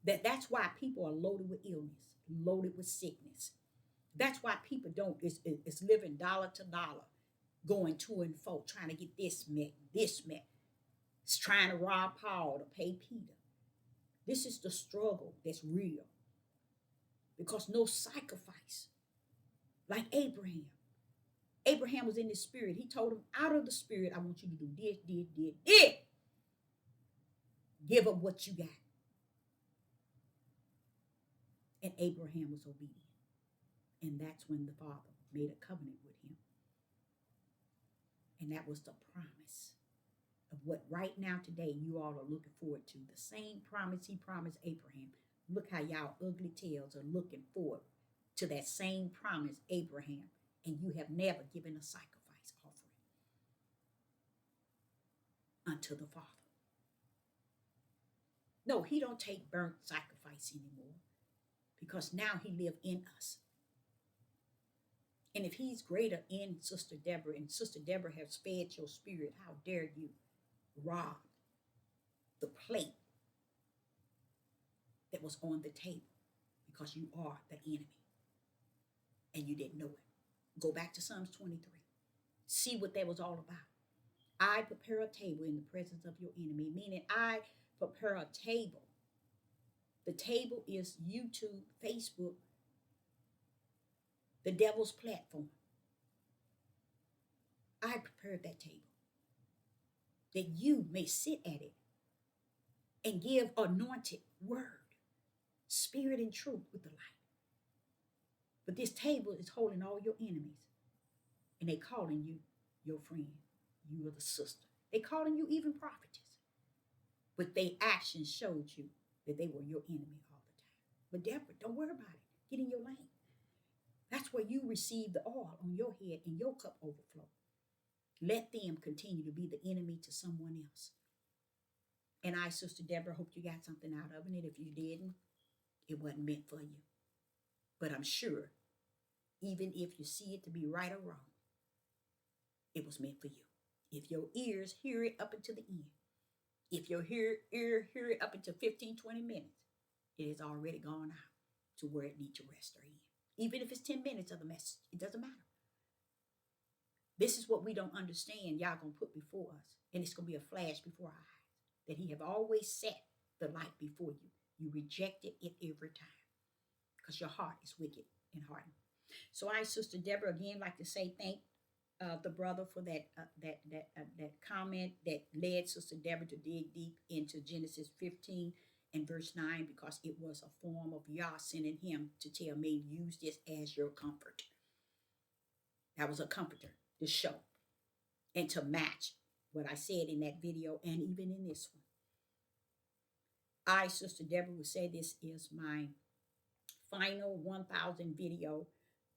That's why people are loaded with illness, loaded with sickness. That's why people it's living dollar to dollar, going to and fro, trying to get this met. It's trying to rob Paul to pay Peter. This is the struggle that's real. Because no sacrifice, like Abraham. Abraham was in the spirit. He told him, out of the spirit, I want you to do this. Give up what you got. And Abraham was obedient. And that's when the Father made a covenant with him. And that was the promise of what right now today you all are looking forward to. The same promise he promised Abraham. Look how y'all ugly tails are looking forward to that same promise, Abraham. And you have never given a sacrifice offering unto the Father. No, he don't take burnt sacrifice anymore, because now he lives in us. And if he's greater in Sister Deborah, and Sister Deborah has fed your spirit, how dare you rob the plate that was on the table, because you are the enemy and you didn't know it. Go back to Psalms 23. See what that was all about. I prepare a table in the presence of your enemy, meaning I prepare a table. The table is YouTube, Facebook, the devil's platform. I prepared that table that you may sit at it and give anointed word. spirit and truth with the light. But this table is holding all your enemies, and they calling you your friend. You are the sister. They calling you even prophetess. But their actions showed you that they were your enemy all the time. But Deborah, don't worry about it. Get in your lane. That's where you receive the oil on your head and your cup overflow. Let them continue to be the enemy to someone else. And I, Sister Deborah, hope you got something out of it. If you didn't, it wasn't meant for you. But I'm sure, even if you see it to be right or wrong, it was meant for you. If your ears hear it up until the end, if your ear hear it up until 15, 20 minutes, it has already gone out to where it needs to rest or in. Even if it's 10 minutes of the message, it doesn't matter. This is what we don't understand. Y'all gonna put before us, and it's gonna be a flash before our eyes that He have always set the light before you. You rejected it every time because your heart is wicked and hardened. So I, Sister Deborah, again like to say thank the brother for that comment that led Sister Deborah to dig deep into Genesis 15 and verse 9, because it was a form of Yah sending him to tell me, use this as your comfort. That was a comforter to show and to match what I said in that video and even in this one. I, Sister Deborah, would say this is my final 1,000 video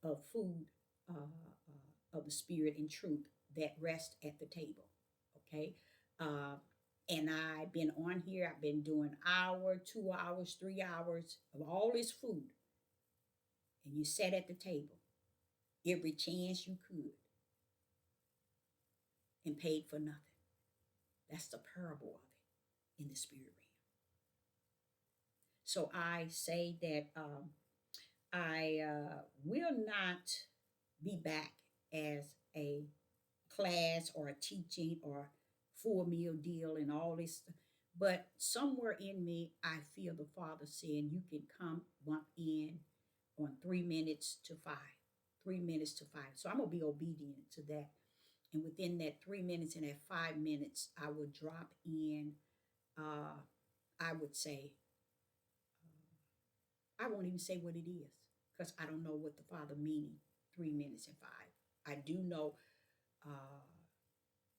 of food of the spirit and truth that rest at the table. Okay. And I've been on here. I've been doing hour, 2 hours, 3 hours of all this food. And you sat at the table every chance you could and paid for nothing. That's the parable of it in the spirit realm. So I say that I will not be back as a class or a teaching or full meal deal and all this. But somewhere in me, I feel the Father saying you can come in on 3 minutes to 5. 3 minutes to 5. So I'm going to be obedient to that. And within that 3 minutes and that 5 minutes, I will drop in, I would say, I won't even say what it is because I don't know what the Father meaning 3 minutes and 5. I do know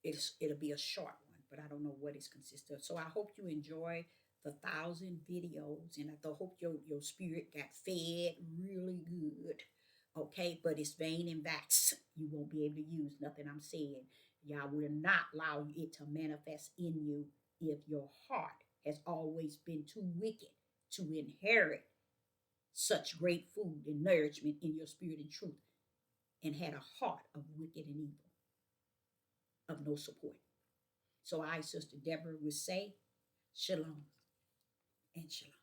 it'll be a short one, but I don't know what it's consist of. So I hope you enjoy the 1,000 videos, and I hope your spirit got fed really good. Okay, but it's vain and vax. You won't be able to use nothing I'm saying. Y'all will not allow it to manifest in you if your heart has always been too wicked to inherit such great food and nourishment in your spirit and truth, and had a heart of wicked and evil, of no support. So I, Sister Deborah, would say, Shalom and Shalom.